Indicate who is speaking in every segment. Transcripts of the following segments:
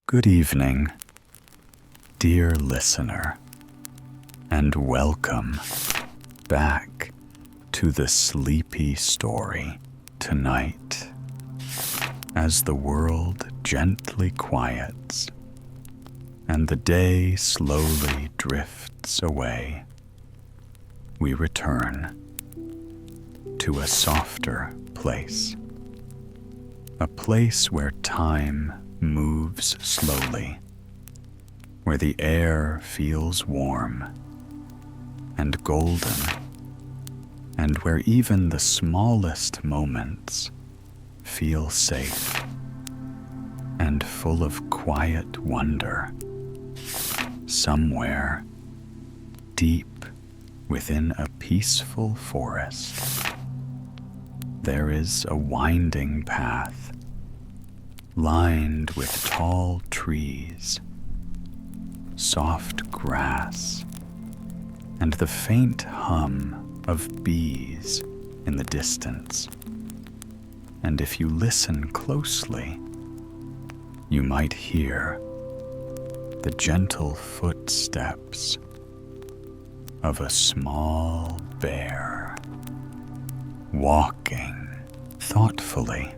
Speaker 1: Good evening, dear listener, and welcome back to the sleepy story tonight. As the world gently quiets and the day slowly drifts away, we return to a softer place, a place where time moves slowly, where the air feels warm and golden, and where even the smallest moments feel safe and full of quiet wonder. Somewhere deep within a peaceful forest, there is a winding path lined with tall trees, soft grass, and the faint hum of bees in the distance. And if you listen closely, you might hear the gentle footsteps of a small bear walking thoughtfully,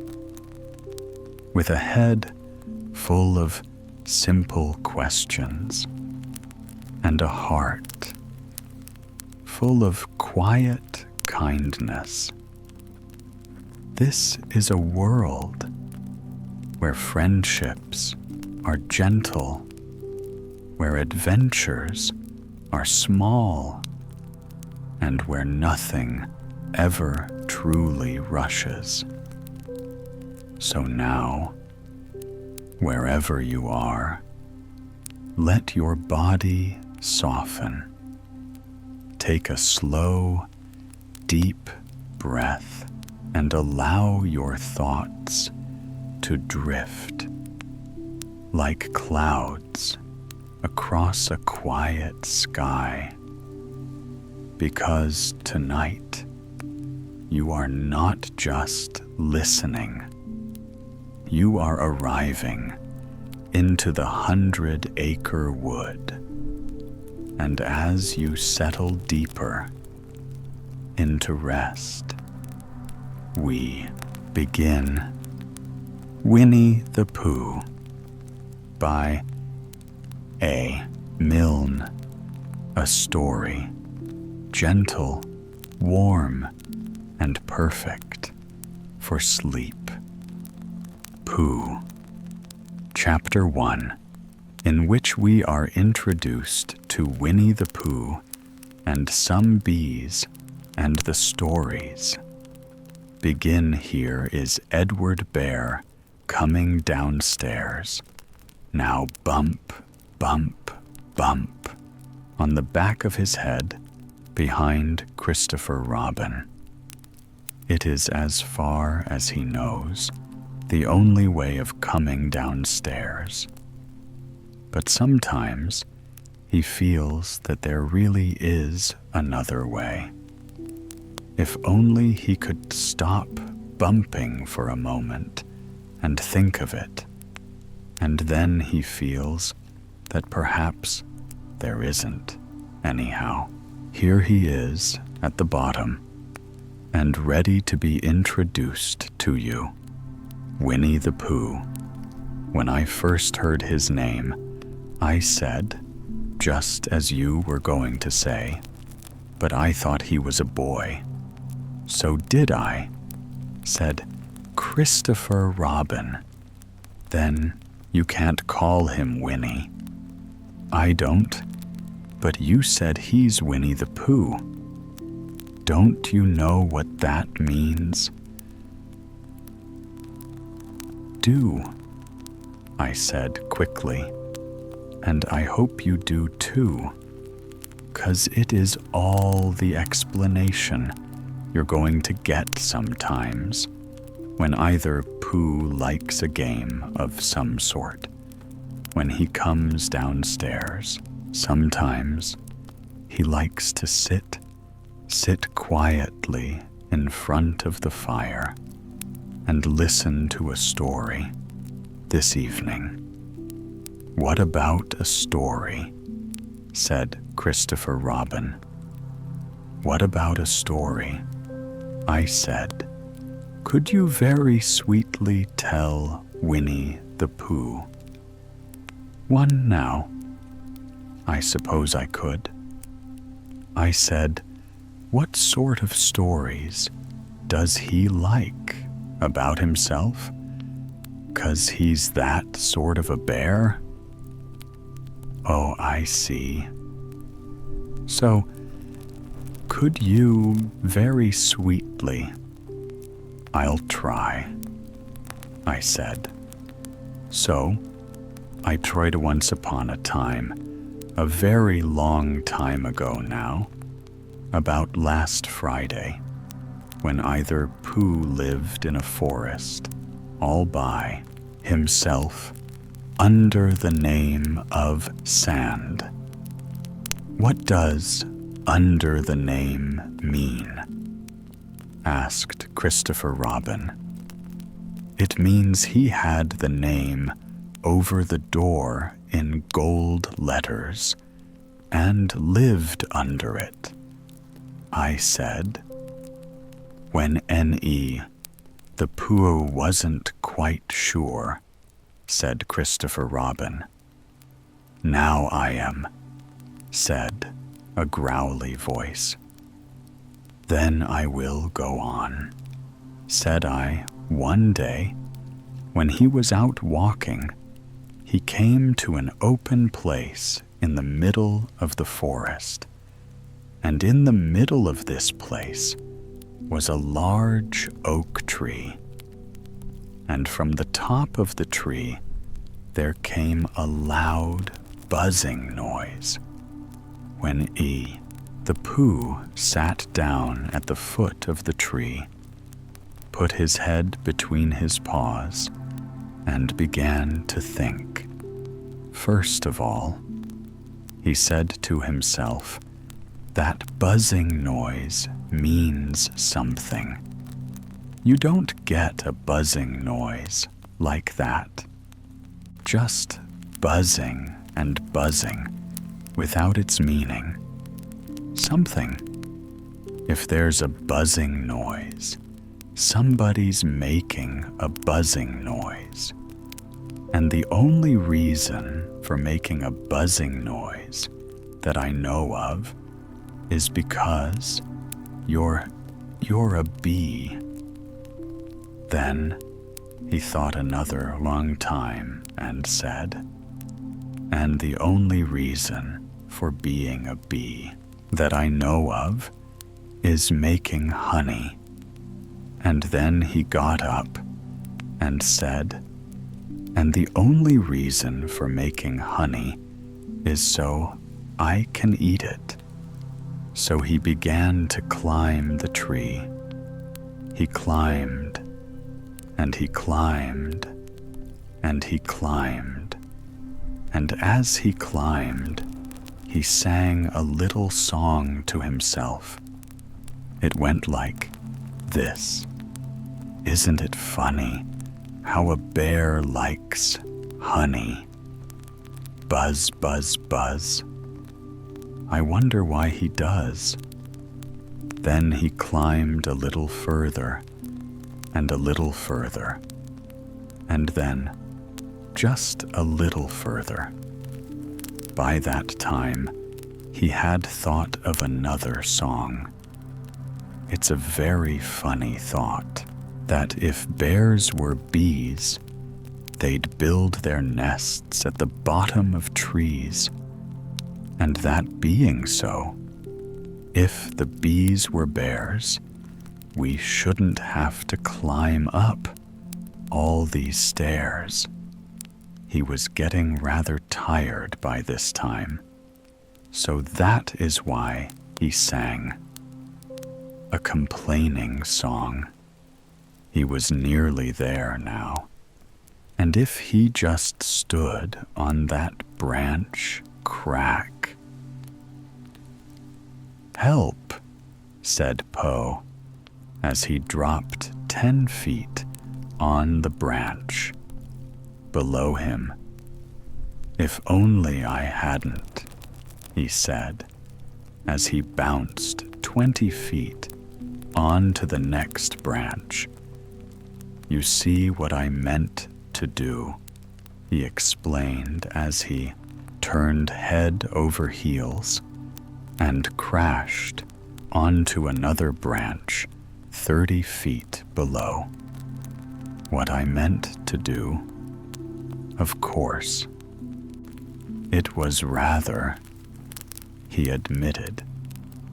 Speaker 1: with a head full of simple questions and a heart full of quiet kindness. This is a world where friendships are gentle, where adventures are small, and where nothing ever truly rushes. So now, wherever you are, let your body soften. Take a slow, deep breath and allow your thoughts to drift like clouds across a quiet sky. Because tonight, you are not just listening. You are arriving into the 100-acre wood, and as you settle deeper into rest, we begin. Winnie the Pooh by A. Milne. A story, gentle, warm, and perfect for sleep. Pooh. Chapter 1, in which we are introduced to Winnie the Pooh and some bees and the stories. Begin here is Edward Bear coming downstairs. Now bump, bump, bump on the back of his head behind Christopher Robin. It is as far as he knows the only way of coming downstairs. But sometimes he feels that there really is another way. If only he could stop bumping for a moment and think of it, and then he feels that perhaps there isn't. Anyhow, here he is at the bottom and ready to be introduced to you. Winnie the Pooh. When I first heard his name, I said, just as you were going to say, but I thought he was a boy. So did I, said Christopher Robin. Then you can't call him Winnie. I don't, but you said he's Winnie the Pooh. Don't you know what that means? Do, I said quickly, and I hope you do too, 'cause it is all the explanation you're going to get sometimes when either Pooh likes a game of some sort, when he comes downstairs. Sometimes he likes to sit quietly in front of the fire and listen to a story. This evening, "What about a story?" said Christopher Robin. "What about a story?" I said. "Could you very sweetly tell Winnie the Pooh?" "One now." "I suppose I could." I said, "What sort of stories does he like about himself? 'Cause he's that sort of a bear?" "Oh, I see. So, could you very sweetly—" "I'll try," I said. So, I tried once upon a time, a very long time ago now, about last Friday, when either Pooh lived in a forest all by himself under the name of Sand. "What does under the name mean?" asked Christopher Robin. "It means he had the name over the door in gold letters and lived under it," I said. When N.E. the Pooh wasn't quite sure, said Christopher Robin. "Now I am," said a growly voice. "Then I will go on," said I. One day, when he was out walking, he came to an open place in the middle of the forest, and in the middle of this place was a large oak tree, and from the top of the tree there came a loud buzzing noise. When the Pooh sat down at the foot of the tree, put his head between his paws, and began to think. First of all, he said to himself, "That buzzing noise means something. You don't get a buzzing noise like that. Just buzzing and buzzing without its meaning. Something. If there's a buzzing noise, somebody's making a buzzing noise. And the only reason for making a buzzing noise that I know of is because you're a bee." Then he thought another long time and said, "And the only reason for being a bee that I know of is making honey." And then he got up and said, "And the only reason for making honey is so I can eat it." So he began to climb the tree. He climbed, and he climbed, and he climbed. And as he climbed, he sang a little song to himself. It went like this. Isn't it funny how a bear likes honey? Buzz, buzz, buzz. I wonder why he does. Then he climbed a little further, and a little further, and then just a little further. By that time, he had thought of another song. It's a very funny thought that if bears were bees, they'd build their nests at the bottom of trees. And that being so, if the bees were bears, we shouldn't have to climb up all these stairs. He was getting rather tired by this time, so that is why he sang a complaining song. He was nearly there now, and if he just stood on that branch crack. "Help," said Poe, as he dropped 10 feet on the branch below him. If only I hadn't, he said, as he bounced 20 feet onto the next branch. You see what I meant to do, he explained as he turned head over heels and crashed onto another branch 30 feet below. What I meant to do? Of course. It was rather, he admitted,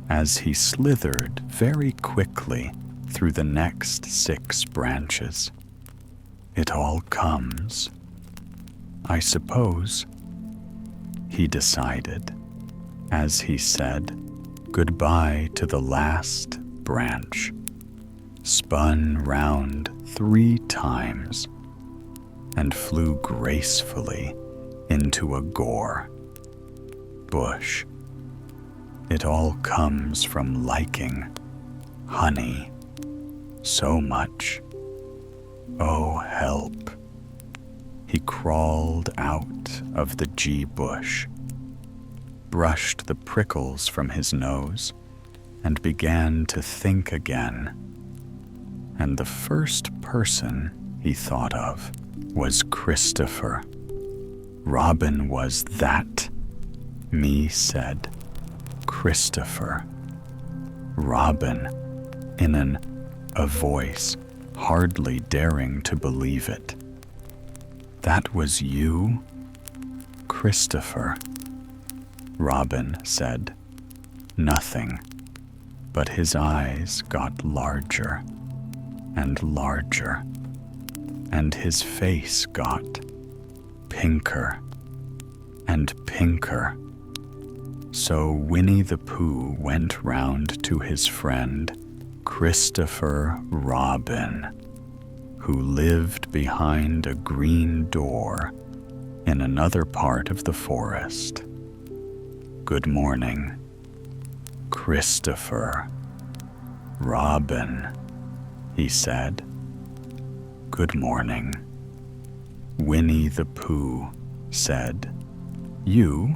Speaker 1: as he slithered very quickly through the next 6 branches. It all comes, I suppose, he decided, as he said goodbye to the last branch, spun round 3 times, and flew gracefully into a gore bush. It all comes from liking honey so much. Oh, help. He crawled out of the G bush, brushed the prickles from his nose, and began to think again. And the first person he thought of was Christopher. Robin was that, me said. Christopher. Robin, in a voice hardly daring to believe it. That was you, Christopher, Robin said. Nothing, but his eyes got larger and larger, and his face got pinker and pinker. So Winnie the Pooh went round to his friend Christopher Robin, who lived behind a green door in another part of the forest. Good morning, Christopher Robin, he said. Good morning, Winnie the Pooh said. You?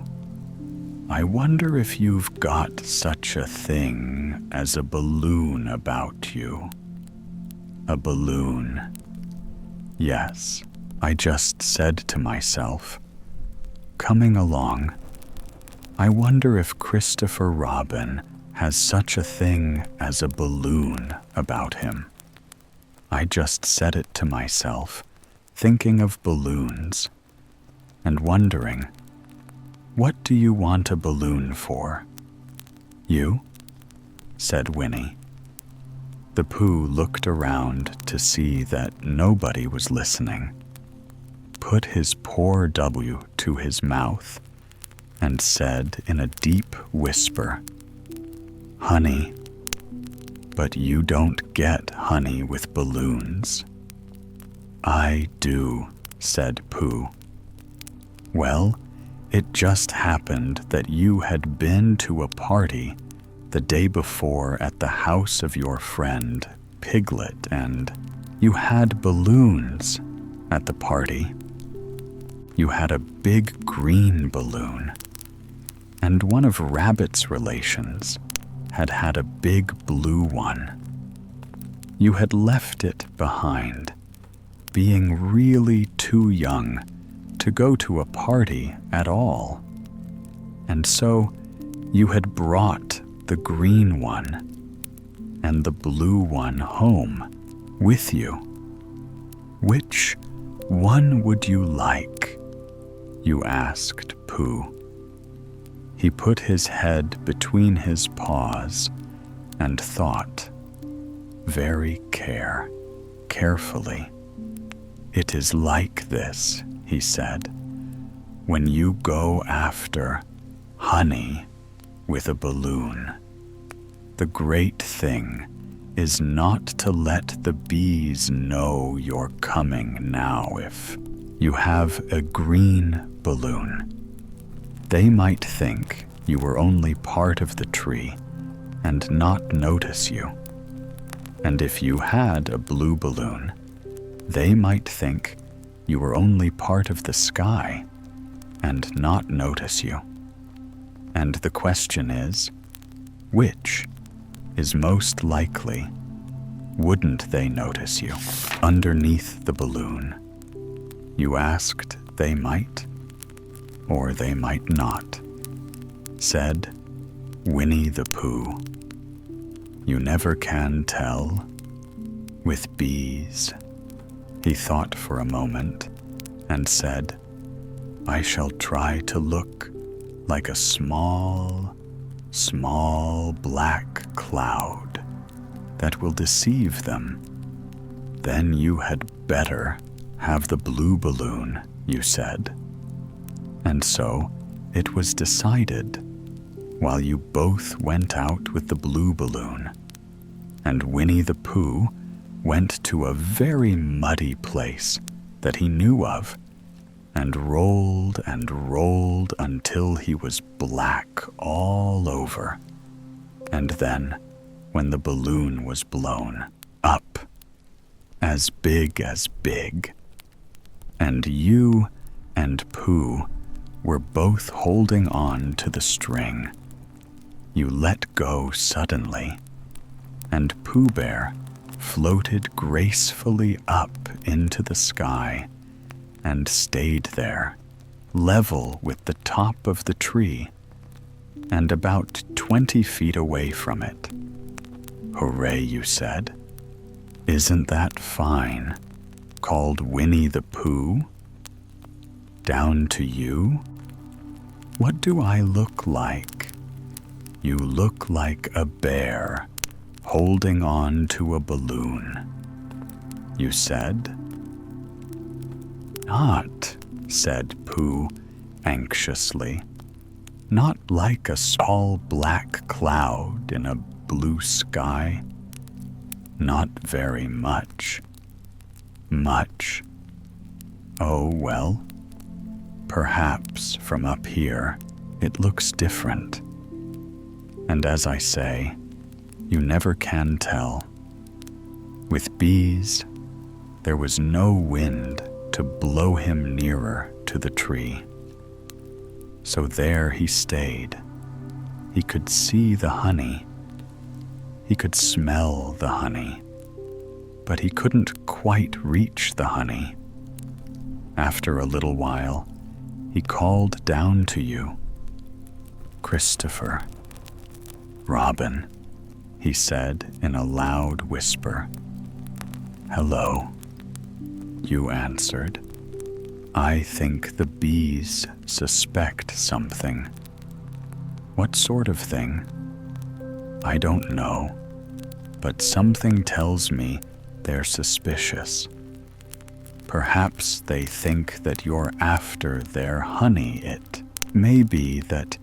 Speaker 1: I wonder if you've got such a thing as a balloon about you. A balloon. Yes, I just said to myself, coming along, I wonder if Christopher Robin has such a thing as a balloon about him. I just said it to myself, thinking of balloons, and wondering, what do you want a balloon for? You? Said Winnie. The Pooh looked around to see that nobody was listening, put his poor W to his mouth, and said in a deep whisper, Honey, but you don't get honey with balloons. I do, said Pooh. Well, it just happened that you had been to a party the day before at the house of your friend, Piglet, and you had balloons at the party. You had a big green balloon, and one of Rabbit's relations had a big blue one. You had left it behind, being really too young to go to a party at all. And so you had brought the green one and the blue one home with you. Which one would you like? You asked Pooh. He put his head between his paws and thought, very carefully. It is like this, he said, when you go after honey with a balloon. The great thing is not to let the bees know you're coming now if you have a green balloon. They might think you were only part of the tree and not notice you. And if you had a blue balloon, they might think you were only part of the sky and not notice you. And the question is, which is most likely? Wouldn't they notice you underneath the balloon? You asked they might, or they might not, said Winnie the Pooh. You never can tell with bees. He thought for a moment and said, I shall try to look like a small, small black cloud that will deceive them. Then you had better have the blue balloon, you said. And so it was decided, while you both went out with the blue balloon, and Winnie the Pooh went to a very muddy place that he knew of, and rolled until he was black all over. And then, when the balloon was blown up, as big, and you and Pooh were both holding on to the string, you let go suddenly, and Pooh Bear floated gracefully up into the sky and stayed there, level with the top of the tree and about 20 feet away from it. Hooray, you said. Isn't that fine? Called Winnie the Pooh? Down to you? What do I look like? You look like a bear holding on to a balloon. You said. Not, said Pooh anxiously. Not like a small black cloud in a blue sky. Not very much. Much. Oh, well, perhaps from up here it looks different. And as I say, you never can tell. With bees, there was no wind to blow him nearer to the tree. So there he stayed. He could see the honey. He could smell the honey, but he couldn't quite reach the honey. After a little while, he called down to you. Christopher. Robin, he said in a loud whisper. Hello, you answered. I think the bees suspect something. What sort of thing? I don't know, but something tells me they're suspicious. Perhaps they think that you're after their honey. It may be that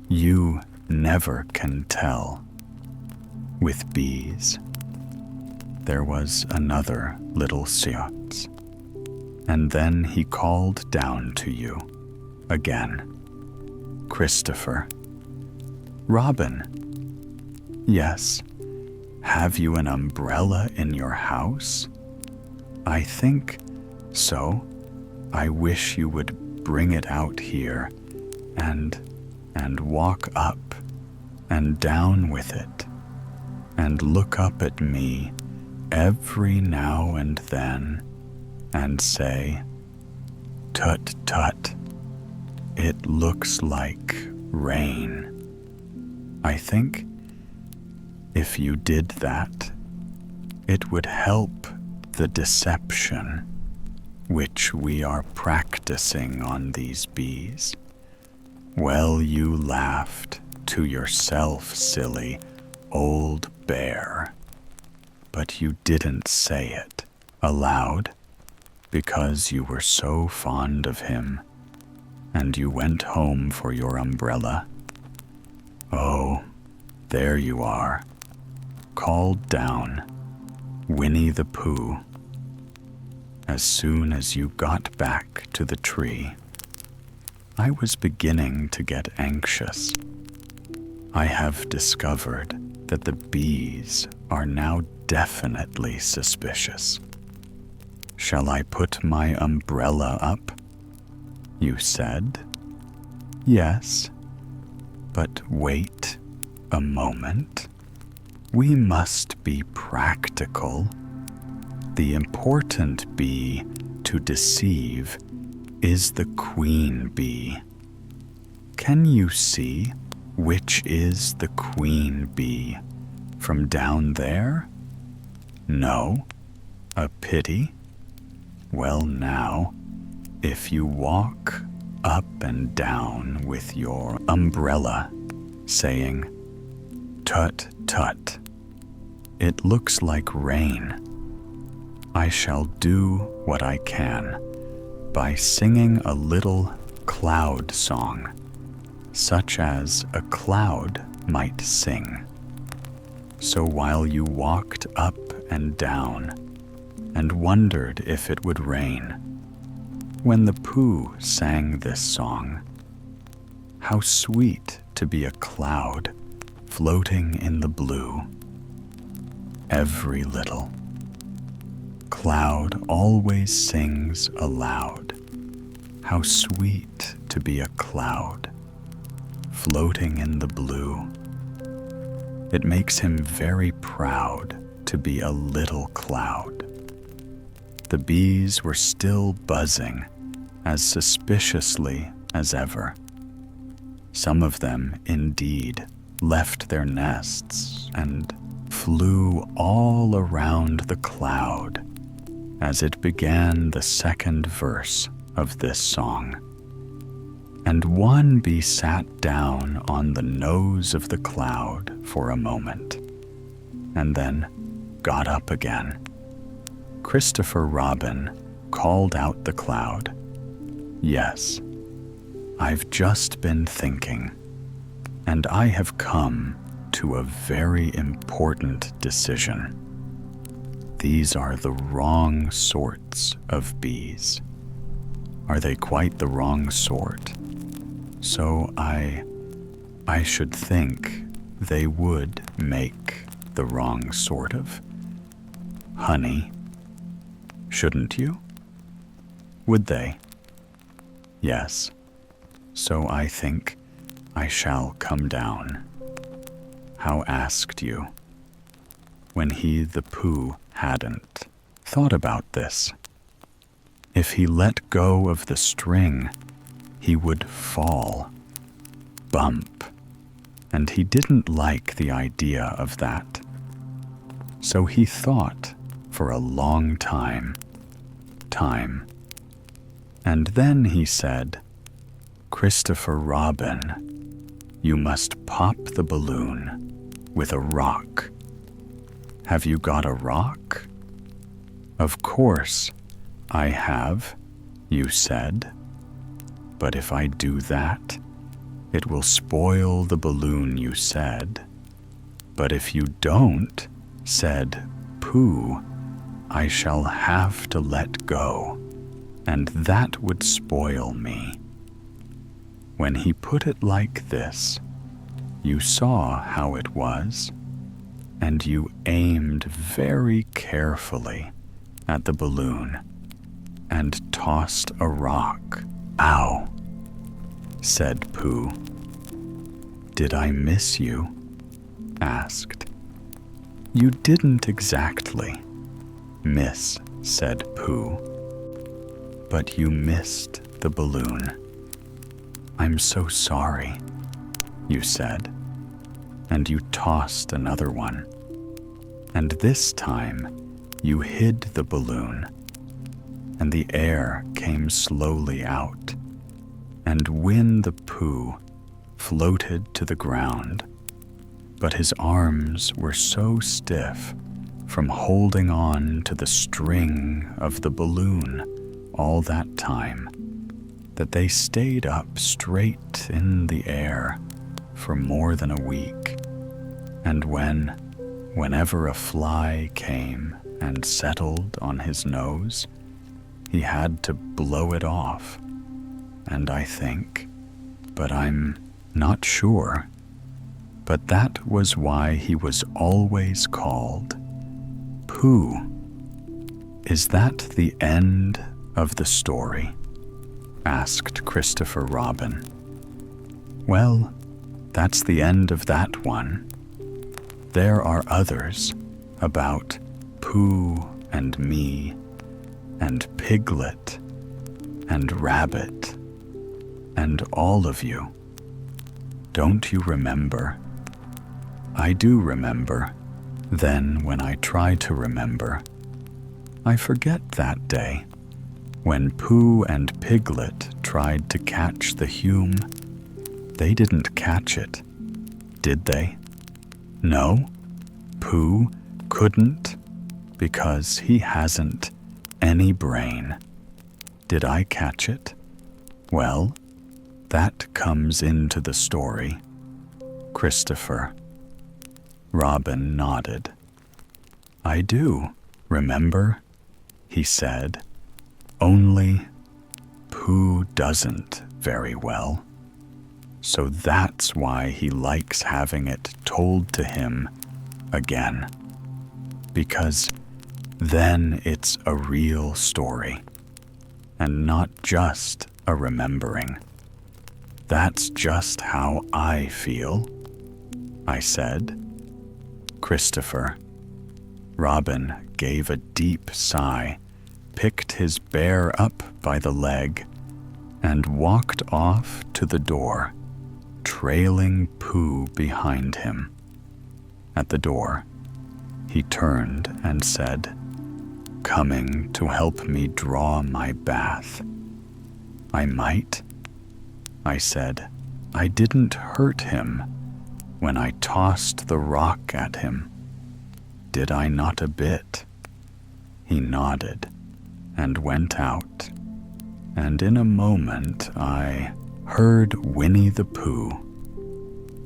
Speaker 1: you never can tell. With bees, there was another little silence, and then he called down to you again. Christopher. Robin. Yes. Have you an umbrella in your house? I think so. I wish you would bring it out here and walk up and down with it and look up at me every now and then and say, Tut tut, it looks like rain. I think if you did that, it would help the deception which we are practicing on these bees. Well, you laughed to yourself, silly old bear, but you didn't say it aloud because you were so fond of him, and you went home for your umbrella. Oh, there you are, called down, Winnie the Pooh. As soon as you got back to the tree, I was beginning to get anxious. I have discovered that the bees are now definitely suspicious. Shall I put my umbrella up? You said. Yes, but wait a moment. We must be practical. The important bee to deceive is the queen bee. Can you see which is the queen bee from down there? No? A pity? Well now, if you walk up and down with your umbrella, saying, "Tut, tut, it looks like rain," I shall do what I can by singing a little cloud song, such as a cloud might sing. So while you walked up and down and wondered if it would rain, when the Pooh sang this song, how sweet to be a cloud floating in the blue. Every little cloud always sings aloud. How sweet to be a cloud floating in the blue. It makes him very proud to be a little cloud. The bees were still buzzing as suspiciously as ever. Some of them, indeed, left their nests and flew all around the cloud as it began the second verse of this song. And one bee sat down on the nose of the cloud for a moment, and then got up again. Christopher Robin called out the cloud, "Yes, I've just been thinking, and I have come to a very important decision. These are the wrong sorts of bees. Are they quite the wrong sort? So I should think they would make the wrong sort of honey. Shouldn't you? Would they? Yes. So I think I shall come down. How asked you?" When he, the Pooh, hadn't thought about this. If he let go of the string, he would fall, bump, and he didn't like the idea of that. So he thought for a long time, and then he said, "Christopher Robin, you must pop the balloon with a rock. Have you got a rock?" "Of course I have," you said. "But if I do that, it will spoil the balloon," you said. "But if you don't," said Pooh, "I shall have to let go, and that would spoil me." When he put it like this, you saw how it was, and you aimed very carefully at the balloon and tossed a rock. "Ow," said Pooh. "Did I miss you?" asked. "You didn't exactly miss," said Pooh, "but you missed the balloon." "I'm so sorry," you said, and you tossed another one. And this time you hid the balloon, and the air came slowly out, and Winnie the Pooh floated to the ground, but his arms were so stiff from holding on to the string of the balloon all that time that they stayed up straight in the air for more than a week. And whenever a fly came and settled on his nose, he had to blow it off. And I think, but I'm not sure, but that was why he was always called Pooh. "Is that the end of the story?" asked Christopher Robin. Well, that's the end of that one. There are others about Pooh and me and Piglet and Rabbit and all of you. Don't you remember? I do remember. Then when I try to remember, I forget that day when Pooh and Piglet tried to catch the Hume. They didn't catch it, did they? No, Pooh couldn't because he hasn't any brain. Did I catch it? Well, that comes into the story. Christopher. Robin nodded. I do, remember? He said. Only Pooh doesn't very well. So that's why he likes having it told to him again. Because then it's a real story, and not just a remembering. That's just how I feel, I said. Christopher. Robin gave a deep sigh, picked his bear up by the leg, and walked off to the door, trailing Pooh behind him. At the door, he turned and said, "Coming to help me draw my bath." "I might," I said. "I didn't hurt him when I tossed the rock at him. Did I not a bit?" He nodded and went out, and in a moment I heard Winnie the Pooh,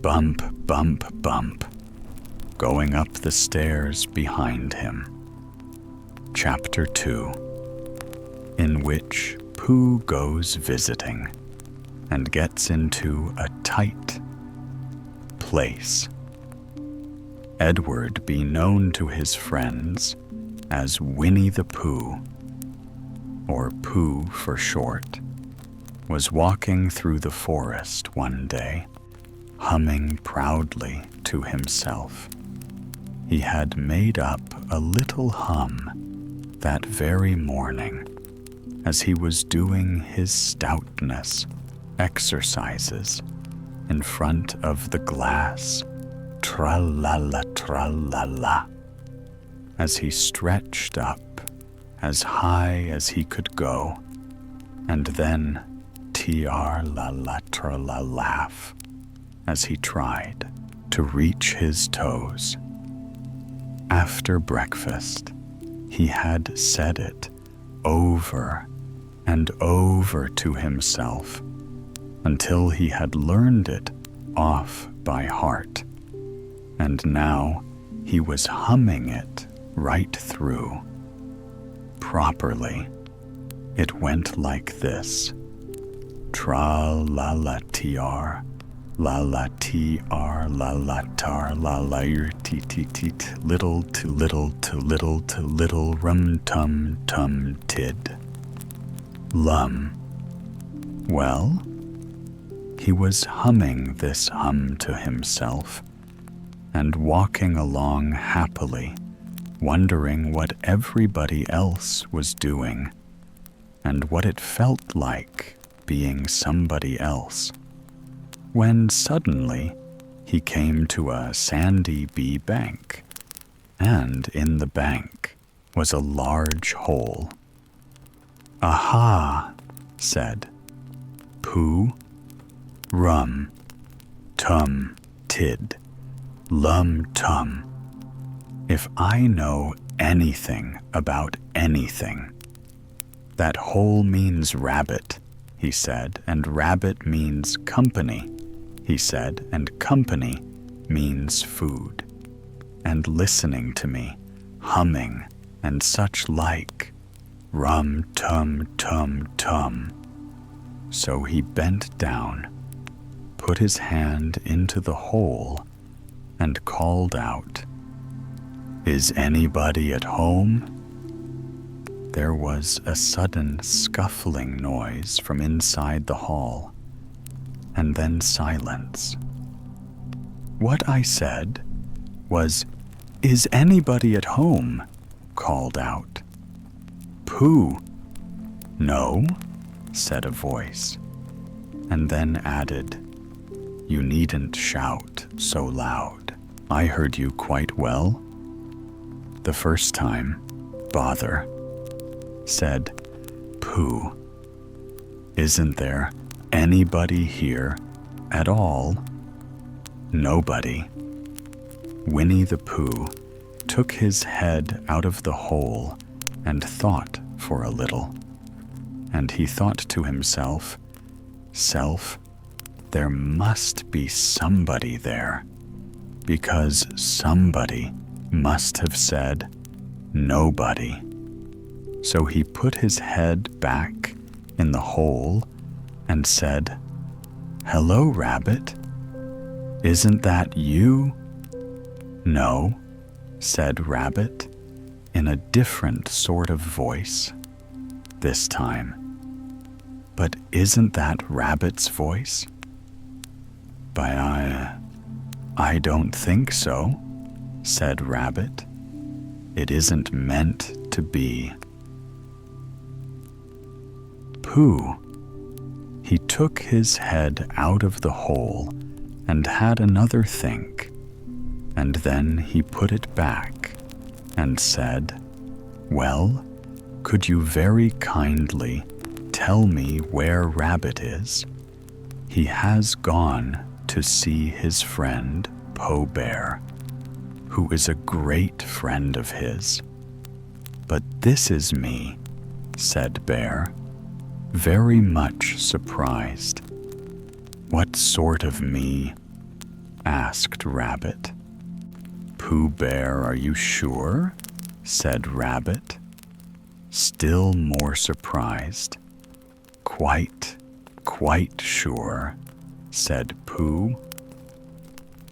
Speaker 1: bump, bump, bump, going up the stairs behind him. Chapter 2, in which Pooh goes visiting and gets into a tight place. Edward, be known to his friends as Winnie the Pooh, or Pooh for short, was walking through the forest one day, humming proudly to himself. He had made up a little hum that very morning as he was doing his stoutness exercises in front of the glass, tra-la-la, tra-la-la, as he stretched up as high as he could go, and then tiar-la-la, tra-la laugh as he tried to reach his toes. After breakfast, he had said it over and over to himself until he had learned it off by heart, and now he was humming it right through. Properly, it went like this: tra-la-la-tiar, la-la-ti-ar, la-la-tar, la-la-ir-ti-ti-tit, little to little to little to little, rum-tum-tum-tid. Lum. Well, he was humming this hum to himself and walking along happily, wondering what everybody else was doing and what it felt like being somebody else, when suddenly he came to a sandy bank, and in the bank was a large hole. "Aha," said Pooh, rum, tum, tid, lum, tum. If I know anything about anything, that hole means rabbit, he said, and rabbit means company, he said, and company means food, and listening to me, humming, and such like, rum, tum, tum, tum. So he bent down, put his hand into the hole, and called out, "Is anybody at home?" There was a sudden scuffling noise from inside the hall, and then silence. What I said was, "Is anybody at home?" called out. "Pooh." "No," said a voice, and then added, "You needn't shout so loud. I heard you quite well the first time." "Bother," said Pooh. "Isn't there anybody here at all?" "Nobody." Winnie the Pooh took his head out of the hole and thought for a little. And he thought to himself, "Self, there must be somebody there, because somebody must have said nobody." So he put his head back in the hole and said, "Hello, Rabbit. Isn't that you?" "No," said Rabbit, in a different sort of voice this time. "But isn't that Rabbit's voice?" I don't think so," said Rabbit. "It isn't meant to be." Pooh. He took his head out of the hole and had another think, and then he put it back and said, "Well, could you very kindly tell me where Rabbit is? He has gone to see his friend Po Bear, who is a great friend of his." "But this is me," said Bear, very much surprised. "What sort of me?" asked Rabbit. "Pooh Bear, are you sure?" said Rabbit, still more surprised. Quite sure," said Pooh.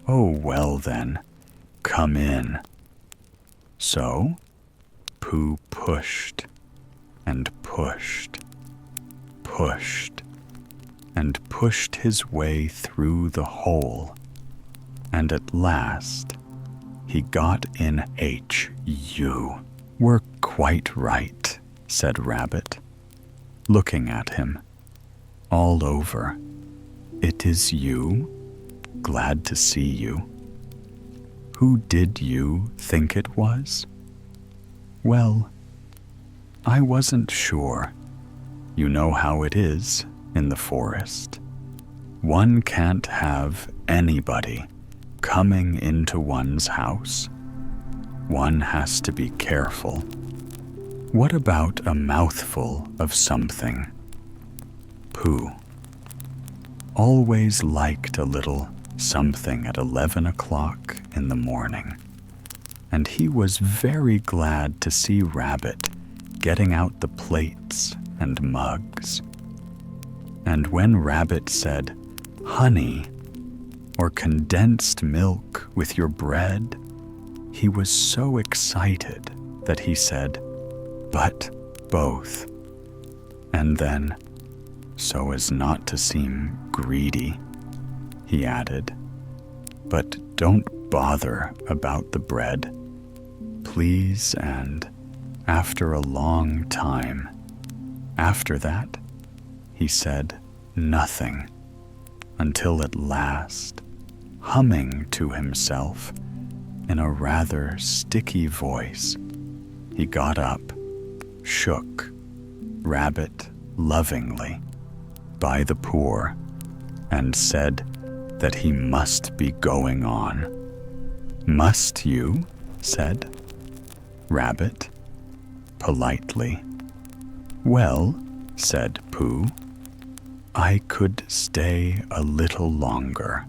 Speaker 1: "Oh, well then, come in." So Pooh pushed and pushed and pushed his way through the hole, and at last he got in. "You were quite right," said Rabbit, looking at him all over. "It is you? Glad to see you. Who did you think it was?" "Well, I wasn't sure. You know how it is in the forest. One can't have anybody coming into one's house. One has to be careful. What about a mouthful of something?" Pooh always liked a little something at 11 o'clock in the morning, and he was very glad to see Rabbit getting out the plates and mugs. And when Rabbit said, "Honey," or "condensed milk with your bread," he was so excited that he said, "But both." And then, so as not to seem greedy, he added, "But don't bother about the bread, please." And after a long time after that, he said nothing, until at last, humming to himself in a rather sticky voice, he got up, shook Rabbit lovingly by the paw, and said that he must be going on. "Must you?" said Rabbit, politely. "Well," said Pooh, "I could stay a little longer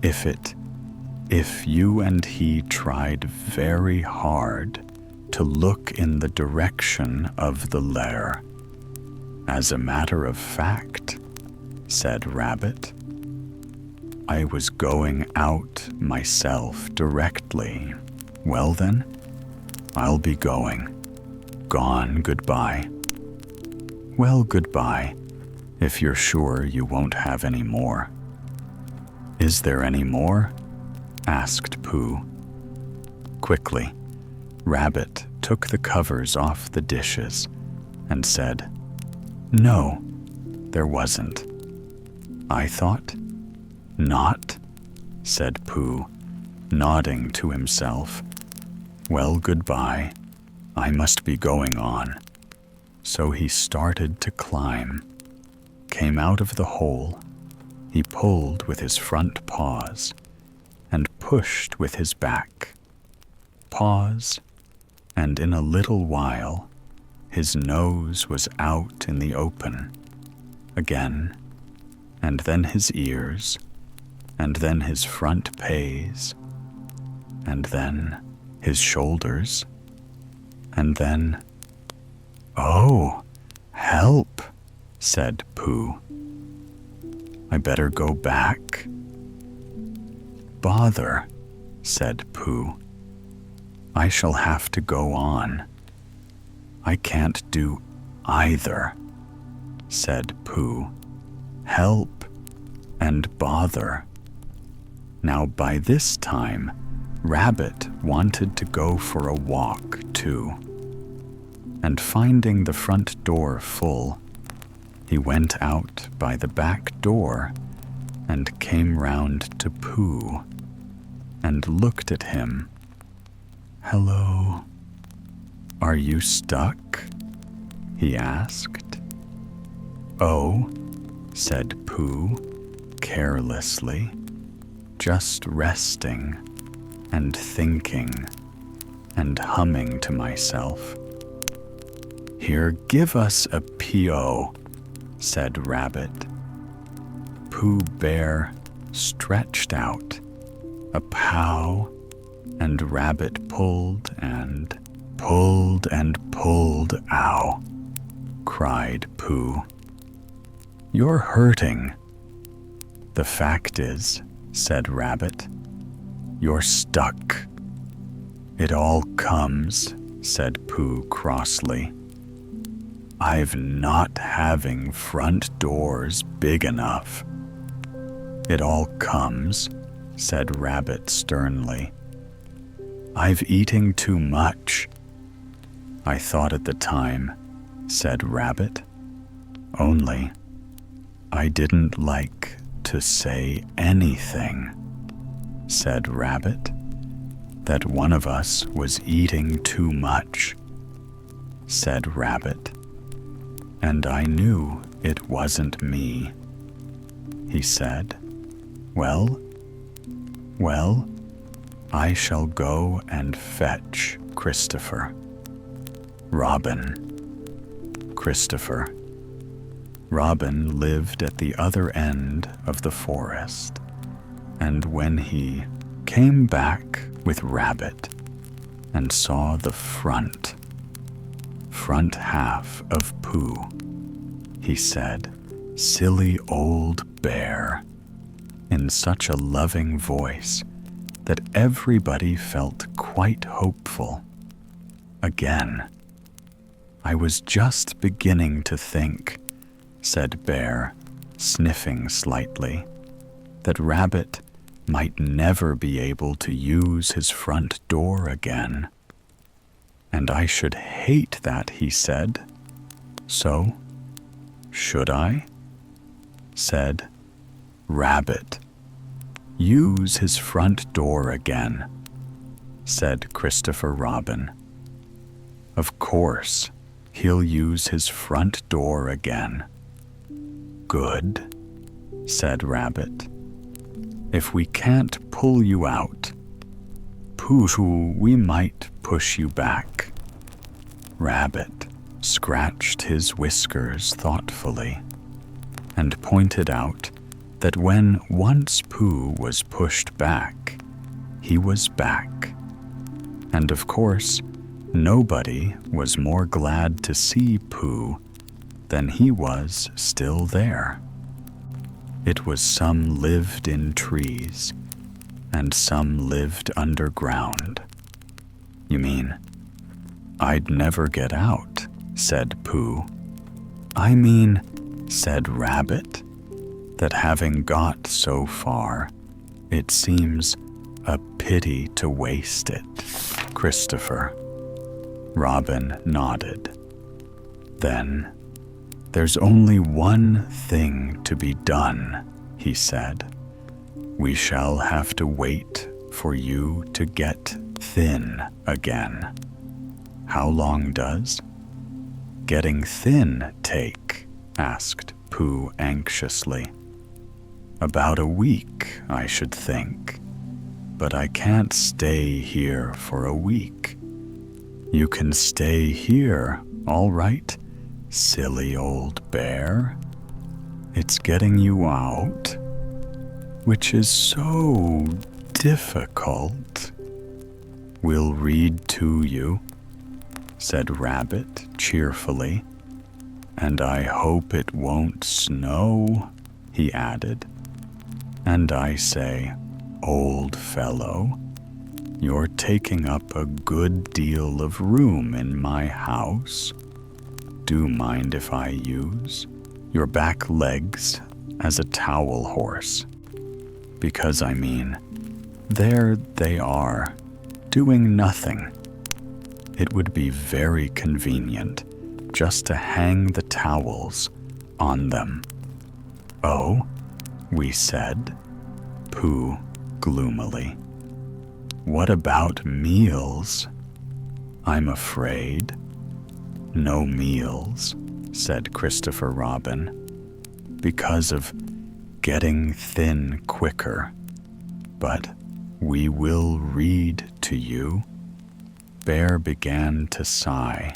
Speaker 1: if you and he tried very hard to look in the direction of the lair." "As a matter of fact," said Rabbit, "I was going out myself directly." "Well then, I'll be going. Gone, goodbye." "Well, goodbye, if you're sure you won't have any more." "Is there any more?" asked Pooh. Quickly, Rabbit took the covers off the dishes and said, "No, there wasn't." "I thought." "Not?" said Pooh, nodding to himself. "Well, goodbye. I must be going on." So he started to climb. Came out of the hole. He pulled with his front paws and pushed with his back. Pause, and in a little while, his nose was out in the open. Again, and then his ears, and then his front paws, and then his shoulders, and then, "Oh, help," said Pooh. "I better go back." "Bother," said Pooh. "I shall have to go on." "I can't do either," said Pooh. "Help and bother." Now by this time, Rabbit wanted to go for a walk too, and finding the front door full, he went out by the back door and came round to Pooh and looked at him. "Hello. Are you stuck?" he asked. "Oh," said Pooh carelessly, "just resting and thinking and humming to myself." "Here, give us a P.O., said Rabbit. Pooh Bear stretched out a pow, and Rabbit pulled and pulled and pulled. "Ow!" cried Pooh. "You're hurting." "The fact is," said Rabbit, "you're stuck." "It all comes," said Pooh crossly, "I've not having front doors big enough." "It all comes," said Rabbit sternly, "I've eating too much." "I thought at the time," said Rabbit, "only I didn't like to say anything," said Rabbit, "that one of us was eating too much," said Rabbit, "and I knew it wasn't me." He said, Well, I shall go and fetch Christopher." Robin. Christopher. Robin lived at the other end of the forest, and when he came back with Rabbit and saw the front half of Pooh, he said, "Silly old bear," in such a loving voice that everybody felt quite hopeful. Again. "I was just beginning to think," said Bear, sniffing slightly, "that Rabbit might never be able to use his front door again. And I should hate that," he said. "So, should I?" Said Rabbit. "Use his front door again," said Christopher Robin. "Of course, he'll use his front door again." "Good," said Rabbit. "If we can't pull you out, Pooh, we might push you back." Rabbit scratched his whiskers thoughtfully and pointed out that when once Pooh was pushed back, he was back. And of course, nobody was more glad to see Pooh than he was still there. It was some lived in trees, and some lived underground. "You mean, I'd never get out?" said Pooh. "I mean," said Rabbit, "that having got so far, it seems a pity to waste it." Christopher Robin nodded. "Then there's only one thing to be done," he said. "We shall have to wait for you to get thin again." "How long does getting thin take?" asked Pooh anxiously. "About a week, I should think. But I can't stay here for a week." "You can stay here, all right, silly old bear. It's getting you out, which is so difficult." "We'll read to you," said Rabbit cheerfully. "And I hope it won't snow," he added. "And I say, old fellow, you're taking up a good deal of room in my house. Do mind if I use your back legs as a towel horse? Because, I mean, there they are, doing nothing. It would be very convenient just to hang the towels on them." "Oh," we said, Pooh gloomily. "What about meals?" "I'm afraid no meals," said Christopher Robin, "because of getting thin quicker. But we will read to you." Bear began to sigh,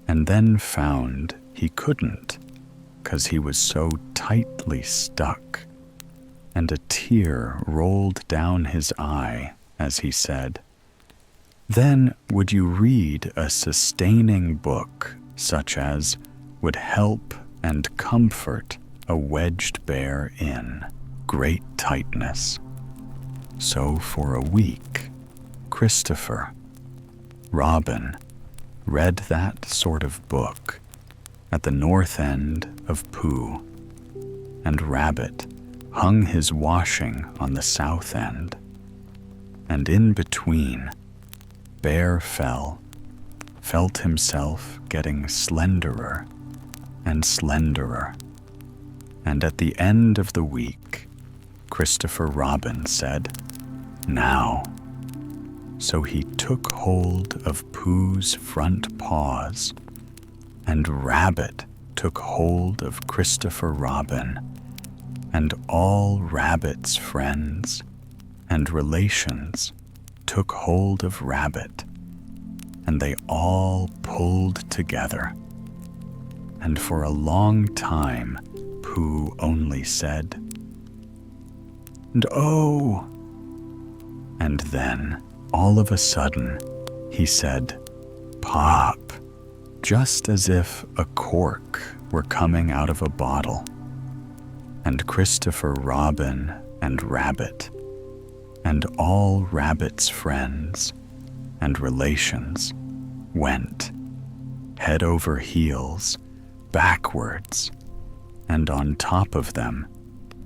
Speaker 1: and then found he couldn't, 'cause he was so tightly stuck, and a tear rolled down his eye as he said, "Then would you read a sustaining book such as would help and comfort a wedged bear in great tightness?" So for a week, Christopher Robin read that sort of book at the north end of Pooh, and Rabbit hung his washing on the south end, and in between, Bear felt himself getting slenderer and slenderer, and at the end of the week, Christopher Robin said, "Now." So he took hold of Pooh's front paws, and Rabbit took hold of Christopher Robin, and all Rabbit's friends and relations took hold of Rabbit, and they all pulled together. And for a long time, Pooh only said, "And oh!" And then, all of a sudden, he said, "Pop," just as if a cork were coming out of a bottle. And Christopher Robin and Rabbit, and all Rabbit's friends and relations, went head over heels, backwards, and on top of them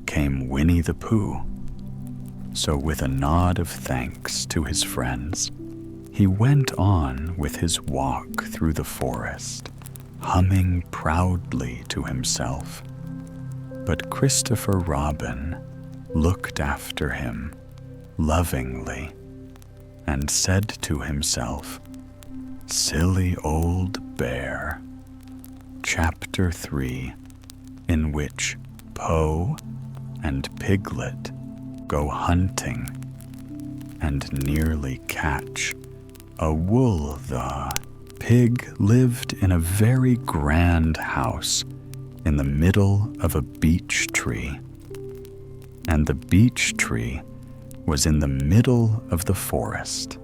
Speaker 1: came Winnie the Pooh. So with a nod of thanks to his friends, he went on with his walk through the forest, humming proudly to himself. But Christopher Robin looked after him lovingly and said to himself, "Silly old bear." Chapter 3, in which Po and Piglet go hunting and nearly catch a wool. The pig lived in a very grand house in the middle of a beech tree, and the beech tree was in the middle of the forest,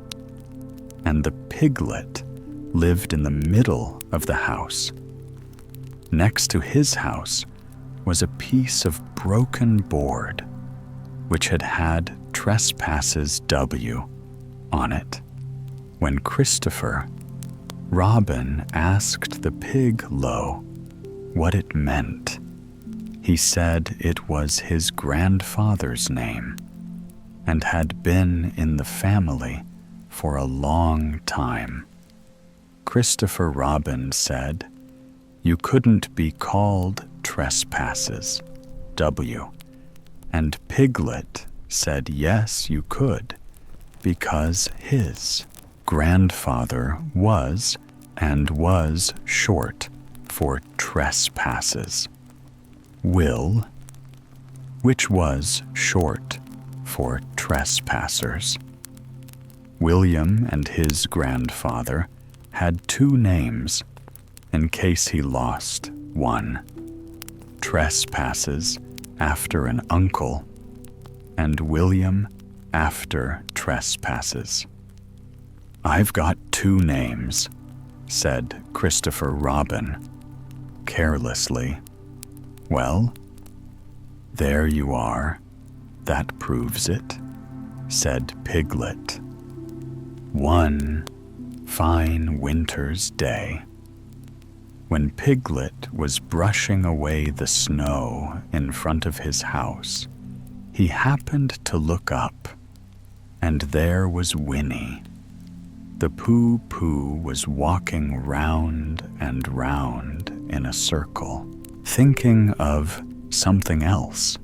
Speaker 1: and the piglet lived in the middle of the house. Next to his house was a piece of broken board which had had Trespasses W on it. When Christopher Robin asked the pig low what it meant. He said it was his grandfather's name and had been in the family for a long time. Christopher Robin said, "You couldn't be called Trespasses, W." And Piglet said yes, you could, because his grandfather was short for Trespasses. Will, which was short for Trespassers. William and his grandfather had two names in case he lost one. Trespasses after an uncle, and William after Trespasses. "I've got two names," said Christopher Robin, carelessly. "Well, there you are. That proves it," said Piglet. One fine winter's day, when Piglet was brushing away the snow in front of his house, he happened to look up, and there was Winnie. The Pooh was walking round and round in a circle, thinking of something else.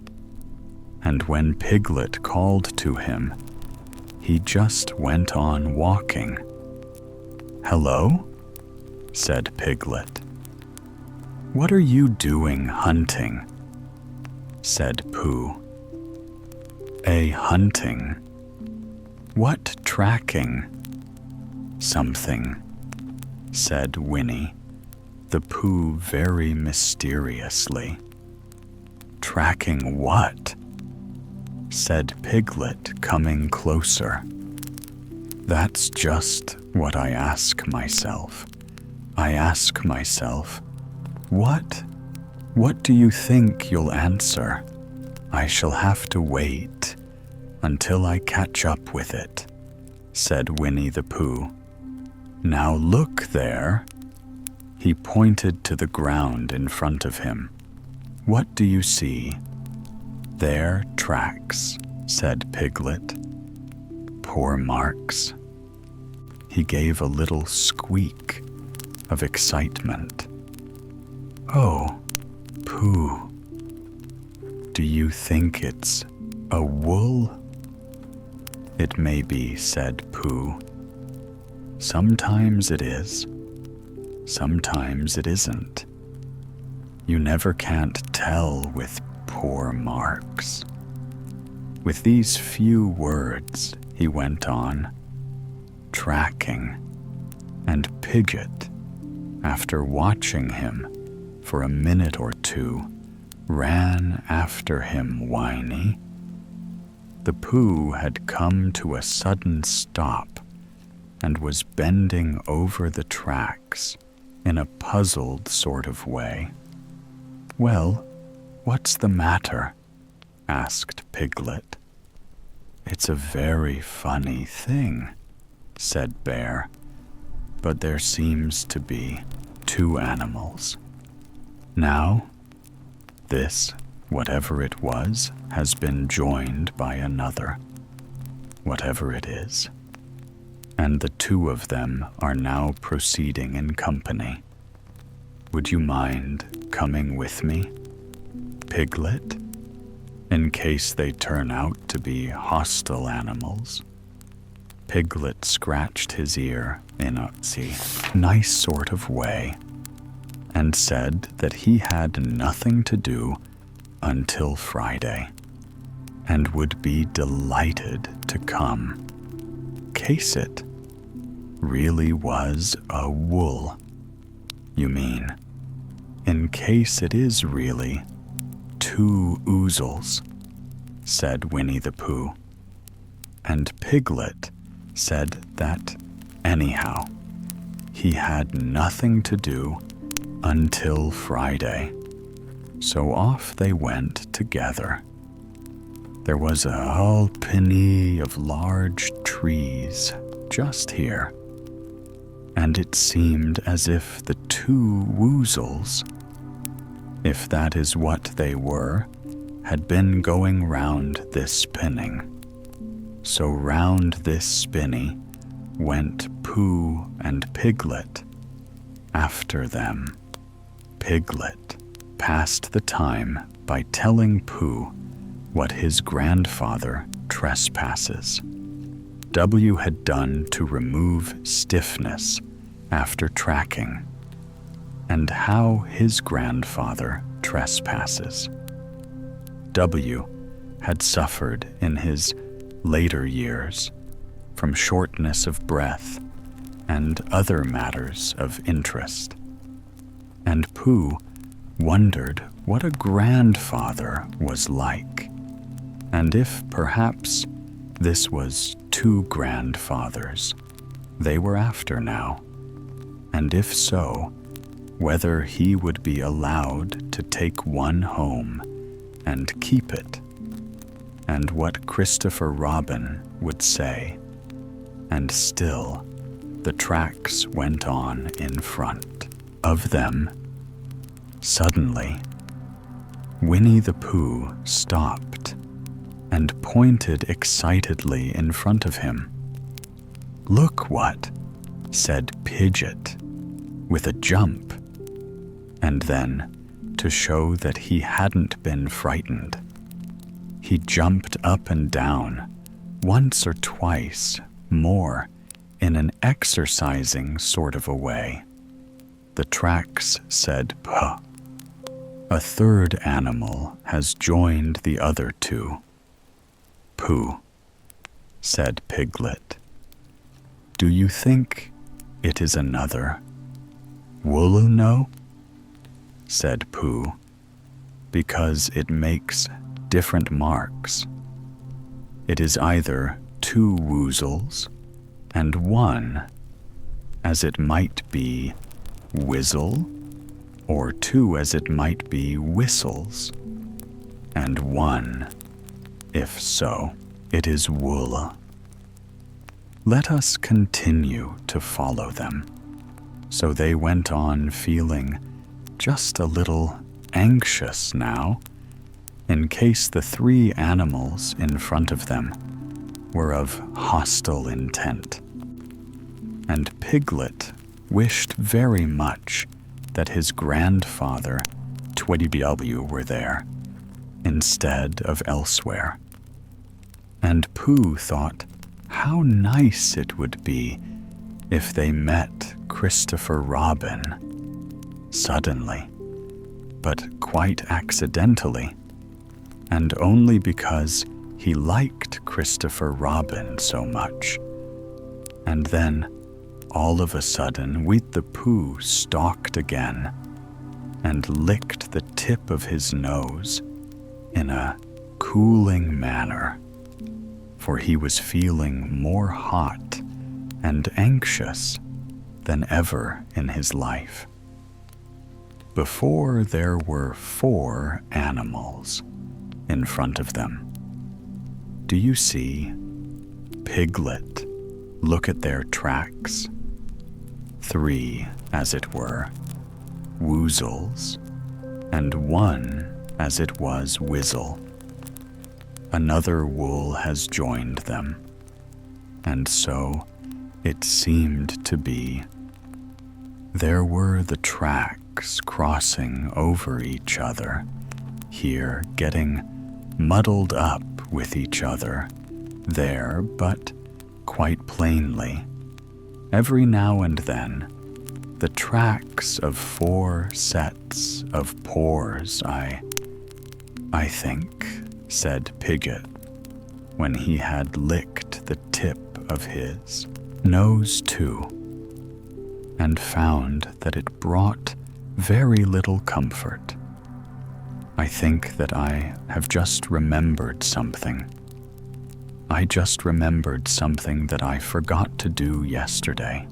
Speaker 1: And when Piglet called to him, he just went on walking. "Hello?" said Piglet. "What are you doing hunting?" said Pooh. "A hunting? What tracking?" "Something," said Winnie the Pooh very mysteriously. "Tracking what?" said Piglet, coming closer. "That's just what I ask myself. I ask myself, what do you think you'll answer? I shall have to wait until I catch up with it," said Winnie the Pooh. "Now look there." He pointed to the ground in front of him. "What do you see?" "They're tracks," said Piglet. "Poor marks." He gave a little squeak of excitement. "Oh, Pooh, do you think it's a wool?" "It may be," said Pooh. "Sometimes it is, sometimes it isn't. You never can't tell with poor marks." With these few words, he went on, tracking, and Piglet, after watching him for a minute or two, ran after him whining. The Pooh had come to a sudden stop and was bending over the tracks in a puzzled sort of way. "Well, what's the matter?" asked Piglet. "It's a very funny thing," said Bear, "but there seems to be two animals. Now, this, whatever it was, has been joined by another, whatever it is, and the two of them are now proceeding in company. Would you mind coming with me, Piglet, in case they turn out to be hostile animals?" Piglet scratched his ear in a nice sort of way and said that he had nothing to do until Friday and would be delighted to come. Case it really was a wool. "You mean, in case it is really two ouzels," said Winnie the Pooh. And Piglet said that, anyhow, he had nothing to do until Friday. So off they went together. There was a whole penny of large trees just here, and it seemed as if the two woozles if that is what they were, had been going round this spinning. So round this spinney went Pooh and Piglet after them. Piglet passed the time by telling Pooh what his grandfather trespasses W had done to remove stiffness after tracking, and how his grandfather trespasses. W had suffered in his later years from shortness of breath and other matters of interest, and Pooh wondered what a grandfather was like, and if perhaps this was two grandfathers they were after now, and if so, whether he would be allowed to take one home and keep it, and what Christopher Robin would say. And still the tracks went on in front of them. Suddenly, Winnie the Pooh stopped and pointed excitedly in front of him. "Look what," said Pidget, with a jump, and then, to show that he hadn't been frightened, he jumped up and down, once or twice more, in an exercising sort of a way. The tracks said "Puh." A third animal has joined the other two. "Pooh," said Piglet. "Do you think it is another Wooloo?" said Pooh, "because it makes different marks. It is either two woozles and one, as it might be Whizzle, or two as it might be Whistles, and one, if so, it is Woola. Let us continue to follow them." So they went on, feeling just a little anxious now, in case the three animals in front of them were of hostile intent. And Piglet wished very much that his grandfather, Tweedledee, were there, instead of elsewhere. And Pooh thought how nice it would be if they met Christopher Robin suddenly, but quite accidentally, and only because he liked Christopher Robin so much. And then, all of a sudden, Winnie the Pooh stalked again and licked the tip of his nose in a cooling manner, for he was feeling more hot and anxious than ever in his life. Before there were 4 animals in front of them. Do you see? Piglet, look at their tracks. 3, as it were, woozles, and 1 as it was Whizzle. Another wool has joined them, and so it seemed to be. There were the tracks crossing over each other, here getting muddled up with each other, there, but quite plainly, every now and then, the tracks of 4 sets of pores, I think, said Piglet, when he had licked the tip of his nose too, and found that it brought very little comfort. I think that I have just remembered something. I just remembered something that I forgot to do yesterday.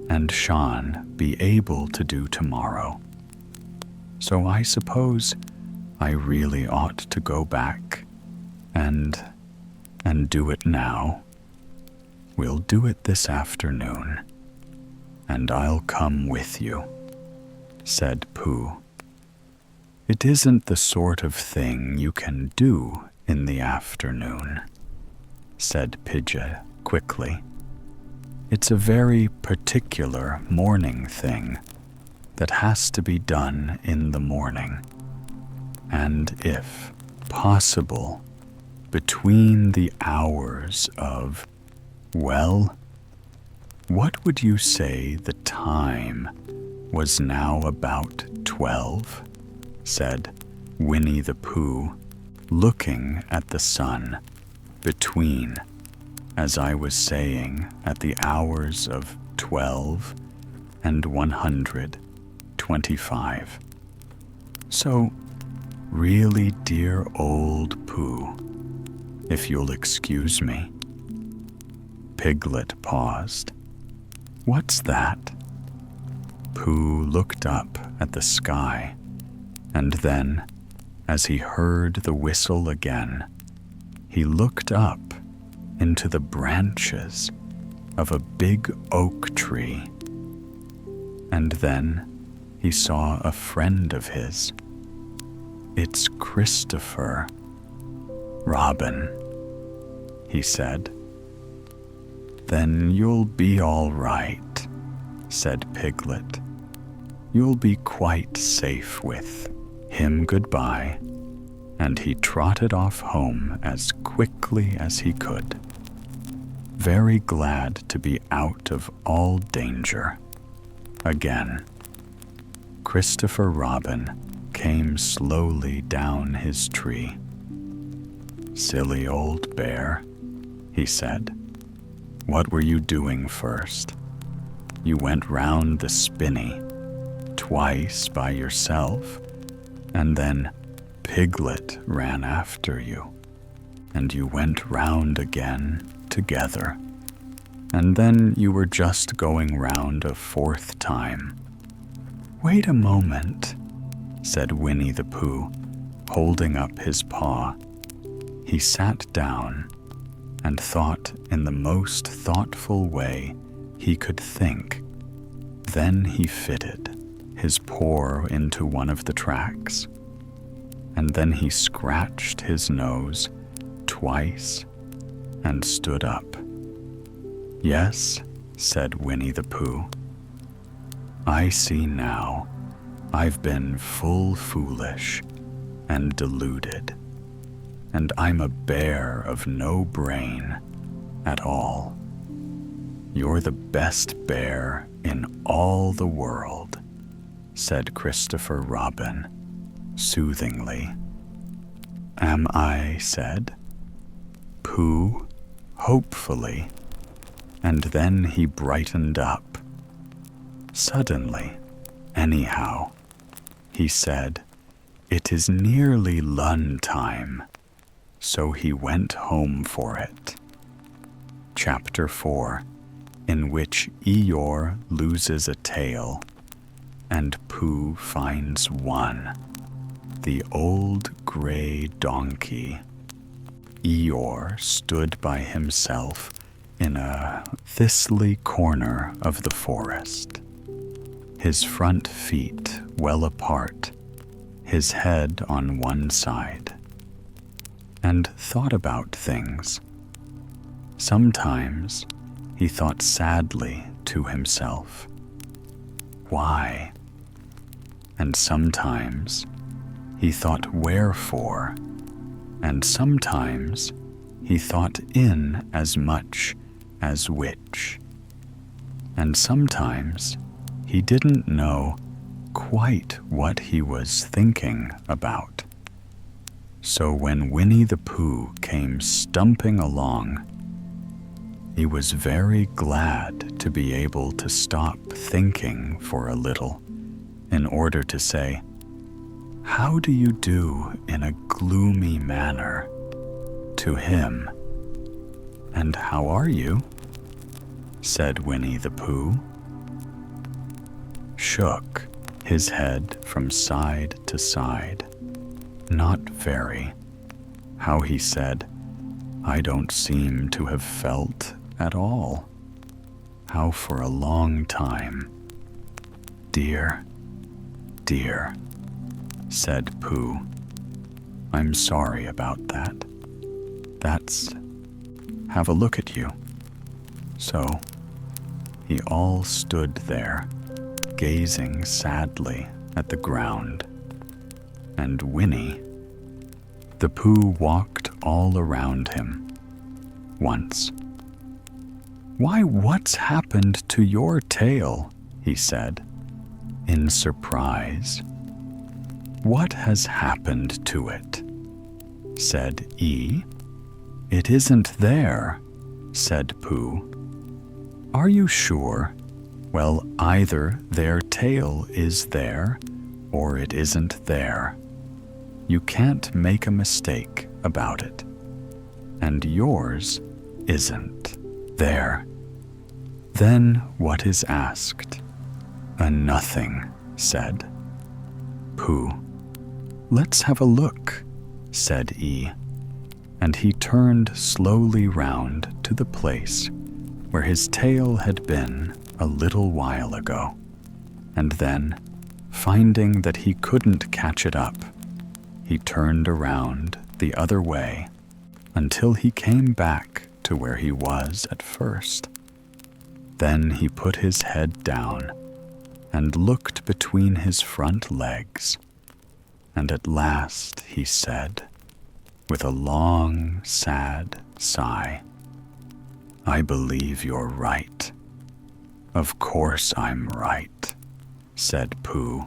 Speaker 1: And shan't be able to do tomorrow. So I suppose I really ought to go back and do it now. We'll do it this afternoon, and I'll come with you, said Pooh. "It isn't the sort of thing you can do in the afternoon," said Pidgeot quickly. "It's a very particular morning thing that has to be done in the morning, and if possible, between the hours of, well, what would you say the time was now about 12? Said Winnie the Pooh, looking at the sun, between, as I was saying, at the hours of 12 and 125. So, really, dear old Pooh, if you'll excuse me." Piglet paused. "What's that?" Pooh looked up at the sky, and then, as he heard the whistle again, he looked up into the branches of a big oak tree. And then he saw a friend of his. "It's Christopher Robin," he said. "Then you'll be all right," said Piglet. "You'll be quite safe with him. Goodbye." And he trotted off home as quickly as he could, very glad to be out of all danger again. Christopher Robin came slowly down his tree. "Silly old bear," he said. "What were you doing first? You went round the spinney twice by yourself, and then Piglet ran after you, and you went round again together, and then you were just going round a fourth time." "Wait a moment," said Winnie the Pooh, holding up his paw. He sat down and thought in the most thoughtful way he could think. Then he fitted his paw into one of the tracks, and then he scratched his nose twice and stood up. "Yes," said Winnie the Pooh. "I see now. I've been full foolish and deluded, and I'm a bear of no brain at all. You're the best bear in all the world," said Christopher Robin soothingly. "Am I?" said Pooh, hopefully, and then he brightened up. Suddenly, anyhow, he said, "It is nearly lunch time," so he went home for it. Chapter 4, in which Eeyore loses a tail and Pooh finds one. The old gray donkey. Eeyore stood by himself in a thistly corner of the forest, his front feet well apart, his head on one side, and thought about things. Sometimes he thought sadly to himself, "Why?" And sometimes he thought wherefore, and sometimes he thought in as much as which, and sometimes he didn't know quite what he was thinking about. So when Winnie the Pooh came stumping along, he was very glad to be able to stop thinking for a little in order to say, "How do you do?" in a gloomy manner to him. "And how are you?" said Winnie the Pooh. Shook his head from side to side. Not very. How he said, "I don't seem to have felt at all. How for a long time. Dear, dear," said Pooh. "I'm sorry about that. That's... Have a look at you." So he all stood there, gazing sadly at the ground. And Winnie the Pooh walked all around him once. "Why, what's happened to your tail?" he said, in surprise. "What has happened to it?" said E. "It isn't there," said Pooh. "Are you sure? Well, either their tail is there or it isn't there. You can't make a mistake about it. And yours isn't there. Then what is asked?" "A nothing," said Pooh. "Let's have a look," said E, and he turned slowly round to the place where his tail had been a little while ago, and then, finding that he couldn't catch it up, he turned around the other way until he came back to where he was at first. Then he put his head down and looked between his front legs, and at last he said, with a long, sad sigh, "I believe you're right." "Of course I'm right," said Pooh.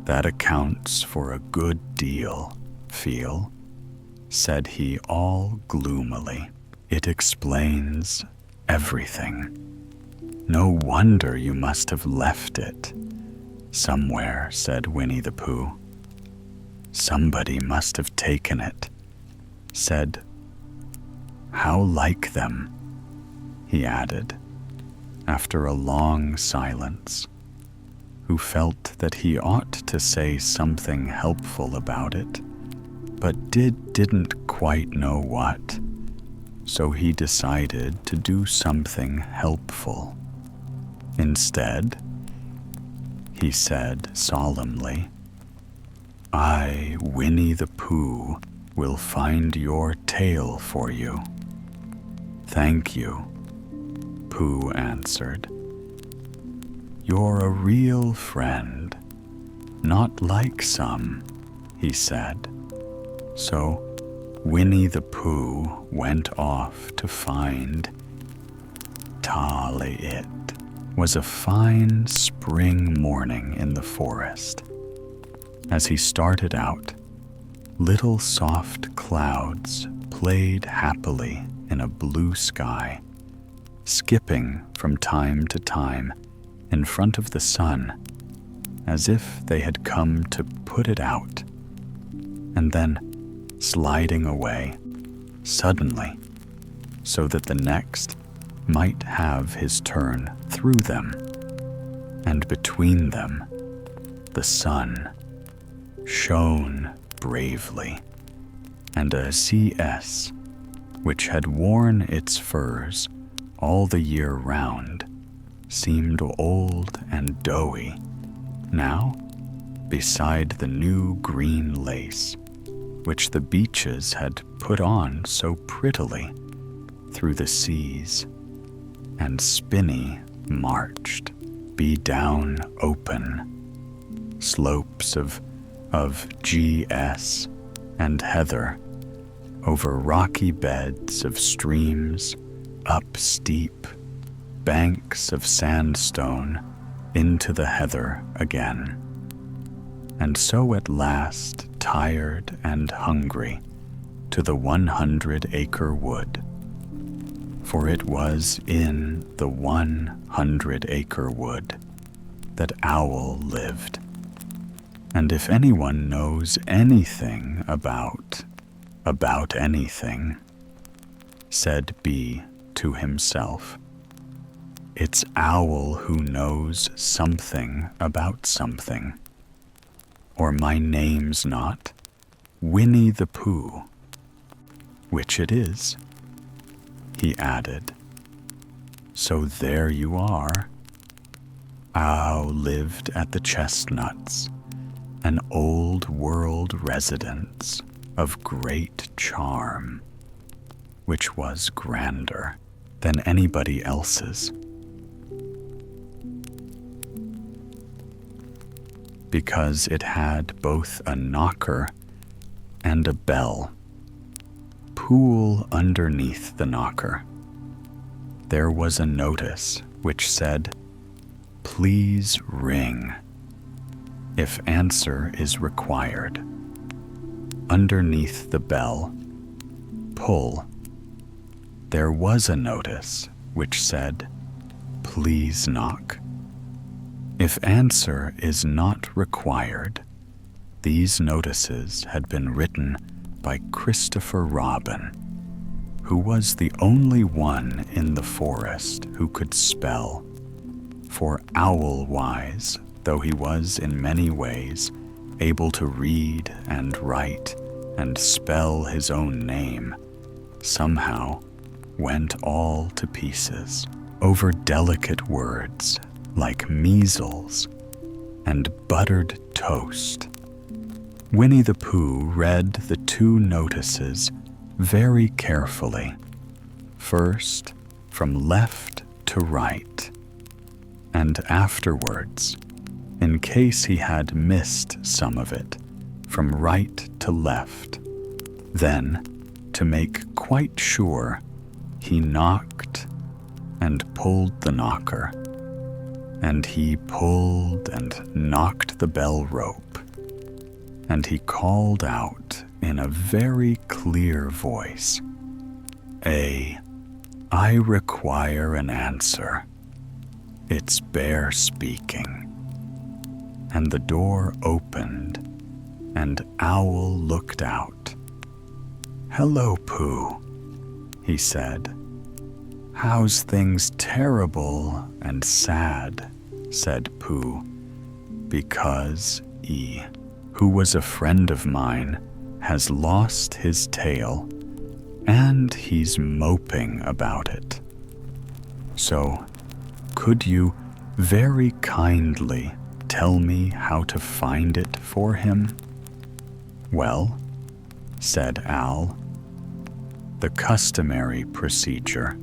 Speaker 1: "That accounts for a good deal, Feel," said he all gloomily. "It explains everything. No wonder you must have left it somewhere," said Winnie the Pooh. "Somebody must have taken it," said. "How like them," he added, after a long silence, who felt that he ought to say something helpful about it, but didn't quite know what, so he decided to do something helpful. Instead, he said solemnly, "I, Winnie the Pooh, will find your tail for you." "Thank you," Pooh answered. "You're a real friend, not like some," he said. So Winnie the Pooh went off to find Tali. It was a fine spring morning in the forest. As he started out, little soft clouds played happily in a blue sky, skipping from time to time in front of the sun, as if they had come to put it out, and then sliding away suddenly, so that the next might have his turn through them. And between them, the sun shone bravely, and a CS, which had worn its furs all the year round, seemed old and doughy now beside the new green lace which the beaches had put on so prettily through the seas. And Spinny marched, be down open, slopes of GS and heather, over rocky beds of streams, up steep banks of sandstone, into the heather again. And so at last, tired and hungry, to the 100-acre wood. For it was in the 100-acre wood that Owl lived. And if anyone knows anything about anything, said B to himself, it's Owl who knows something about something. Or my name's not Winnie the Pooh, which it is, he added. So there you are. Owl lived at the Chestnuts, an old world residence of great charm, which was grander than anybody else's, because it had both a knocker and a bell. Pool underneath the knocker, there was a notice which said, "Please ring if answer is required." Underneath the bell, pull, there was a notice which said, "Please knock if answer is not required." These notices had been written by Christopher Robin, who was the only one in the forest who could spell. For owl-wise, though he was in many ways able to read and write and spell his own name, somehow went all to pieces over delicate words like measles and buttered toast. Winnie the Pooh read the two notices very carefully, first from left to right, and afterwards, in case he had missed some of it, from right to left. Then, to make quite sure, he knocked and pulled the knocker, and he pulled and knocked the bell rope, and he called out in a very clear voice, I require an answer. It's Bear speaking." And the door opened, and Owl looked out. "Hello, Pooh," he said. "How's things terrible and sad?" said Pooh, "because who was a friend of mine, has lost his tail, and he's moping about it. So, could you very kindly tell me how to find it for him?" "Well," said Owl, "the customary procedure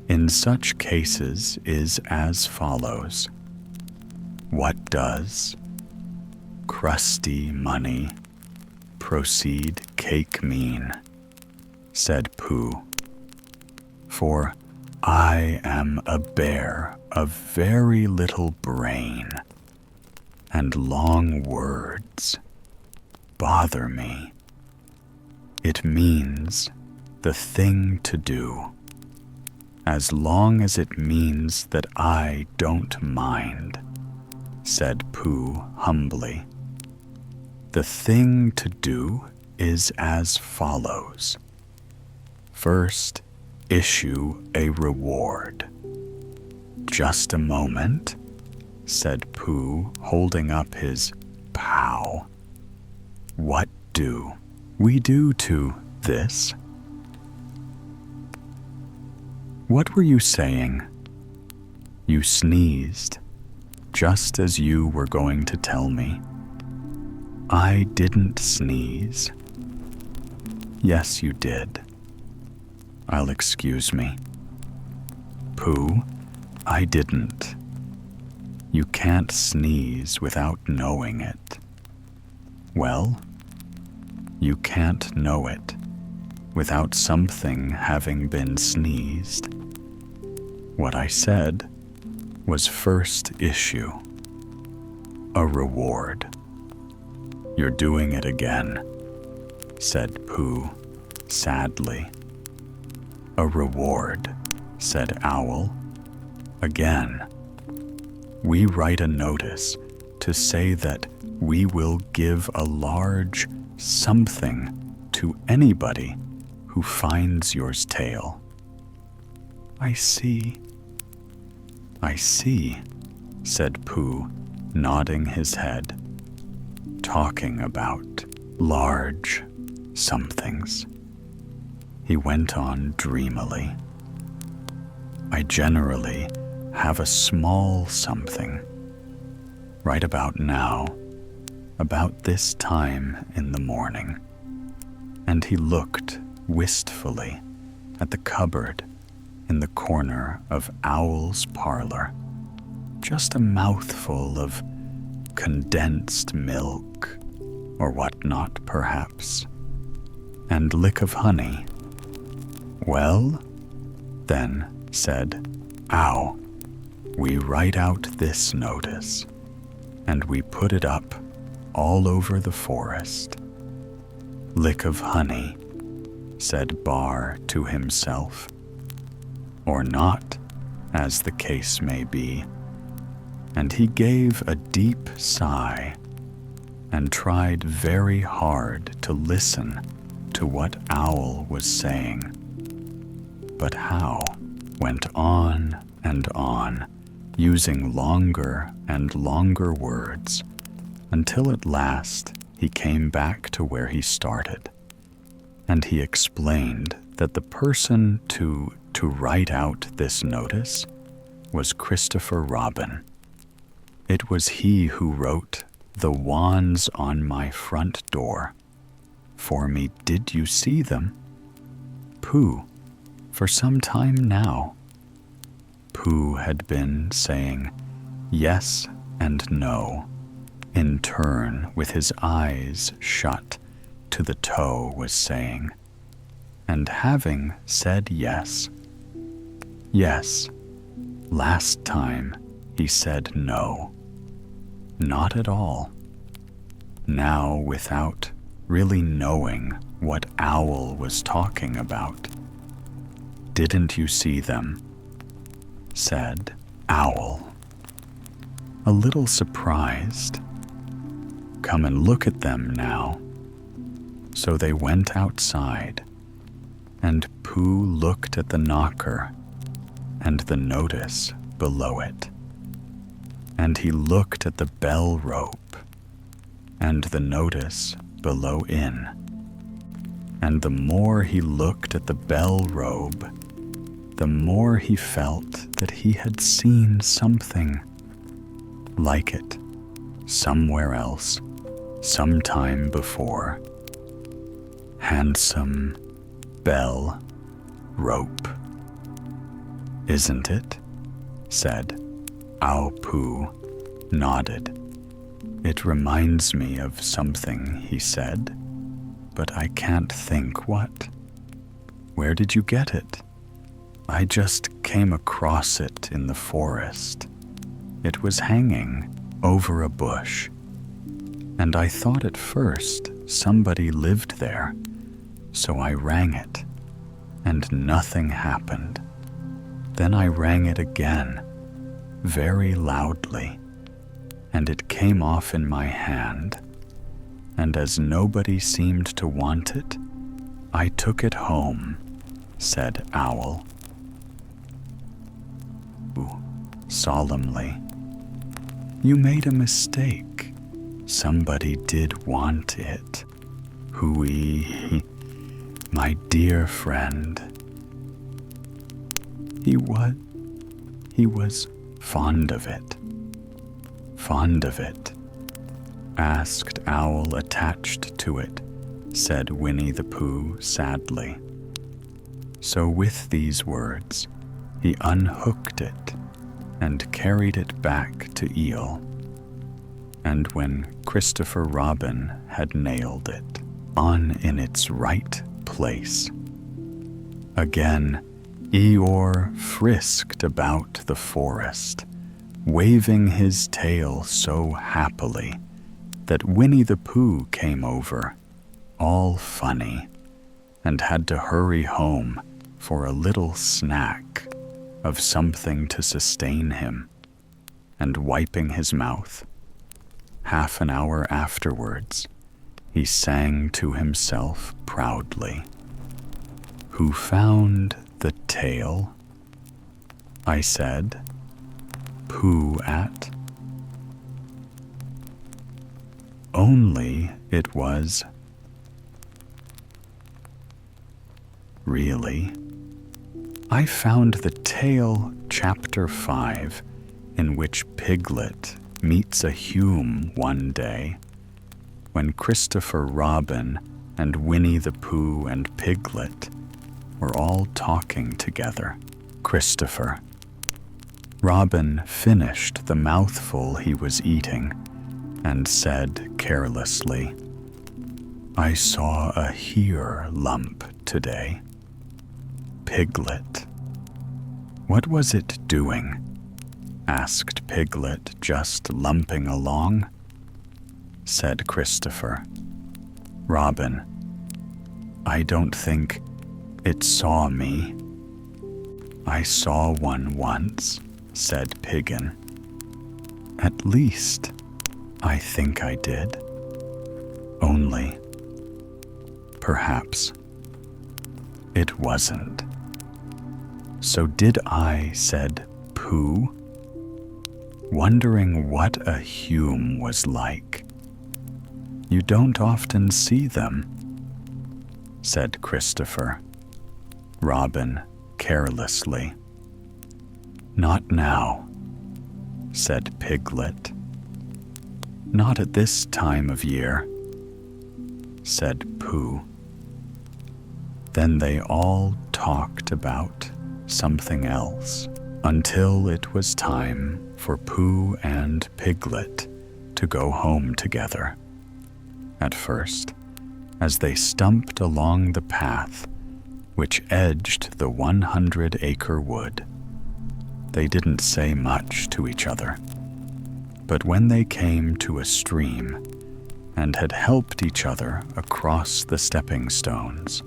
Speaker 1: in such cases is as follows. What does crusty money proceed cake mean?" said Pooh. "For I am a bear of very little brain, and long words bother me. It means the thing to do, as long as it means that I don't mind," said Pooh humbly. "The thing to do is as follows. First, issue a reward." "Just a moment," said Pooh, holding up his pow. "What do we do to this?" "What were you saying?" "You sneezed, just as you were going to tell me." "I didn't sneeze." "Yes, you did." "I'll excuse me." "Pooh, I didn't. You can't sneeze without knowing it." "Well, you can't know it without something having been sneezed. What I said was first issue a reward." "You're doing it again," said Pooh sadly. "A reward," said Owl. "Again. We write a notice to say that we will give a large something to anybody who finds your tail." I see," said Pooh, nodding his head. "Talking about large somethings," he went on dreamily. "I generally have a small something right about now, about this time in the morning. And he looked wistfully at the cupboard in the corner of Owl's parlor. Just a mouthful of condensed milk, or whatnot perhaps, and lick of honey. Well, then, said Owl, we write out this notice, and we put it up all over the forest. Lick of honey, said Bar to himself, or not, as the case may be, and he gave a deep sigh and tried very hard to listen to what Owl was saying. But How went on and on, using longer and longer words, until at last he came back to where he started, and he explained that the person to write out this notice was Christopher Robin. It was he who wrote the wands on my front door for me. Did you see them? Pooh, for some time now. Pooh had been saying yes and no in turn, with his eyes shut, to the toe was saying, and having said yes, last time he said no, not at all. Now, without really knowing what Owl was talking about. Didn't you see them? Said Owl, a little surprised. Come and look at them now. So they went outside, and Pooh looked at the knocker and the notice below it, and he looked at the bell rope and the notice below in, and the more he looked at the bell robe, the more he felt that he had seen something like it somewhere else, sometime before. Handsome bell rope. Isn't it? Said Owl. Pooh nodded. It reminds me of something, he said, but I can't think what. Where did you get it? I just came across it in the forest. It was hanging over a bush, and I thought at first somebody lived there, so I rang it, and nothing happened. Then I rang it again, very loudly, and it came off in my hand, and as nobody seemed to want it, I took it home, said Owl. Solemnly, you made a mistake. Somebody did want it. Hooey, my dear friend. He was fond of it. Fond of it? Asked Owl. Attached to it, said Winnie the Pooh sadly. So with these words, he unhooked it and carried it back to Eel. And when Christopher Robin had nailed it on in its right place, again Eeyore frisked about the forest, waving his tail so happily that Winnie the Pooh came over, all funny, and had to hurry home for a little snack of something to sustain him, and wiping his mouth. Half an hour afterwards, he sang to himself proudly, "Who found the tail?" I said, "Pooh at." Only it was really I found the tale, Chapter 5, in which Piglet meets a Hume one day, when Christopher Robin and Winnie the Pooh and Piglet were all talking together. Christopher. Robin finished the mouthful he was eating and said carelessly, "I saw a hair lump today." Piglet. "What was it doing?" asked Piglet. "Just lumping along?" said Christopher. Robin. "I don't think it saw me." "I saw one once," said Piggin. "At least, I think I did. Only, perhaps, it wasn't." "So did I," said Pooh, wondering what a Hume was like. "You don't often see them," said Christopher. Robin carelessly. "Not now," said Piglet. "Not at this time of year," said Pooh. Then they all talked about something else until it was time for Pooh and Piglet to go home together. At first, as they stumped along the path which edged the 100-acre wood, they didn't say much to each other. But when they came to a stream and had helped each other across the stepping stones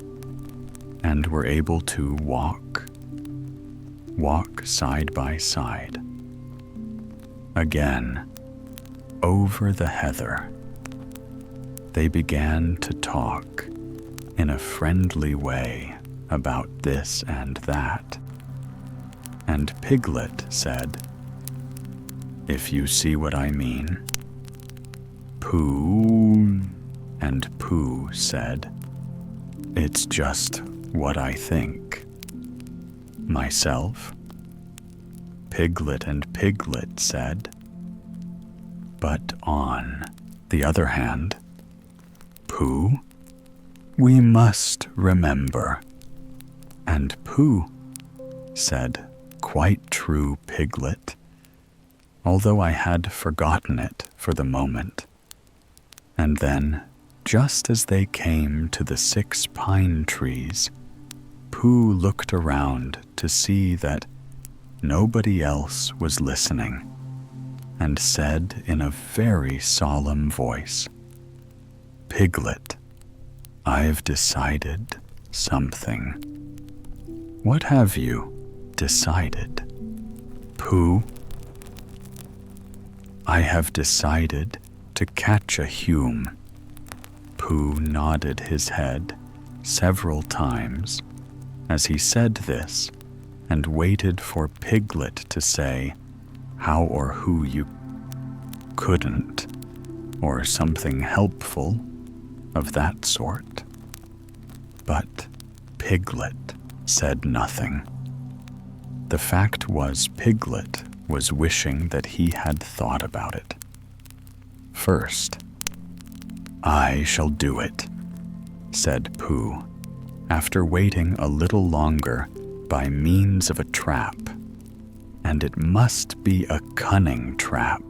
Speaker 1: and were able to walk side by side, again over the heather, they began to talk in a friendly way about this and that. And Piglet said, "If you see what I mean." Pooh, and Pooh said, "It's just what I think." Myself, Piglet and Piglet said. But on the other hand, Pooh, "We must remember." And Pooh said, "Quite true, Piglet," although I had forgotten it for the moment. And then, just as they came to the 6 pine trees, Pooh looked around to see that nobody else was listening, and said in a very solemn voice, "Piglet, I've decided something." "What have you decided, Pooh?" "I have decided to catch a Hume." Pooh nodded his head several times as he said this, and waited for Piglet to say how or who you couldn't, or something helpful of that sort. But Piglet said nothing. The fact was, Piglet was wishing that he had thought about it. First, "I shall do it," said Pooh, after waiting a little longer by means of a trap. "And it must be a cunning trap,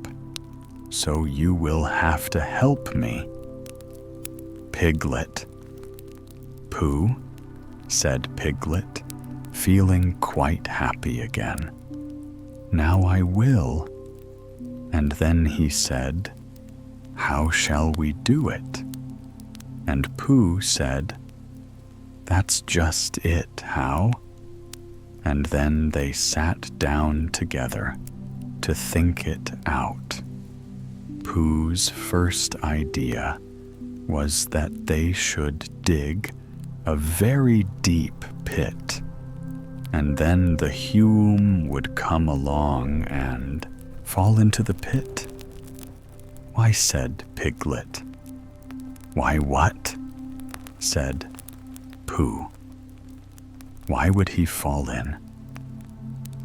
Speaker 1: so you will have to help me." "Piglet." "Pooh," said Piglet, feeling quite happy again. "Now I will." And then he said, "How shall we do it?" And Pooh said, "That's just it, how?" And then they sat down together to think it out. Pooh's first idea was that they should dig a very deep pit, and then the Hume would come along and fall into the pit. "Why," said Piglet. "Why what?" said Pooh. Why would he fall in?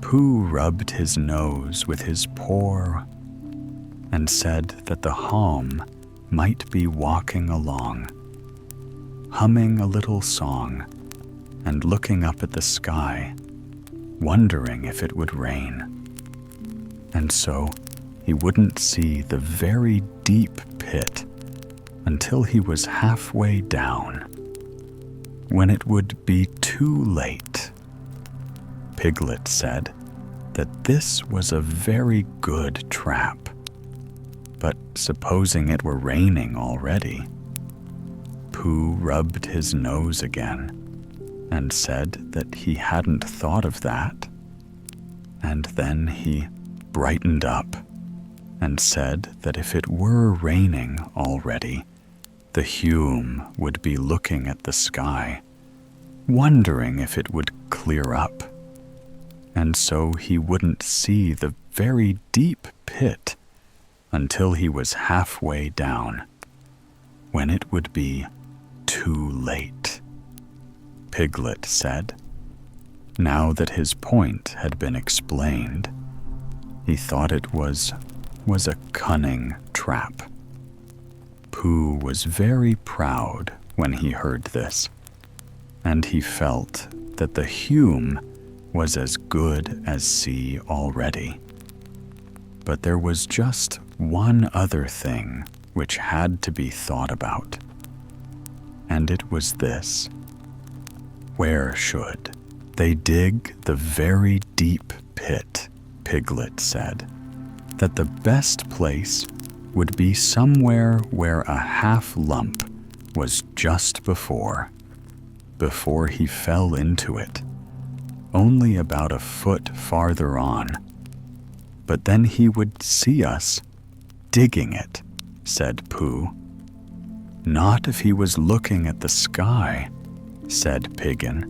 Speaker 1: Pooh rubbed his nose with his paw and said that the hom might be walking along, humming a little song and looking up at the sky, wondering if it would rain. And so he wouldn't see the very deep pit until he was halfway down, when it would be too late. Piglet said that this was a very good trap, but supposing it were raining already? Pooh rubbed his nose again and said that he hadn't thought of that, and then he brightened up and said that if it were raining already, the Hume would be looking at the sky, wondering if it would clear up, and so he wouldn't see the very deep pit until he was halfway down, when it would be too late. Piglet said. Now that his point had been explained, he thought it was a cunning trap. Pooh was very proud when he heard this, and he felt that the Hume was as good as C already. But there was just one other thing which had to be thought about, and it was this. Where should they dig the very deep pit? Piglet said that the best place would be somewhere where a half lump was just before he fell into it, only about a foot farther on. But then he would see us digging it, said Pooh. Not if he was looking at the sky, said Piggin.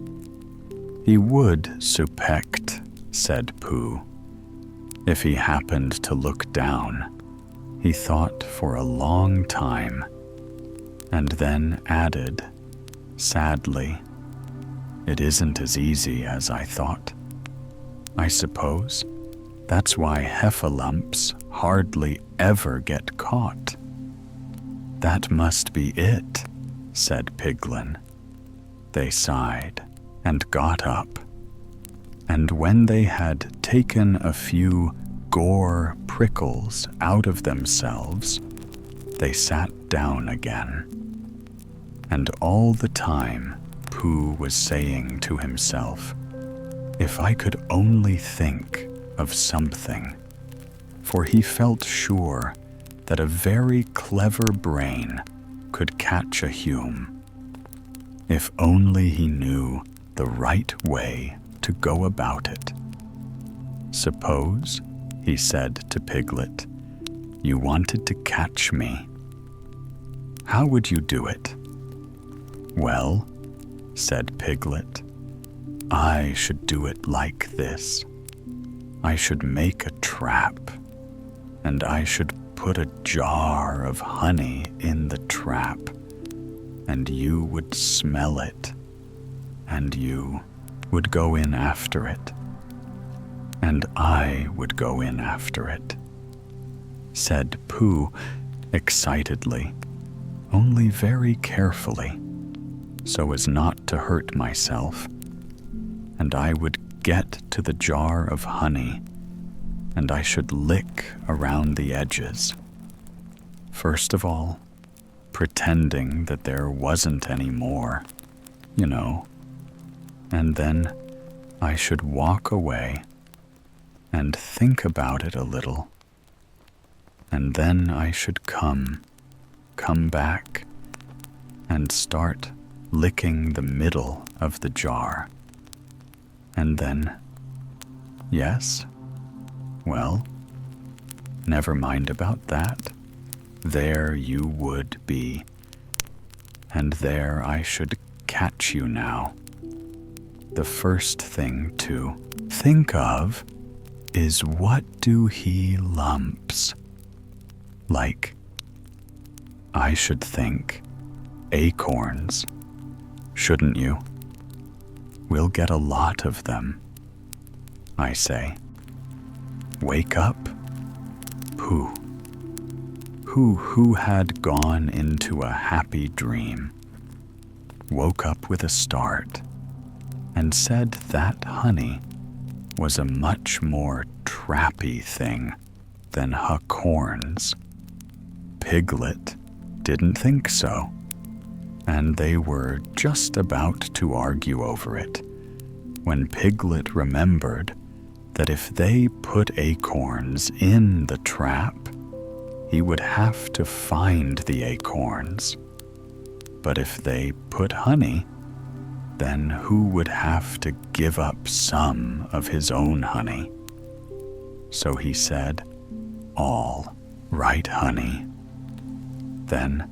Speaker 1: He would suspect, said Pooh. If he happened to look down, he thought for a long time, and then added, sadly, it isn't as easy as I thought. I suppose that's why heffalumps hardly ever get caught. That must be it, said Piglin. They sighed and got up, and when they had taken a few gore prickles out of themselves, they sat down again. And all the time Pooh was saying to himself, if I could only think of something, for he felt sure that a very clever brain could catch a Hume. If only he knew the right way to go about it. Suppose, he said to Piglet, you wanted to catch me. How would you do it? Well, said Piglet, I should do it like this. I should make a trap, and I should put a jar of honey in the trap, and you would smell it, and you would go in after it, and I would go in after it, said Pooh excitedly, only very carefully, so as not to hurt myself, and I would get to the jar of honey, and I should lick around the edges. First of all, pretending that there wasn't any more, you know, and then I should walk away and think about it a little, and then I should come back and start licking the middle of the jar, and then, yes, well, never mind about that. There you would be, and there I should catch you now. The first thing to think of is what do he lumps? Like, I should think acorns, shouldn't you? we'll get a lot of them. I say, wake up, Pooh, who had gone into a happy dream, woke up with a start, and said that honey was a much more trappy thing than huckhorns. Piglet didn't think so, and they were just about to argue over it when Piglet remembered that if they put acorns in the trap, he would have to find the acorns. But if they put honey, then who would have to give up some of his own honey? So he said, "All right, honey." Then,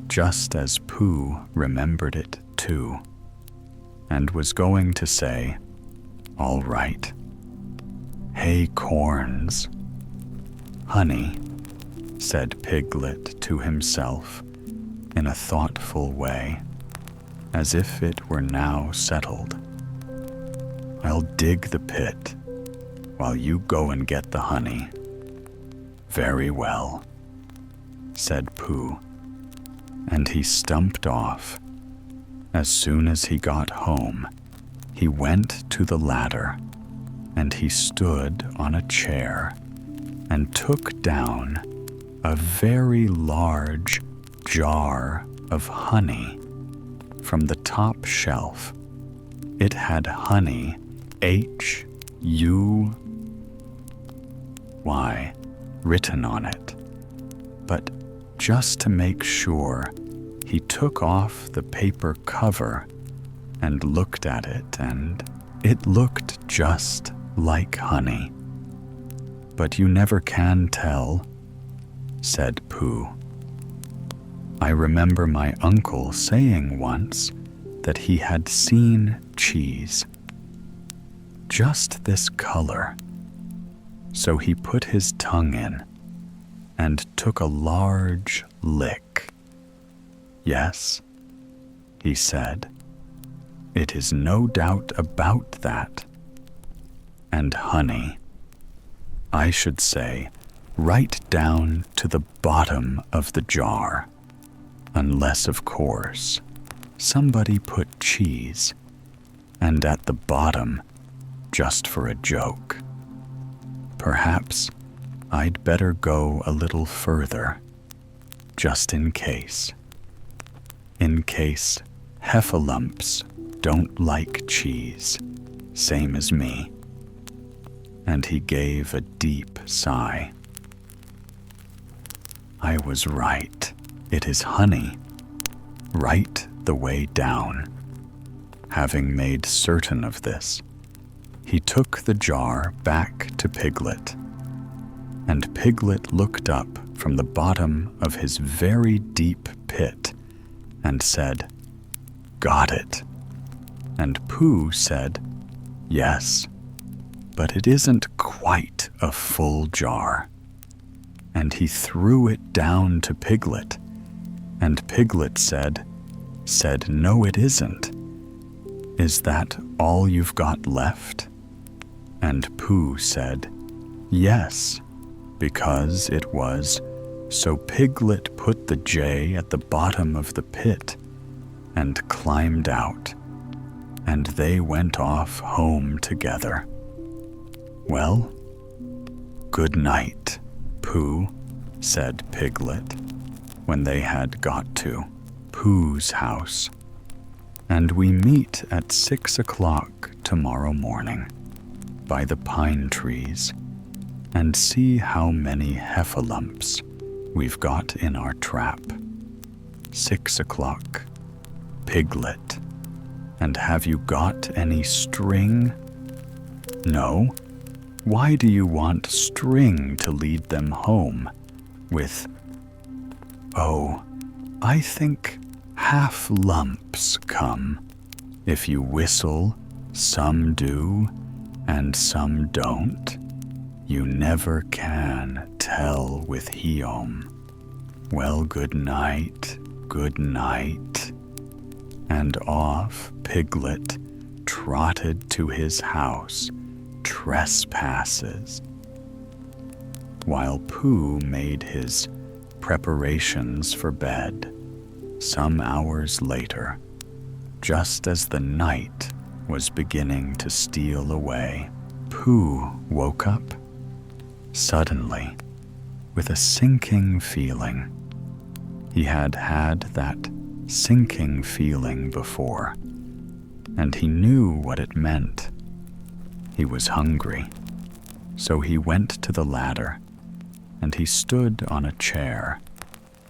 Speaker 1: just as Pooh remembered it too, and was going to say, "All right, hey corns, honey," said Piglet to himself in a thoughtful way, as if it were now settled. "I'll dig the pit while you go and get the honey." "Very well," said Pooh, and he stumped off. As soon as he got home, he went to the ladder, and he stood on a chair and took down a very large jar of honey from the top shelf. It had honey, H-U-Y, written on it. But just to make sure, he took off the paper cover and looked at it, and it looked just like honey. "But you never can tell," said Pooh. "I remember my uncle saying once that he had seen cheese, just this color." So he put his tongue in and took a large lick. "Yes," he said, "it is no doubt about that. And honey, I should say, right down to the bottom of the jar, unless, of course, somebody put cheese, and at the bottom, just for a joke. Perhaps I'd better go a little further, just in case heffalumps don't like cheese, same as me." And he gave a deep sigh. "I was right. It is honey, right the way down." Having made certain of this, he took the jar back to Piglet, and Piglet looked up from the bottom of his very deep pit and said, "Got it." And Pooh said, "Yes, but it isn't quite a full jar." And he threw it down to Piglet, and Piglet said, "No, it isn't. Is that all you've got left?" And Pooh said, "Yes, because it was." So Piglet put the J at the bottom of the pit and climbed out, and they went off home together. "Well, good night, Pooh," said Piglet, when they had got to Pooh's house. "And we meet at 6 o'clock tomorrow morning by the pine trees and see how many heffalumps we've got in our trap." 6 o'clock, Piglet. "And have you got any string?" "No. Why do you want string to lead them home with?" "Oh, I think half lumps come. If you whistle, some do, and some don't. You never can tell with Hiom. Well, good night, good night." And off Piglet trotted to his house, trespasses. While Pooh made his preparations for bed, some hours later, just as the night was beginning to steal away, Pooh woke up, suddenly, with a sinking feeling. He had had that sinking feeling before, and he knew what it meant. He was hungry, so he went to the ladder, and he stood on a chair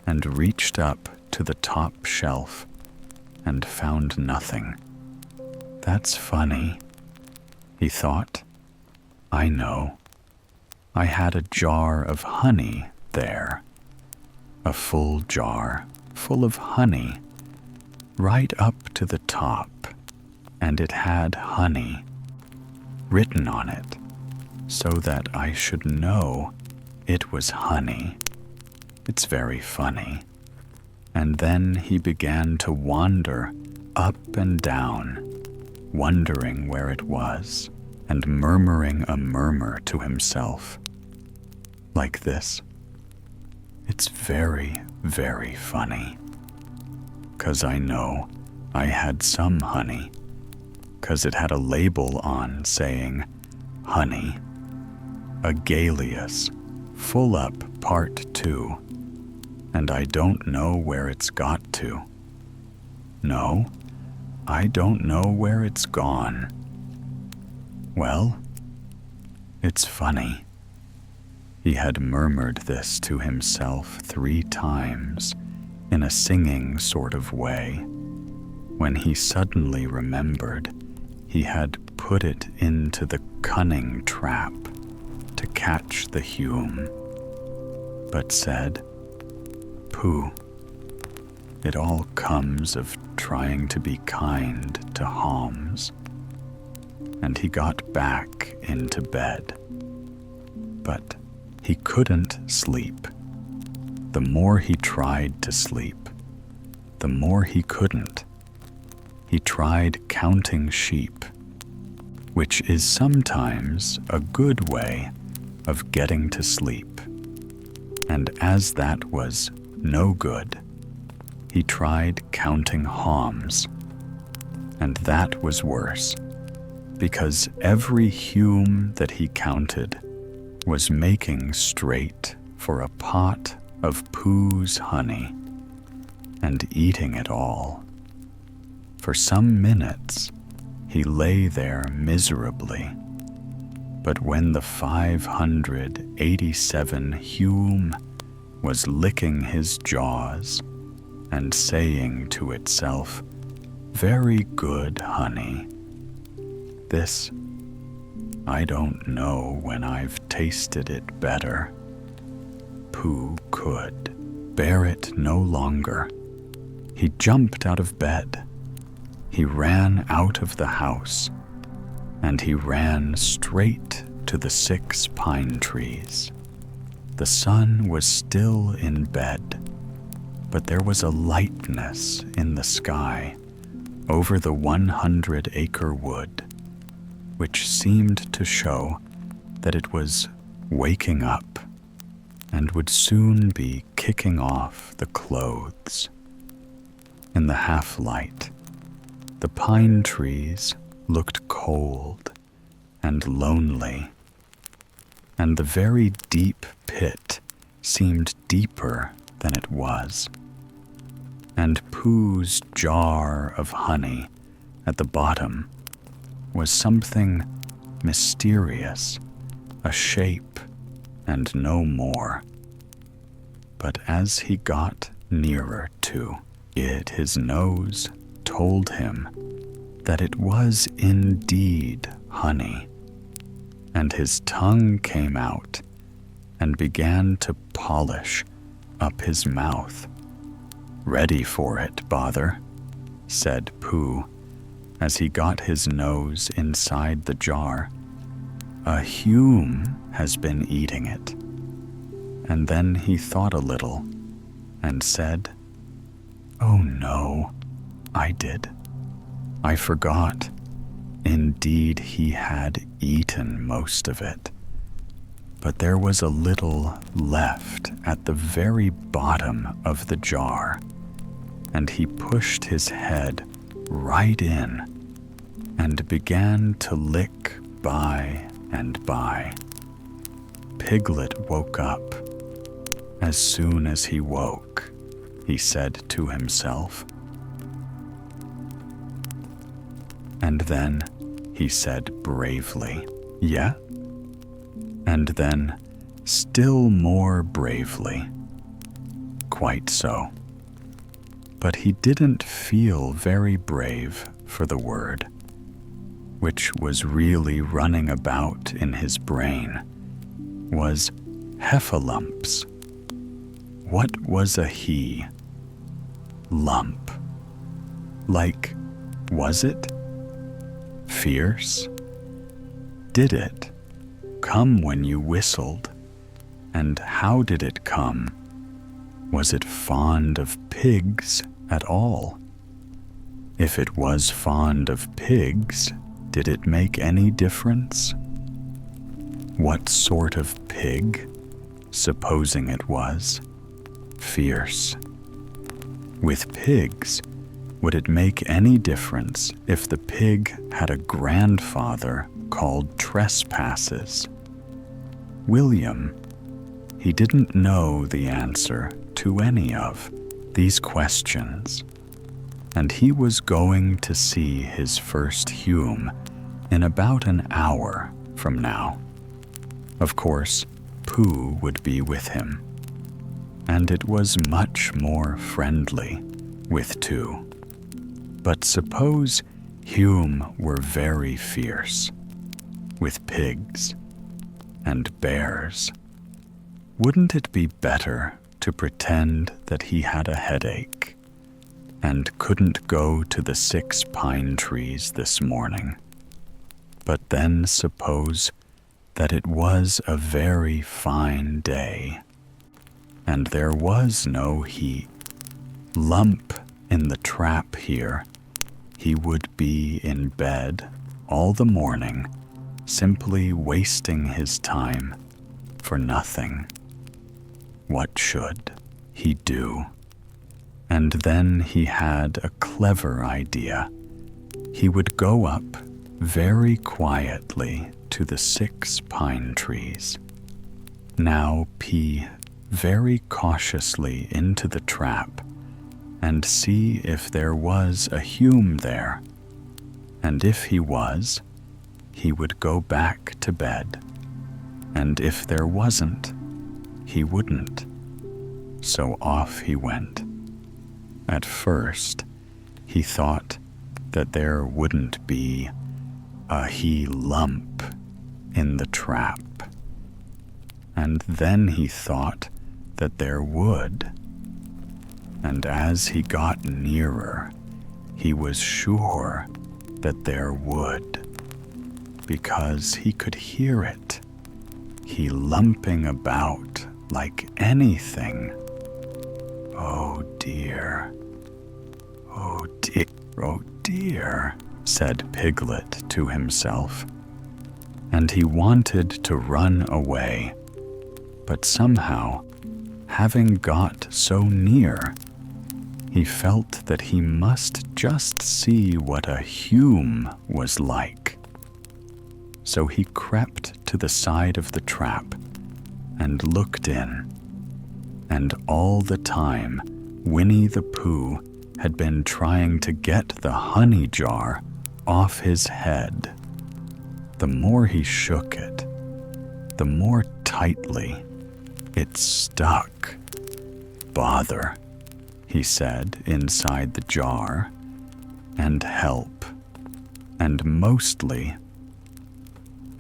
Speaker 1: and reached up to the top shelf and found nothing. That's funny, he thought. I know. I had a jar of honey there, a full jar full of honey, right up to the top, and it had honey written on it so that I should know it was honey. It's very funny. And then he began to wander up and down, wondering where it was, and murmuring a murmur to himself, like this. It's very, very funny, 'cause I know I had some honey, 'cause it had a label on saying, honey, Agalius, full up part 2, and I don't know where it's got to. No, I don't know where it's gone. Well, it's funny. He had murmured this to himself 3 times in a singing sort of way, when he suddenly remembered he had put it into the cunning trap to catch the Hume, but said, Pooh, it all comes of trying to be kind to Holmes. And he got back into bed. But he couldn't sleep. The more he tried to sleep, the more he couldn't. He tried counting sheep, which is sometimes a good way of getting to sleep. And as that was no good, he tried counting Holmes, and that was worse, because every Hume that he counted was making straight for a pot of Pooh's honey and eating it all. For some minutes he lay there miserably, but when the 587 Hume was licking his jaws and saying to itself, very good honey, this I don't know when I've tasted it better. Pooh could bear it no longer. He jumped out of bed. He ran out of the house, and he ran straight to the 6 pine trees. The sun was still in bed, but there was a lightness in the sky over the 100-acre wood, which seemed to show that it was waking up and would soon be kicking off the clothes. In the half-light, the pine trees looked cold and lonely, and the very deep pit seemed deeper than it was, and Pooh's jar of honey at the bottom was something mysterious, a shape and no more. But as he got nearer to it, his nose told him that it was indeed honey, and his tongue came out and began to polish up his mouth. Ready for it, bother, said Pooh, as he got his nose inside the jar. A Hume has been eating it. And then he thought a little and said, oh no, I did. I forgot. Indeed, he had eaten most of it, but there was a little left at the very bottom of the jar, and he pushed his head right in and began to lick by and by. Piglet woke up. As soon as he woke, he said to himself. And then he said bravely, "Yeah?" And then, still more bravely, "Quite so." But he didn't feel very brave for the word, which was really running about in his brain, was heffalumps. What was a he? Lump. Like, was it? Fierce? Did it come when you whistled? And how did it come? Was it fond of pigs at all? If it was fond of pigs, did it make any difference? What sort of pig, supposing it was? Fierce. With pigs, would it make any difference if the pig had a grandfather called Trespasses? William, he didn't know the answer to any of these questions, and he was going to see his first Hume in about an hour from now. Of course, Pooh would be with him, and it was much more friendly with two. But suppose Hume were very fierce, with pigs and bears. Wouldn't it be better to pretend that he had a headache and couldn't go to the 6 pine trees this morning? But then suppose that it was a very fine day, and there was no heat. Lump in the trap here, he would be in bed all the morning, simply wasting his time for nothing. What should he do? And then he had a clever idea. He would go up very quietly to the 6 pine trees. Now pee very cautiously into the trap and see if there was a Hume there. And if he was, he would go back to bed. And if there wasn't, he wouldn't. So off he went. At first, he thought that there wouldn't be a he lump in the trap. And then he thought that there would. And as he got nearer, he was sure that there would, because he could hear it, he lumping about like anything. Oh dear, oh dear, oh dear, said Piglet to himself, and he wanted to run away, but somehow, having got so near, he felt that he must just see what a Hume was like. So he crept to the side of the trap and looked in, and all the time Winnie the Pooh had been trying to get the honey jar off his head. The more he shook it, the more tightly it stuck. Bother, he said inside the jar, and help, and mostly.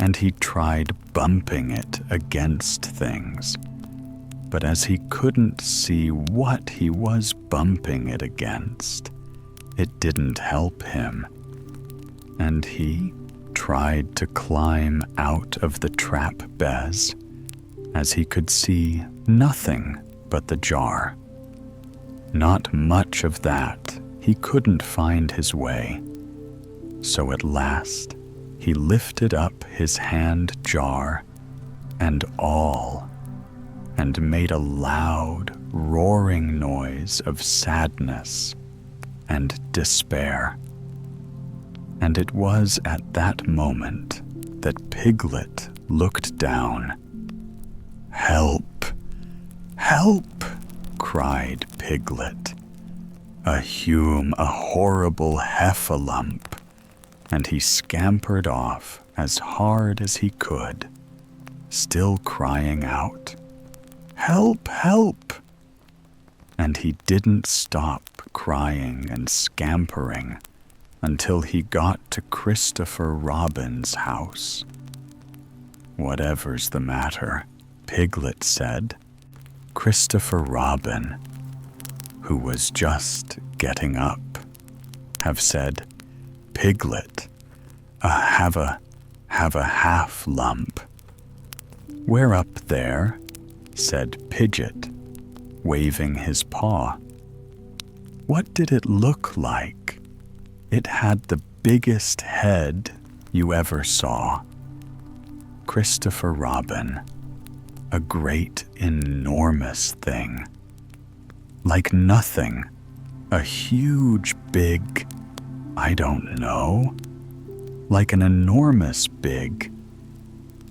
Speaker 1: And he tried bumping it against things, but as he couldn't see what he was bumping it against, it didn't help him. And he tried to climb out of the trap bez, as he could see nothing but the jar. Not much of that, he couldn't find his way. So at last he lifted up his hand jar and all, and made a loud, roaring noise of sadness and despair. And it was at that moment that Piglet looked down. "Help! Help!" cried Piglet. A horrible heffalump, and he scampered off as hard as he could, still crying out, "Help! Help!" And he didn't stop crying and scampering until he got to Christopher Robin's house. "Whatever's the matter?" Piglet said. Christopher Robin, who was just getting up, have said, "Piglet, have a half lump." "Where up there?" said Pidget, waving his paw. "What did it look like?" "It had the biggest head you ever saw." Christopher Robin, a great, enormous thing. Like nothing, a huge, big, I don't know, like an enormous big,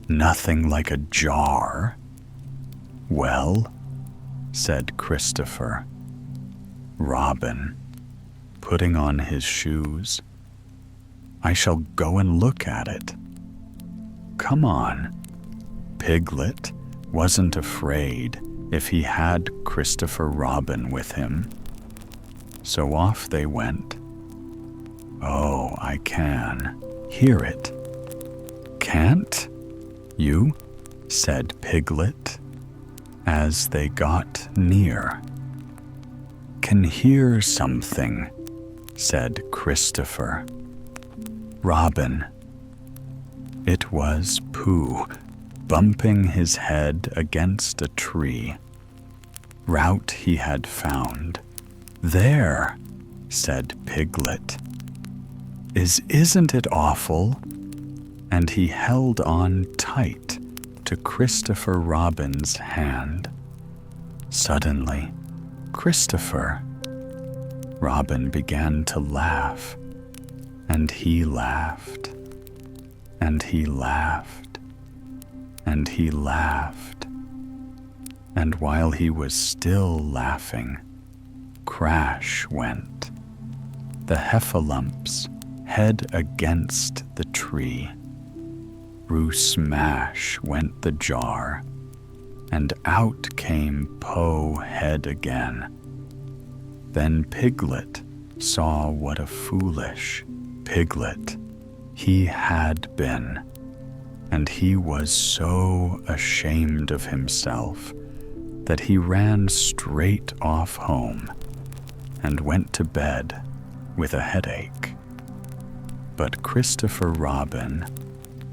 Speaker 1: nothing like a jar. "Well," said Christopher Robin, putting on his shoes, "I shall go and look at it." "Come on." Piglet wasn't afraid if he had Christopher Robin with him. So off they went. "Oh, I can hear it." "Can't you?" said Piglet as they got near. "Can hear something," said Christopher Robin. It was Pooh, bumping his head against a tree. Route he had found. "There," said Piglet. Isn't it awful?" And he held on tight to Christopher Robin's hand. Suddenly, Christopher Robin began to laugh, and he laughed, and he laughed, and he laughed. And while he was still laughing, crash went the heffalumps head against the tree. Smash went the jar, and out came Po head again. Then Piglet saw what a foolish Piglet he had been, and he was so ashamed of himself that he ran straight off home and went to bed with a headache. But Christopher Robin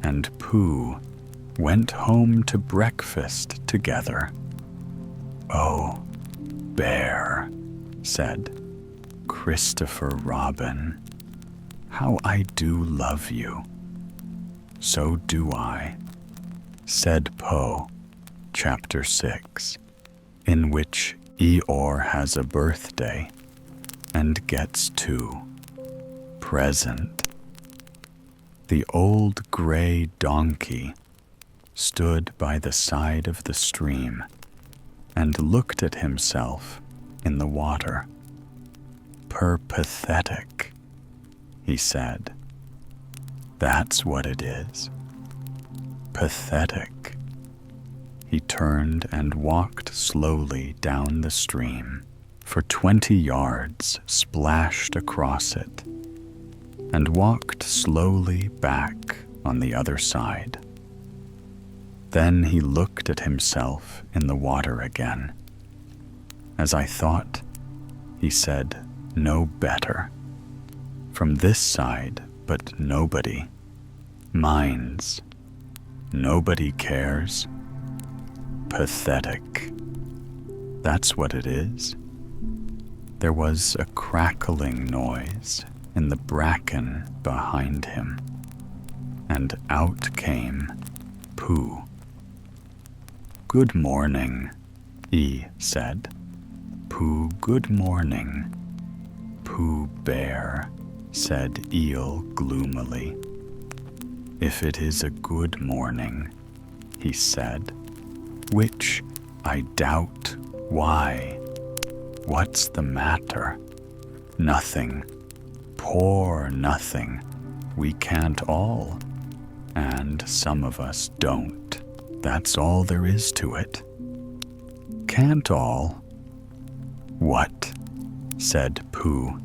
Speaker 1: and Pooh went home to breakfast together. "Oh, Bear," said Christopher Robin, "how I do love you." "So do I," said Po. Chapter 6, in which Eeyore has a birthday and gets 2 present. The old gray donkey stood by the side of the stream and looked at himself in the water. "Pathetic," he said. "That's what it is. Pathetic." He turned and walked slowly down the stream. For 20 yards splashed across it, and walked slowly back on the other side. Then he looked at himself in the water again. "As I thought," he said, "no better. From this side, but nobody minds. Nobody cares. Pathetic. That's what it is." There was a crackling noise in the bracken behind him, and out came Pooh. "Good morning," he said. "Pooh, good morning." "Pooh Bear," said Eel gloomily. "If it is a good morning," he said, "which I doubt. Why? What's the matter?" "Nothing. Poor nothing. We can't all, and some of us don't. That's all there is to it." "Can't all? What?" said Pooh,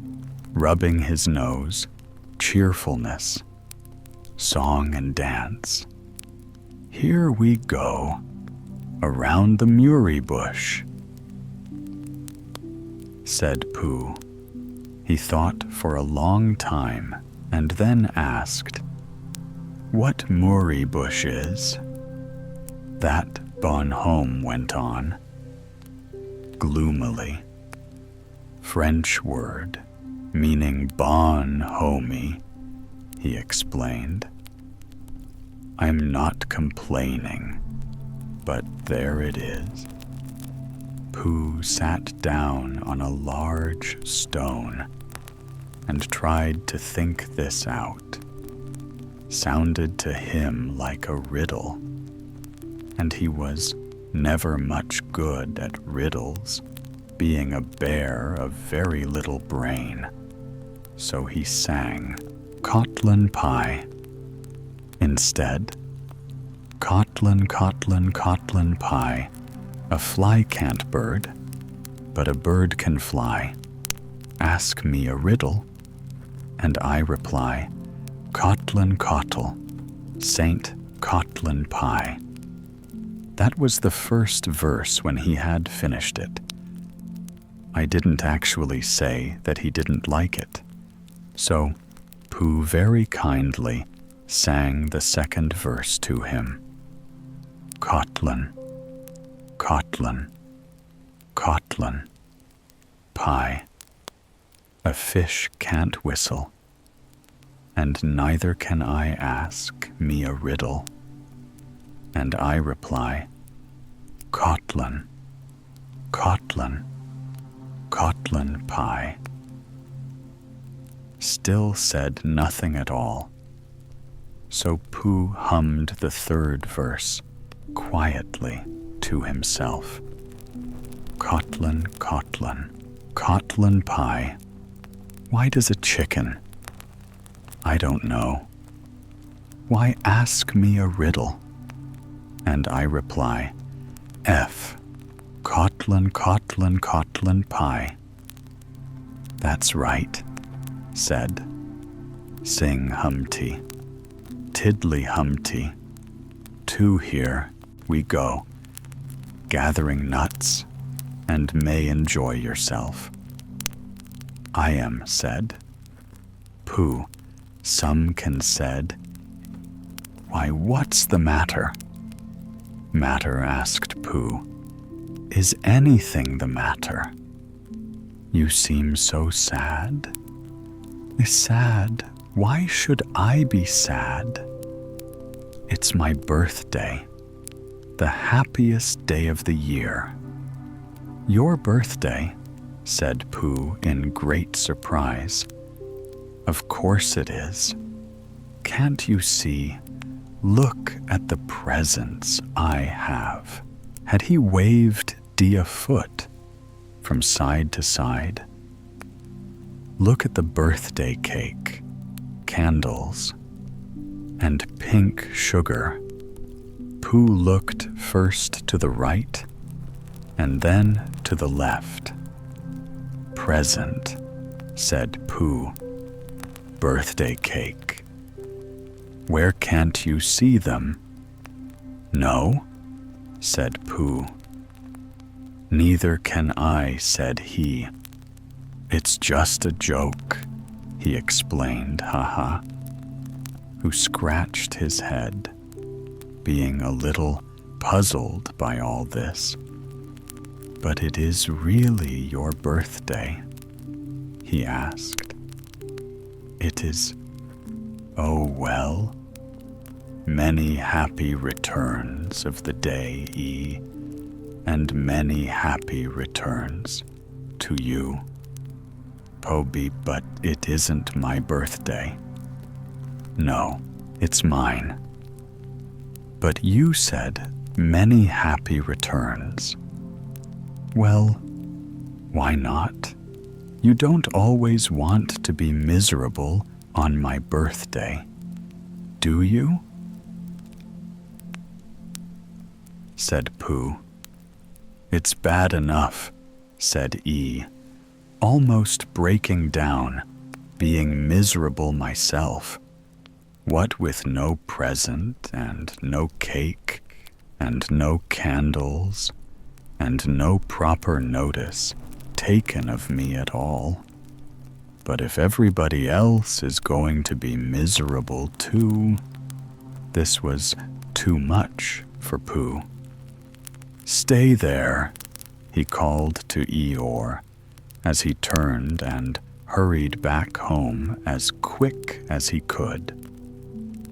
Speaker 1: rubbing his nose. "Cheerfulness, song and dance. Here we go, around the murie bush," said Pooh. He thought for a long time and then asked, "What murie bush is?" "That," Bon Home went on, gloomily. "French word, meaning bon homie," he explained. "I'm not complaining, but there it is." Pooh sat down on a large stone and tried to think this out. Sounded to him like a riddle, and he was never much good at riddles, being a bear of very little brain. So he sang Kotlin Pie instead. "Kotlin, Kotlin, Kotlin Pie, a fly can't bird, but a bird can fly. Ask me a riddle, and I reply, Kotlin Kotl, Saint Kotlin Pie." That was the first verse when he had finished it. I didn't actually say that he didn't like it, so Pooh very kindly sang the second verse to him. "Kotlin, Kotlin, Kotlin, Pie. A fish can't whistle, and neither can I ask me a riddle. And I reply, Kotlin, Kotlin, Kotlin Pie." Still said nothing at all. So Pooh hummed the third verse quietly to himself. "Kotlin, Kotlin, Kotlin Pie. Why does a chicken? I don't know. Why ask me a riddle?" And I reply, F, Kotlin, Kotlin, Kotlin Pie. "That's right," said Sing Humpty, Tiddly Humpty. "To here we go, gathering nuts, and may enjoy yourself." "I am," said Pooh. Some can said, "Why, what's the matter?" "Matter?" asked Pooh. "Is anything the matter? You seem so sad." "Sad? Why should I be sad? It's my birthday, the happiest day of the year." "Your birthday?" said Pooh in great surprise. "Of course it is. Can't you see? Look at the presents I have." Had he waved a foot from side to side? "Look at the birthday cake, candles, and pink sugar." Pooh looked first to the right and then to the left. "Present," said Pooh. "Birthday cake. Where can't you see them?" "No," said Pooh. "Neither can I," said he. "It's just a joke," he explained, ha-ha, who scratched his head, being a little puzzled by all this. "But it is really your birthday?" he asked. "It is, oh well, Many happy returns of the day, E, and many happy returns to you. Poby, but it isn't my birthday. No, it's mine. But you said many happy returns. Well, why not? You don't always want to be miserable on my birthday, do you? Said Pooh. It's bad enough, said E, almost breaking down, being miserable myself. What with no present and no cake and no candles and no proper notice taken of me at all. But if everybody else is going to be miserable too, this was too much for Pooh. Stay there, he called to Eeyore as he turned and hurried back home as quick as he could,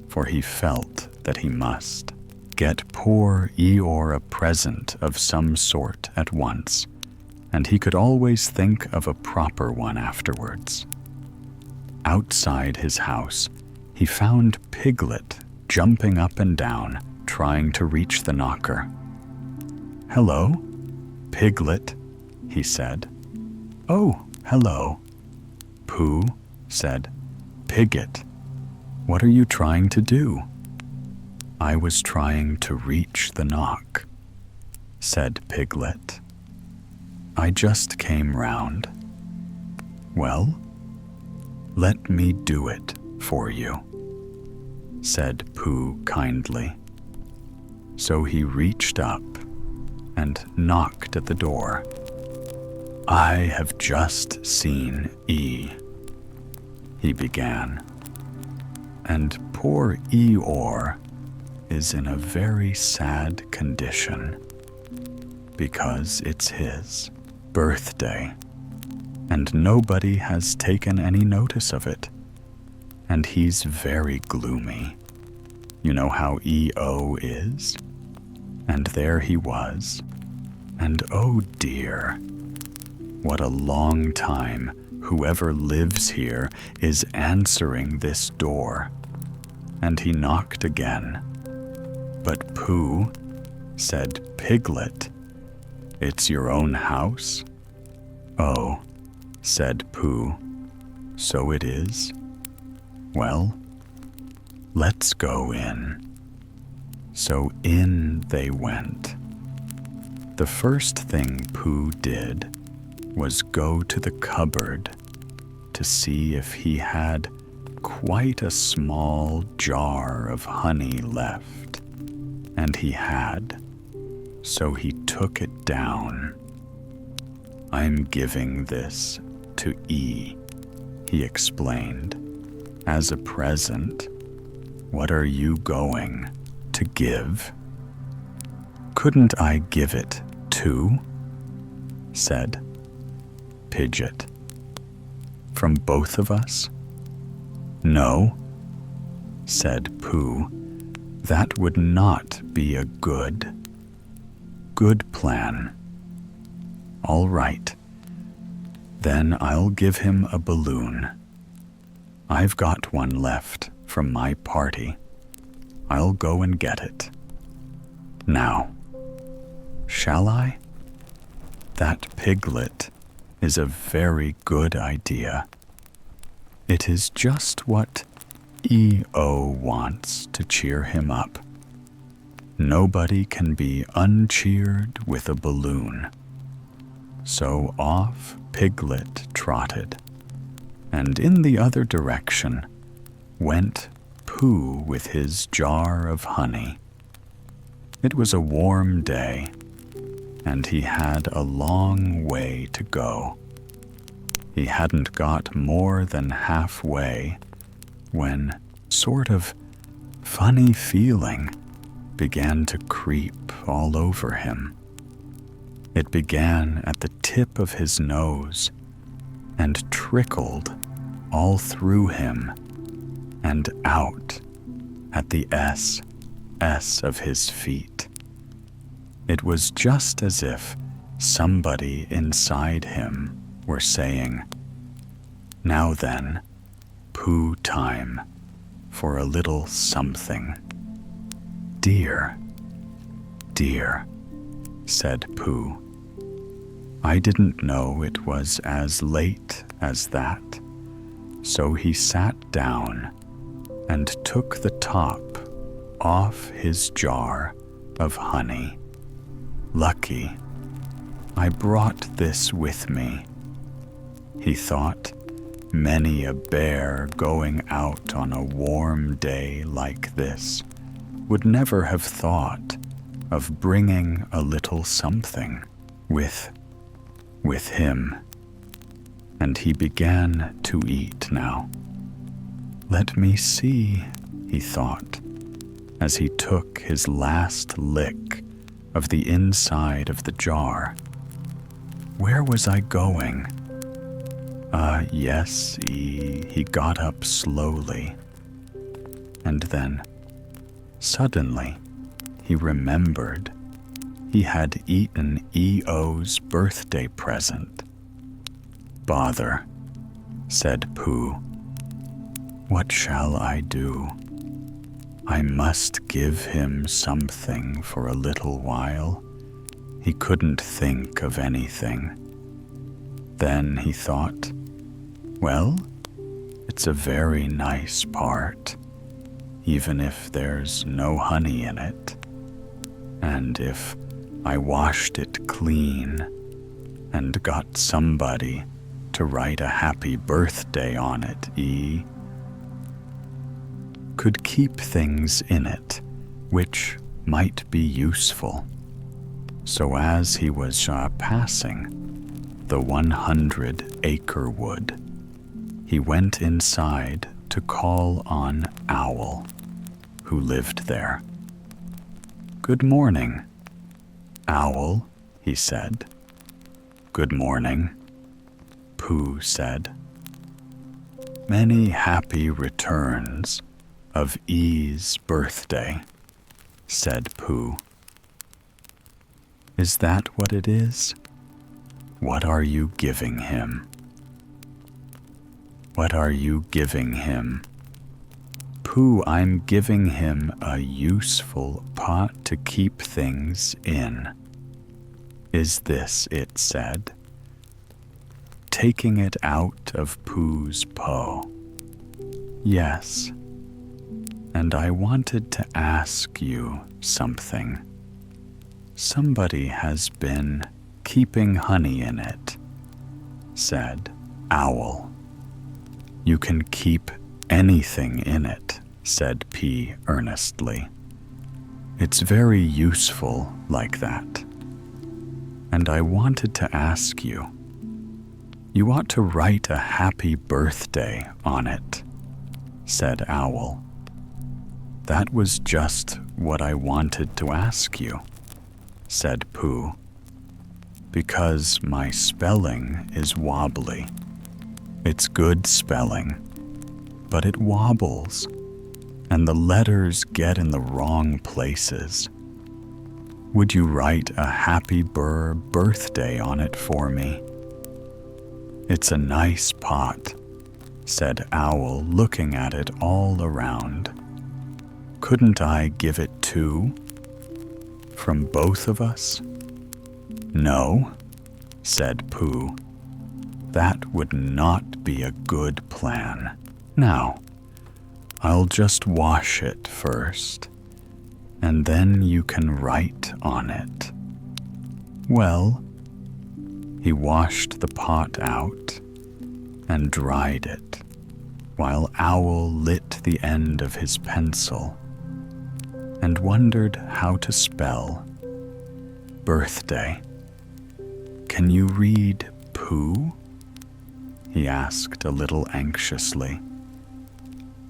Speaker 1: for he felt that he must get poor Eeyore a present of some sort at once, and he could always think of a proper one afterwards. Outside his house, he found Piglet jumping up and down, trying to reach the knocker. "Hello, Piglet," he said. "Oh, hello." Pooh said, "Piglet, what are you trying to do?" "I was trying to reach the knock," said Piglet. "I just came round." "Well, let me do it for you," said Pooh kindly. So he reached up and knocked at the door. "I have just seen E," he began, "and poor Eeyore is in a very sad condition because it's his birthday, and nobody has taken any notice of it, and he's very gloomy. You know how E.O. is? And there he was, and oh dear, what a long time whoever lives here is answering this door." And he knocked again. But Pooh said, "Piglet, it's your own house?" "Oh," said Pooh, "so it is. Well, let's go in." So in they went. The first thing Pooh did was go to the cupboard to see if he had quite a small jar of honey left. And he had, so he took it down. "I'm giving this to E," he explained, "as a present. What are you going to give?" "Couldn't I give it too?" said Pidgeot. "From both of us?" "No," said Pooh. "That would not be a good plan." "All right. Then I'll give him a balloon. I've got one left from my party. I'll go and get it. Now, shall I? That Piglet is a very good idea. It is just what E.O. wants to cheer him up. Nobody can be uncheered with a balloon." So off Piglet trotted, and in the other direction went Pooh with his jar of honey. It was a warm day, and he had a long way to go. He hadn't got more than halfway when sort of funny feeling began to creep all over him. It began at the tip of his nose and trickled all through him and out at the S S of his feet. It was just as if somebody inside him were saying, "Now then, Pooh time for a little something." "Dear, dear," said Pooh. I didn't know it was as late as that, so he sat down and took the top off his jar of honey. "Lucky I brought this with me," he thought. Many a bear going out on a warm day like this would never have thought of bringing a little something with him. And he began to eat now. "Let me see," he thought, as he took his last lick of the inside of the jar. "Where was I going?" Yes, he got up slowly. And then, suddenly, he remembered he had eaten E.O.'s birthday present. "Bother," said Pooh. "What shall I do? I must give him something for a little while." He couldn't think of anything. Then he thought, well, it's a very nice part, even if there's no honey in it. And if I washed it clean and got somebody to write a happy birthday on it, could keep things in it which might be useful. So as he was passing the 100-acre wood, he went inside to call on Owl, who lived there. "Good morning, Owl," he said. "Good morning," Pooh said. "Many happy returns of E's birthday," said Pooh. "Is that what it is? What are you giving him?" "What are you giving him?" "Pooh, I'm giving him a useful pot to keep things in." "Is this it?" said, taking it out of Pooh's paw. "Yes, and I wanted to ask you something. Somebody has been keeping honey in it," said Owl. "You can keep anything in it," said P earnestly. "It's very useful like that. And I wanted to ask you, you ought to write a happy birthday on it," said Owl. "That was just what I wanted to ask you," said Pooh, "because my spelling is wobbly. It's good spelling, but it wobbles, and the letters get in the wrong places. Would you write a happy birthday on it for me?" "It's a nice pot," said Owl, looking at it all around. "Couldn't I give it too? From both of us?" "No," said Pooh. "That would not be a good plan. Now, I'll just wash it first, and then you can write on it." Well, he washed the pot out and dried it, while Owl lit the end of his pencil and wondered how to spell birthday. "Can you read Pooh?" he asked a little anxiously.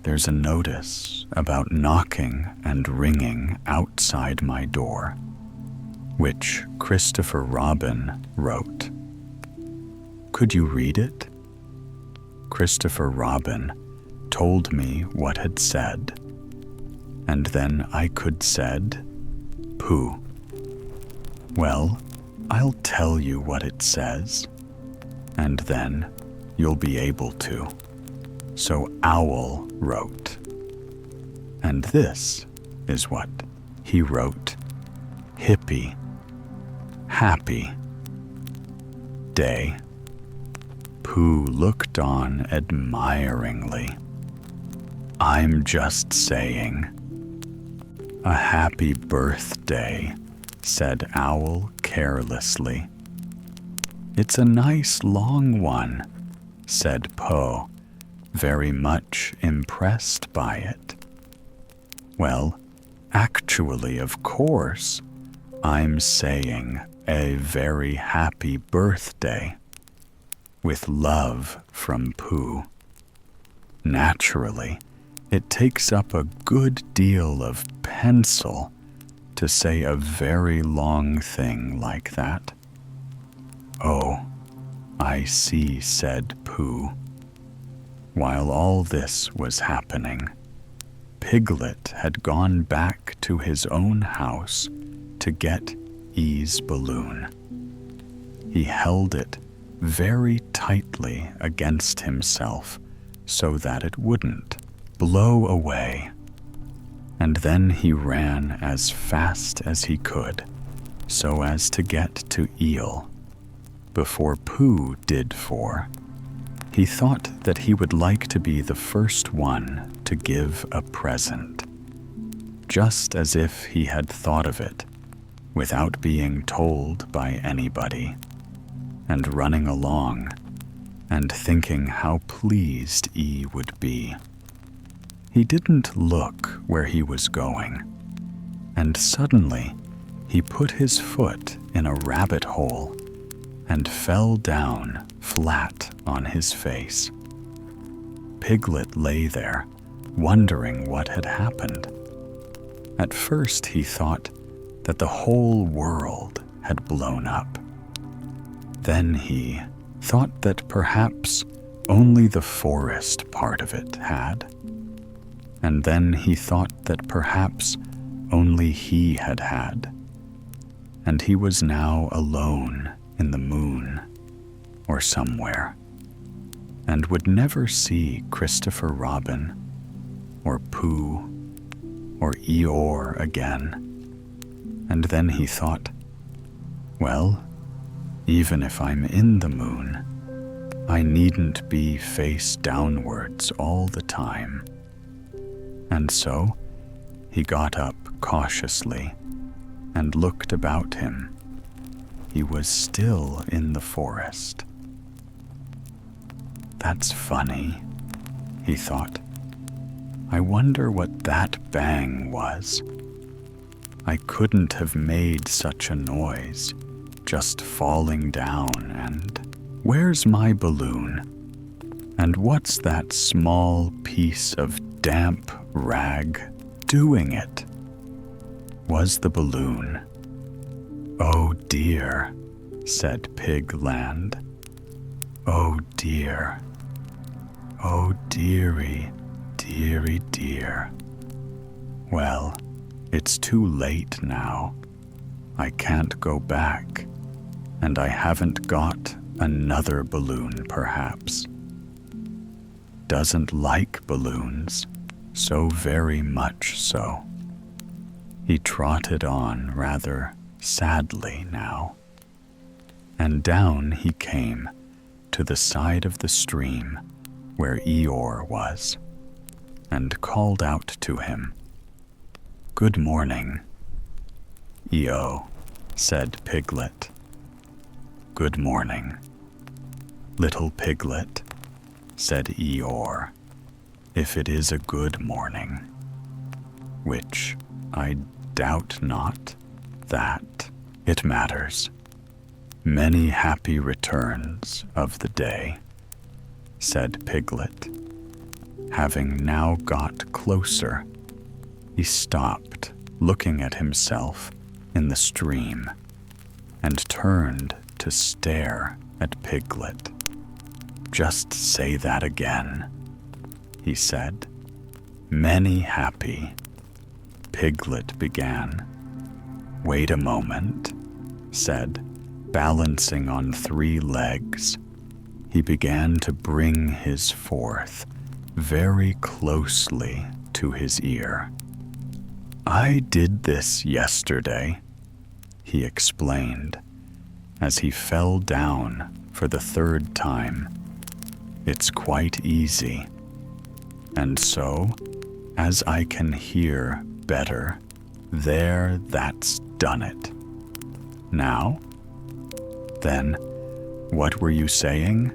Speaker 1: "There's a notice about knocking and ringing outside my door, which Christopher Robin wrote. Could you read it?" Christopher Robin told me what had said, And then I could said, Pooh. Well, I'll tell you what it says, and then you'll be able to. So Owl wrote. And this is what he wrote. Hippie, happy day. Pooh looked on admiringly. I'm just saying. A happy birthday, said Owl carelessly. It's a nice long one, said Po, very much impressed by it. Well, actually, of course, I'm saying a very happy birthday. With love from Pooh. Naturally, it takes up a good deal of pencil to say a very long thing like that. Oh, I see, said Pooh. While all this was happening, Piglet had gone back to his own house to get E's balloon. He held it very tightly against himself so that it wouldn't blow away. And then he ran as fast as he could so as to get to Eel before Pooh did for. He thought that he would like to be the first one to give a present, just as if he had thought of it without being told by anybody, and running along and thinking how pleased E would be. He didn't look where he was going, and suddenly he put his foot in a rabbit hole and fell down flat on his face. Piglet lay there, wondering what had happened. At first he thought that the whole world had blown up. Then he thought that perhaps only the forest part of it had. And then he thought that perhaps only he had had. And he was now alone in the moon or somewhere, and would never see Christopher Robin or Pooh or Eeyore again. And then he thought, well, even if I'm in the moon, I needn't be face downwards all the time. And so he got up cautiously and looked about him. He was still in the forest. That's funny, he thought. I wonder what that bang was. I couldn't have made such a noise, just falling down, and where's my balloon? And what's that small piece of damp rag doing it? Was the balloon? Oh dear, said Pigland. Oh dear. Oh dearie, dearie dear. Well, it's too late now. I can't go back, and I haven't got another balloon perhaps. Doesn't like balloons, so very much so. He trotted on rather sadly now, and down he came to the side of the stream where Eeyore was, and called out to him, "Good morning." "Eo," said Piglet. "Good morning." "Little Piglet," said Eeyore, "if it is a good morning, which I doubt not that it matters. Many happy returns of the day," said Piglet. Having now got closer, he stopped, looking at himself in the stream, and turned to stare at Piglet. "Just say that again," he said. "Many happy Piglet began. "Wait a moment," said, balancing on 3 legs. He began to bring his forth very closely to his ear. "I did this yesterday," he explained, as he fell down for the 3rd time. "It's quite easy. And so, as I can hear better, that's done it. Now? Then, what were you saying?"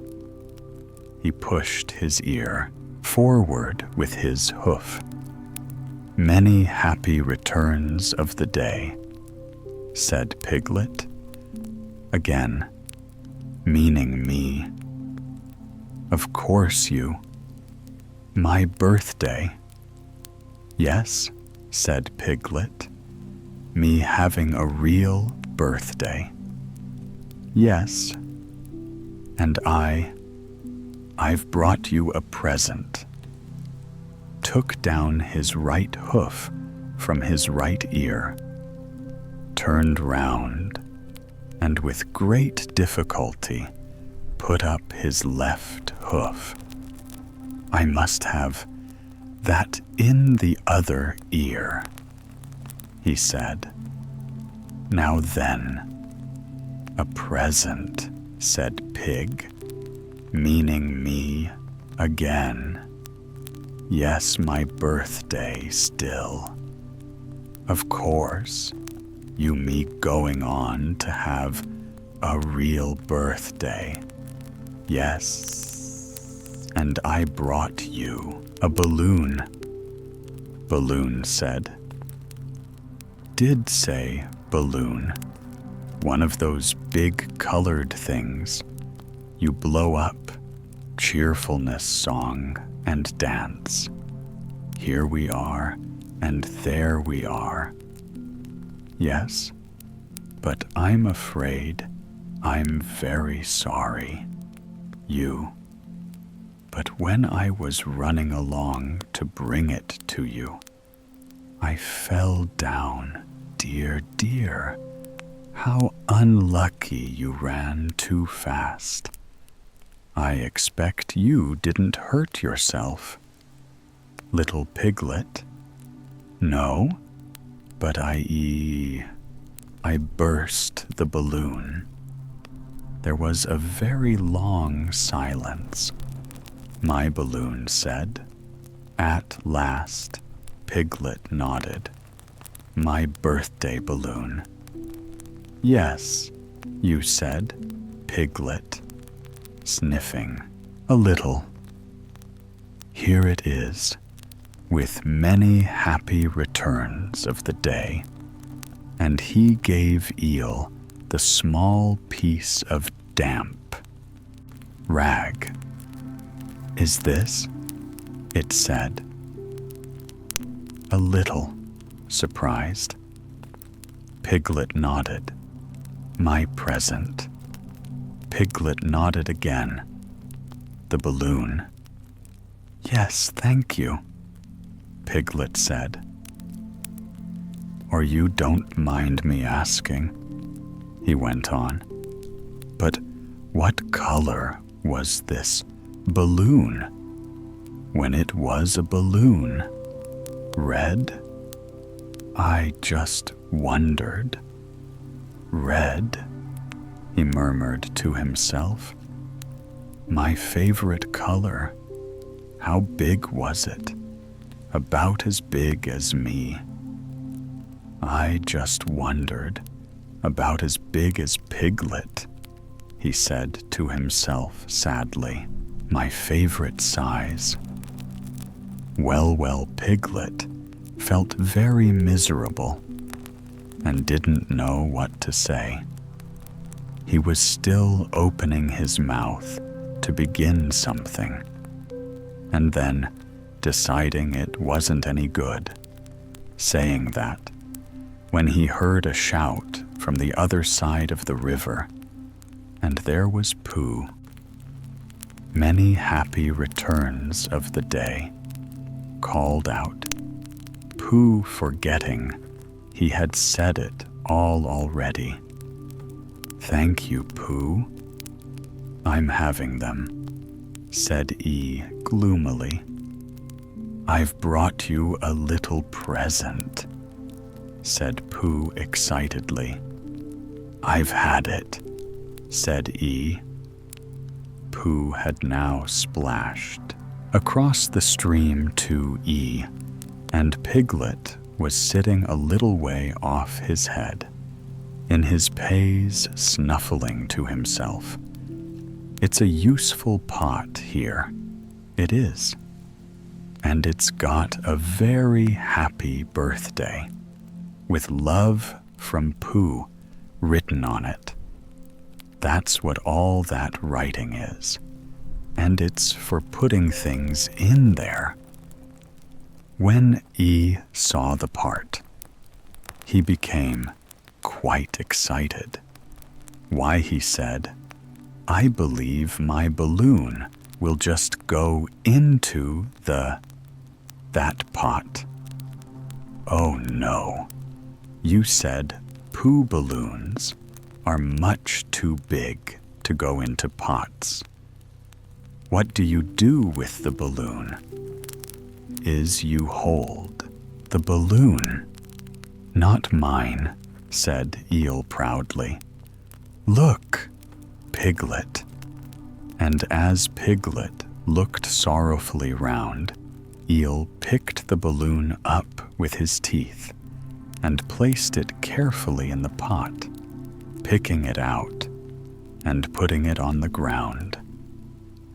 Speaker 1: He pushed his ear forward with his hoof. "Many happy returns of the day," said Piglet, again, meaning me. "Of course you. My birthday." "Yes," said Piglet, "me having a real birthday." "Yes. And I've brought you a present." Took down his right hoof from his right ear, turned round, and with great difficulty put up his left hoof. "I must have that in the other ear," he said. "Now then, a present," said Pig, meaning me again. "Yes, my birthday still. Of course, you me going on to have a real birthday. Yes, and I brought you a balloon." "Balloon," said. "Did say balloon. One of those big colored things you blow up, cheerfulness song and dance. Here we are, and there we are. Yes, but I'm afraid I'm very sorry. But when I was running along to bring it to you, I fell down, dear. How unlucky you ran too fast. I expect you didn't hurt yourself." "Little Piglet?" "No, but I burst the balloon." There was a very long silence. "My balloon," said. At last, Piglet nodded. "My birthday balloon." "Yes, you said, Piglet," sniffing a little. "Here it is, with many happy returns of the day." And he gave Eel the small piece of damp rag. "Is this?" it said. A little surprised. Piglet nodded. "My present." Piglet nodded again. "The balloon." "Yes, thank you," Piglet said. "Or you don't mind me asking," he went on, "but what color was this balloon when it was a balloon? Red? I just wondered." "Red?" he murmured to himself. "My favorite color. How big was it? About as big as me. I just wondered, about as big as Piglet," he said to himself sadly. "My favorite size." Well, Piglet felt very miserable and didn't know what to say. He was still opening his mouth to begin something, and then deciding it wasn't any good, saying that, when he heard a shout from the other side of the river, and there was Pooh. "Many happy returns of the day," called out Pooh forgetting he had said it all already. "Thank you, Pooh. I'm having them," said E gloomily. "I've brought you a little present," said Pooh excitedly. "I've had it," said E. Pooh had now splashed across the stream to E, and Piglet was sitting a little way off his head, in his pails snuffling to himself. "It's a useful pot here, it is, and it's got a very happy birthday, with love from Pooh written on it. That's what all that writing is, and it's for putting things in there." When E saw the part, he became quite excited. Why, he said, "I believe my balloon will just go into that pot." "Oh no, you said Pooh balloons are much too big to go into pots. What do you do with the balloon? Is you hold the balloon." "Not mine," said Eel proudly. "Look, Piglet." And as Piglet looked sorrowfully round, Eel picked the balloon up with his teeth and placed it carefully in the pot, picking it out and putting it on the ground,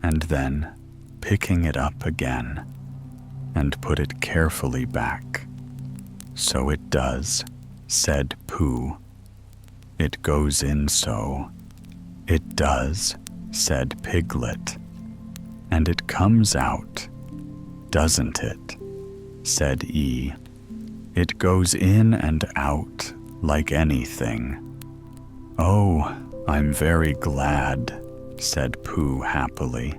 Speaker 1: and then picking it up again and put it carefully back. "So it does," said Pooh. "It goes in so." "It does," said Piglet. "And it comes out, doesn't it?" said E. "It goes in and out like anything." "Oh, I'm very glad," said Pooh happily,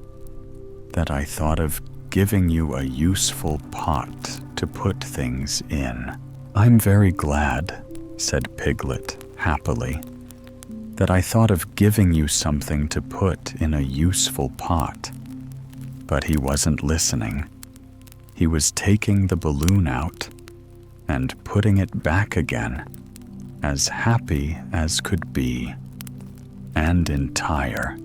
Speaker 1: "that I thought of giving you a useful pot to put things in." "I'm very glad," said Piglet happily, "that I thought of giving you something to put in a useful pot." But he wasn't listening. He was taking the balloon out and putting it back again, as happy as could be, and entire.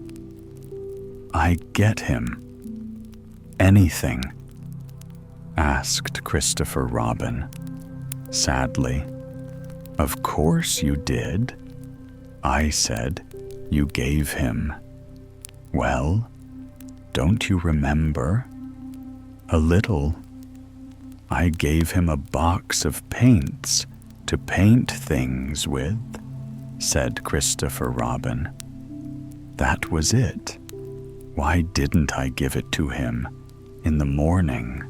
Speaker 1: "I get him. Anything?" asked Christopher Robin, sadly. "Of course you did. I said you gave him. Well, don't you remember? A little. I gave him a box of paints to paint things with," said Christopher Robin. "That was it. Why didn't I give it to him in the morning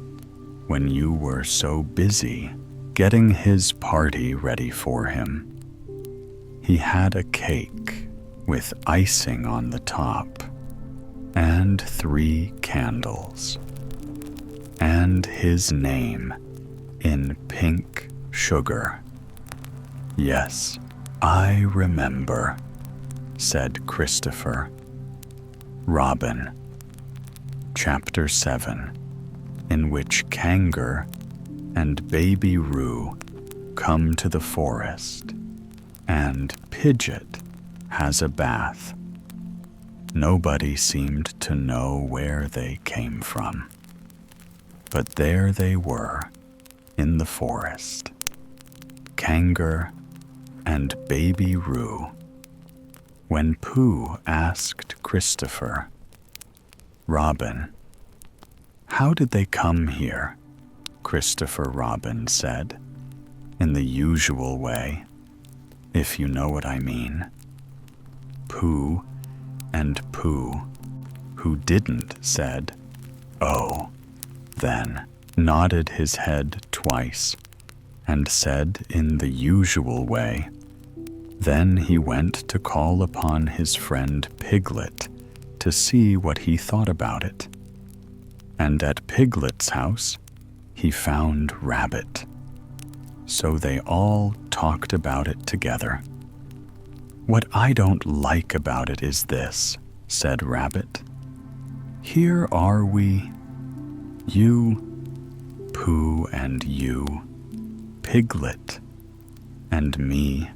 Speaker 1: when you were so busy getting his party ready for him? He had a cake with icing on the top, and 3 candles, and his name in pink sugar." "Yes, I remember," said Christopher Robin. Chapter 7, in which Kangar and Baby Roo come to the forest, and Pidgeot has a bath. Nobody seemed to know where they came from, but there they were in the forest, Kangar and Baby Roo. When Pooh asked Christopher Robin, "How did they come here?" Christopher Robin said, in the usual way, if you know what I mean. Pooh and Pooh, who didn't, said, "Oh," then nodded his head twice and said in the usual way. Then he went to call upon his friend Piglet to see what he thought about it. And at Piglet's house, he found Rabbit, So they all talked about it together. "What I don't like about it is this," said Rabbit. "Here are we, you, Pooh, and you, Piglet, and me,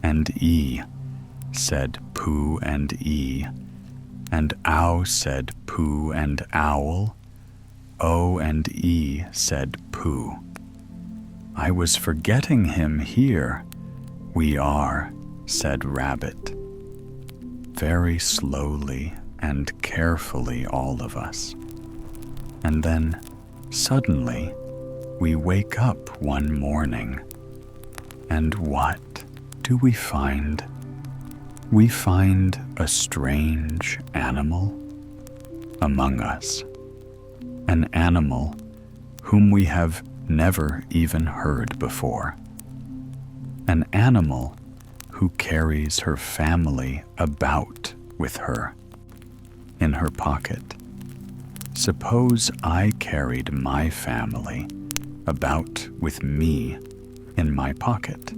Speaker 1: and E," said Pooh and E, and Ow said Pooh and Owl, O and E said Pooh. "I was forgetting him here. We are," said Rabbit. "Very slowly and carefully, all of us. And then, suddenly, we wake up one morning. And what do we find? We find a strange animal among us. An animal whom we have never even heard before. An animal who carries her family about with her, in her pocket. Suppose I carried my family about with me in my pocket.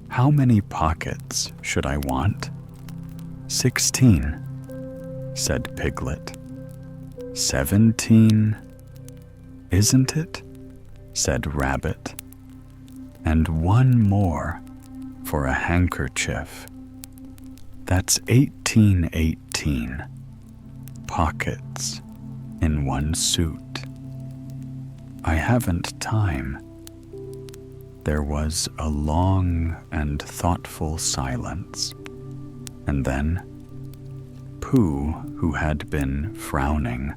Speaker 1: How many pockets should I want?" 16, said Piglet. 17, isn't it? Said Rabbit. And one more for a handkerchief. That's 18 pockets in one suit. I haven't time. There was a long and thoughtful silence, and then Pooh, who had been frowning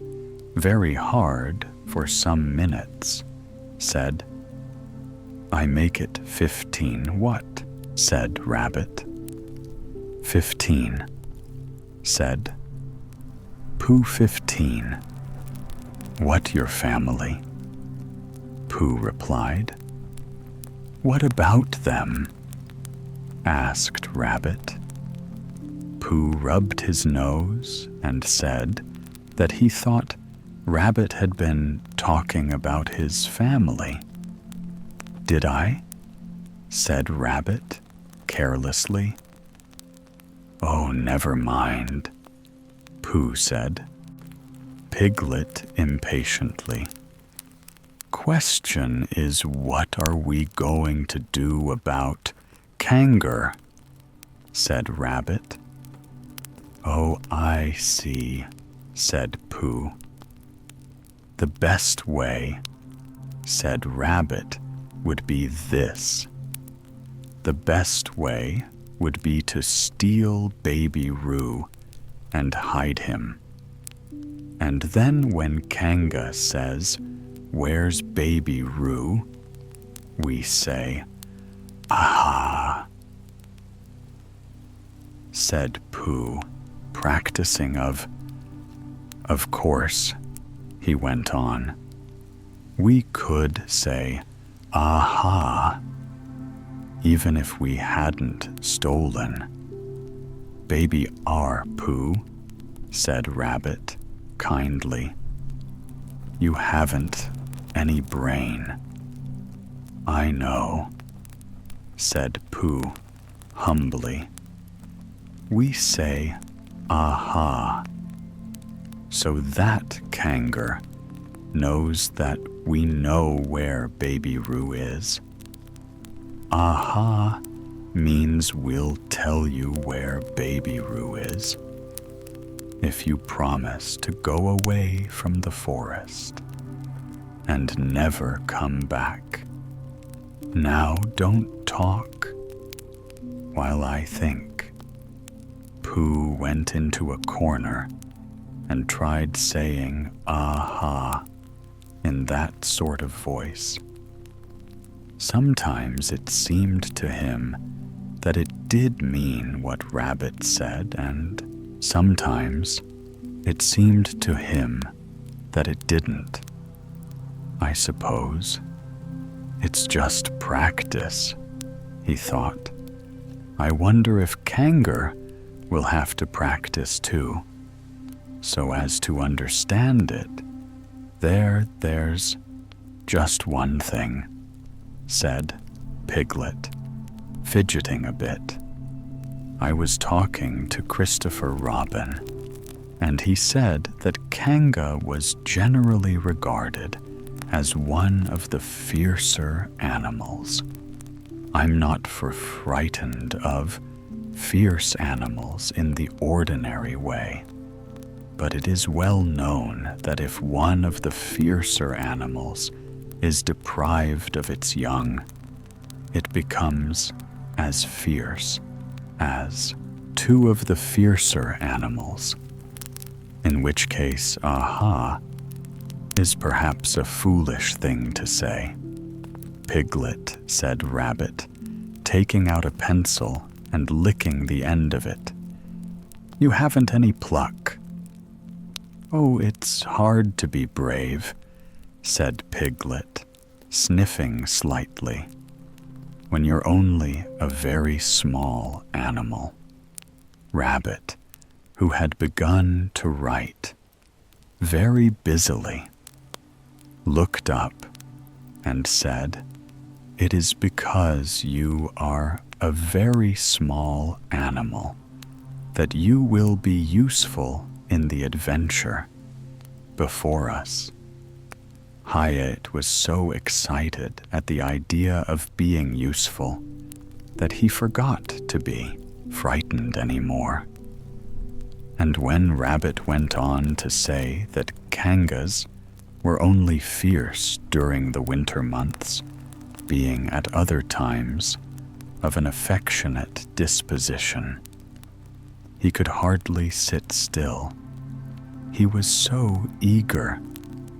Speaker 1: very hard for some minutes, said, "I make it 15 what?" said Rabbit. 15, said Pooh. 15. What your family? Pooh replied. What about them? Asked Rabbit. Pooh rubbed his nose and said that he thought Rabbit had been talking about his family. Did I? Said Rabbit carelessly. Oh, never mind, Pooh said. Piglet impatiently. Question is, what are we going to do about Kangaroo? Said Rabbit. Oh, I see, said Pooh. The best way, said Rabbit, would be this. The best way would be to steal Baby Roo and hide him. And then when Kanga says, "Where's Baby Roo?" we say, "Aha!" Said Pooh, practicing Of course, he went on, we could say, "Aha!" even if we hadn't stolen. Baby R, Pooh, said Rabbit kindly. You haven't any brain. I know, said Pooh humbly. We say, aha, so that Kangaroo knows that we know where Baby Roo is. Aha means we'll tell you where Baby Roo is if you promise to go away from the forest and never come back. Now don't talk while I think. Pooh went into a corner and tried saying aha in that sort of voice. Sometimes it seemed to him that it did mean what Rabbit said, and sometimes it seemed to him that it didn't. I suppose it's just practice, he thought. I wonder if Kangaroo will have to practice too, so as to understand it. There's just one thing. said Piglet, fidgeting a bit. "I was talking to Christopher Robin, and he said that Kanga was generally regarded as one of the fiercer animals. I'm not frightened of fierce animals in the ordinary way, but it is well known that if one of the fiercer animals is deprived of its young, it becomes as fierce as two of the fiercer animals, in which case, aha, is perhaps a foolish thing to say." "Piglet," said Rabbit, taking out a pencil and licking the end of it. "You haven't any pluck." "Oh, it's hard to be brave," said Piglet, sniffing slightly, "when you're only a very small animal." Rabbit, who had begun to write very busily, looked up and said, "It is because you are a very small animal that you will be useful in the adventure before us." Hyatt was so excited at the idea of being useful that he forgot to be frightened anymore. And when Rabbit went on to say that Kangas were only fierce during the winter months, being at other times of an affectionate disposition, he could hardly sit still. He was so eager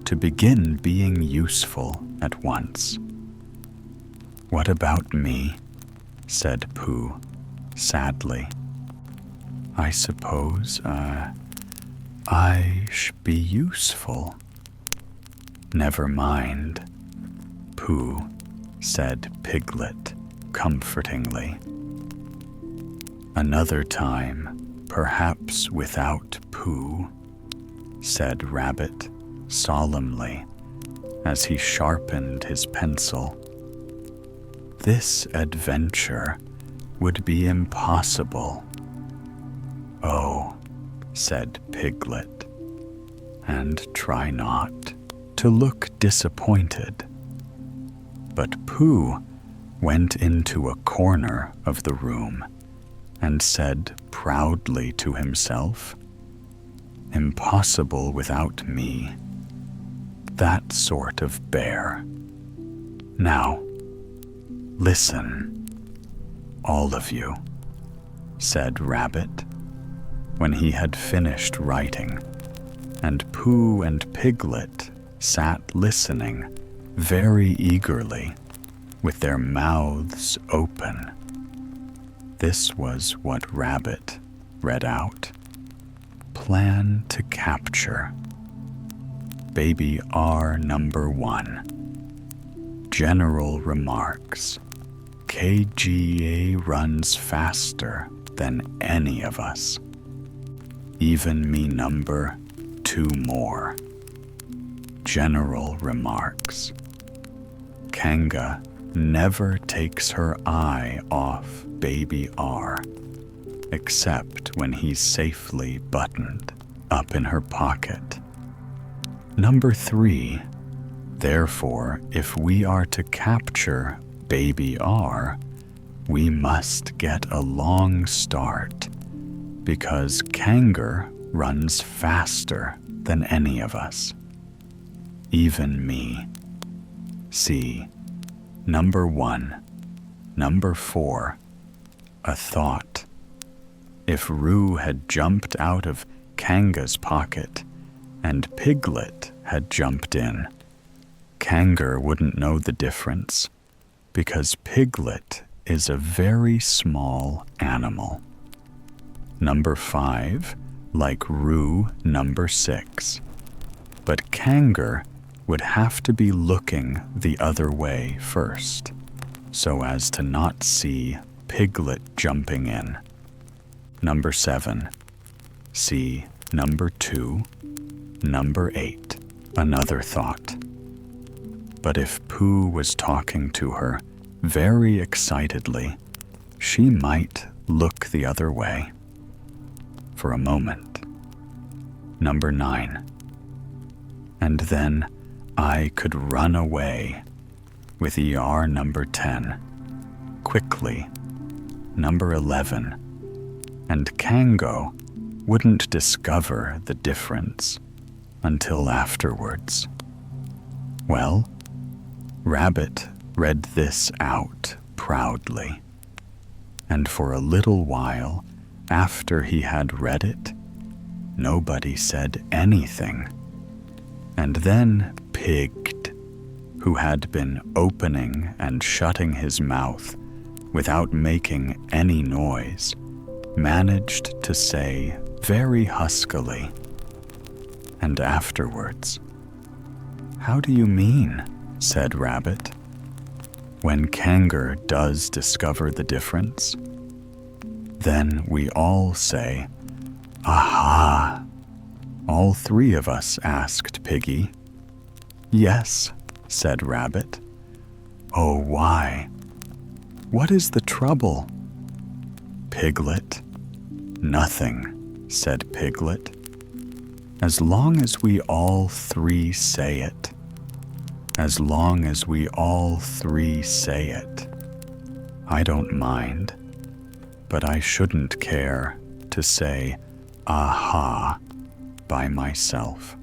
Speaker 1: to begin being useful at once. "What about me?" said Pooh, sadly. "I suppose, I should be useful." "Never mind, Pooh," said Piglet comfortingly. "Another time, perhaps without Pooh," said Rabbit solemnly as he sharpened his pencil. "This adventure would be impossible." "Oh," said Piglet, "and try not to look disappointed." But Pooh went into a corner of the room and said proudly to himself, "Impossible without me. That sort of bear. Now, listen, all of you," said Rabbit, when he had finished writing, and Pooh and Piglet sat listening very eagerly with their mouths open. This was what Rabbit read out. "Plan to capture. Baby R number 1. General remarks. KGA runs faster than any of us. Even me number 2 more. General remarks. Kanga never takes her eye off Baby R, except when he's safely buttoned up in her pocket. Number 3, therefore, if we are to capture Baby R, we must get a long start, because Kanga runs faster than any of us. Even me. See, number 1, number 4, a thought. If Roo had jumped out of Kanga's pocket and Piglet had jumped in, Kanga wouldn't know the difference, because Piglet is a very small animal. Number 5, like Roo number 6. But Kanga would have to be looking the other way first, so as to not see Piglet jumping in. Number 7, see number 2, number 8, another thought. But if Pooh was talking to her very excitedly, she might look the other way for a moment. Number 9. And then I could run away with ER number 10 quickly. Number 11. And Kango wouldn't discover the difference until afterwards. Well, Rabbit read this out proudly, and for a little while after he had read it, nobody said anything. And then Pig, who had been opening and shutting his mouth without making any noise, managed to say very huskily, and afterwards, "How do you mean?" said Rabbit. "When Kangar does discover the difference, then we all say, 'Aha!'" All 3 of us asked Piggy. "Yes," said Rabbit. "Oh, why? What is the trouble?" Piglet. "Nothing," said Piglet. "As long as we all 3 say it. As long as we all 3 say it. I don't mind, but I shouldn't care to say, 'Aha!' by myself.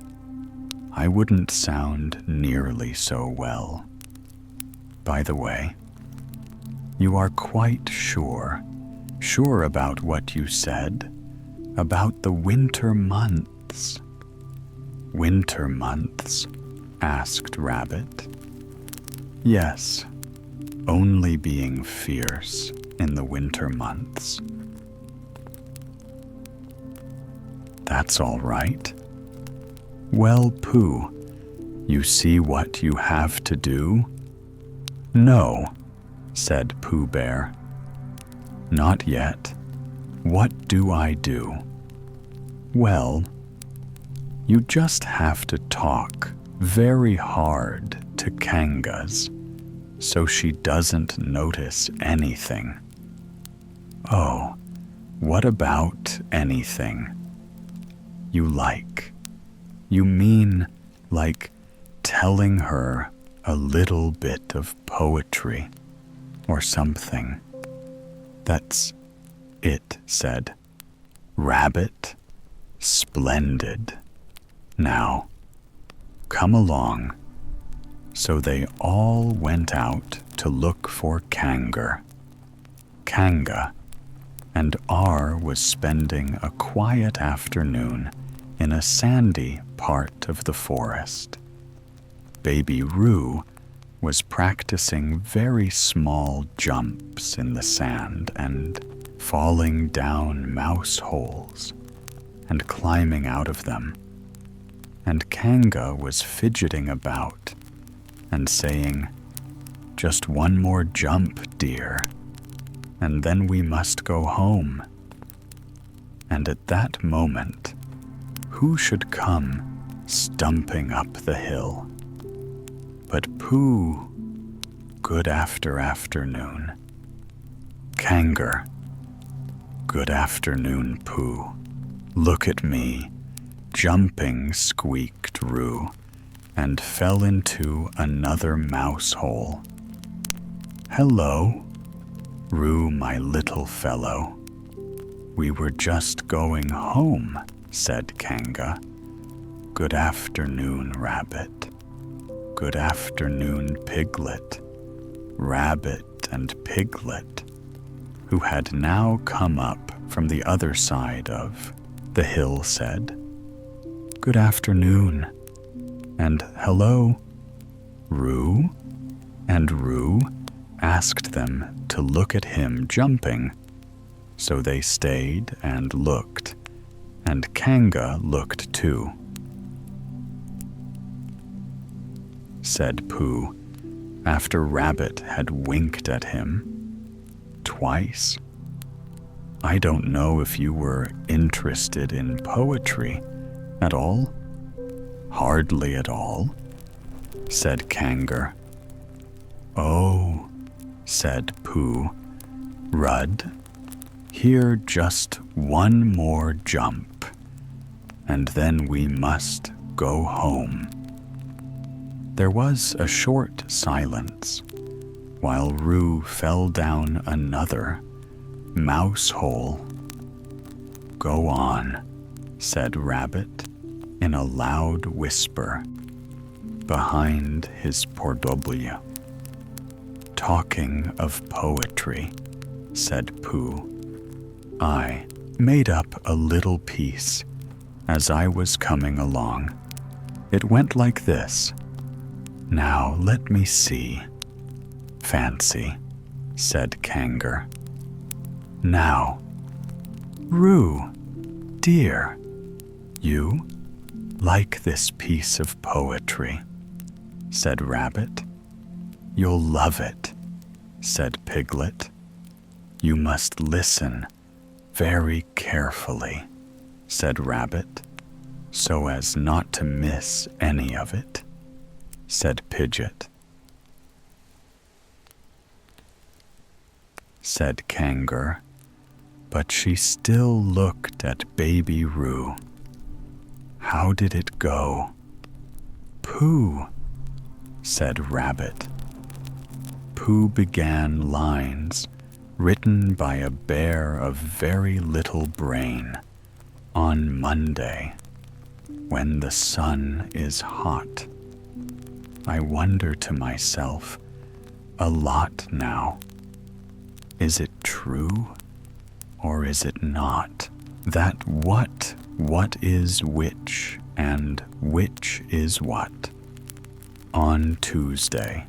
Speaker 1: I wouldn't sound nearly so well. By the way, you are quite sure about what you said about the winter months?" "Winter months?" asked Rabbit. "Yes, only being fierce in the winter months." "That's all right. Well, Pooh, you see what you have to do?" "No," said Pooh Bear. "Not yet. What do I do?" "Well, you just have to talk very hard to Kangas so she doesn't notice anything." "Oh, what about anything? You like? You mean like telling her a little bit of poetry or something?" "That's it," said Rabbit. "Splendid. Now, come along." So they all went out to look for Kangar. Kanga and R was spending a quiet afternoon in a sandy part of the forest. Baby Roo was practicing very small jumps in the sand and falling down mouse holes and climbing out of them. And Kanga was fidgeting about and saying, "Just one more jump, dear, and then we must go home." And at that moment, who should come stumping up the hill but Pooh? "Good afternoon." Kangar. "Good afternoon, Pooh. Look at me." Jumping, squeaked Roo, and fell into another mouse hole. "Hello, Roo, my little fellow. We were just going home," said Kanga. "Good afternoon, Rabbit. Good afternoon, Piglet." Rabbit and Piglet, who had now come up from the other side of the hill, said, "Good afternoon, and hello, Roo?" And Roo asked them to look at him jumping. So they stayed and looked, and Kanga looked too. Said Pooh, after Rabbit had winked at him twice. "I don't know if you were interested in poetry at all?" "Hardly at all." said Kangar. Oh, said Pooh. Rudd, here just one more jump, and then we must go home. There was a short silence, while Roo fell down another mouse hole. Go on, said Rabbit in a loud whisper behind his portobello. Talking of poetry, said Pooh, I made up a little piece as I was coming along. It went like this. Now let me see. Fancy, said Kangar. Now, Roo, dear, you like this piece of poetry, said Rabbit. You'll love it, said Piglet. You must listen very carefully, said Rabbit, so as not to miss any of it, said Pidget. Said Kangar, but she still looked at Baby Roo. How did it go? Pooh, said Rabbit. Pooh began lines written by a bear of very little brain on Monday, when the sun is hot. I wonder to myself a lot now. Is it true or is it not that what is which and which is what? On Tuesday,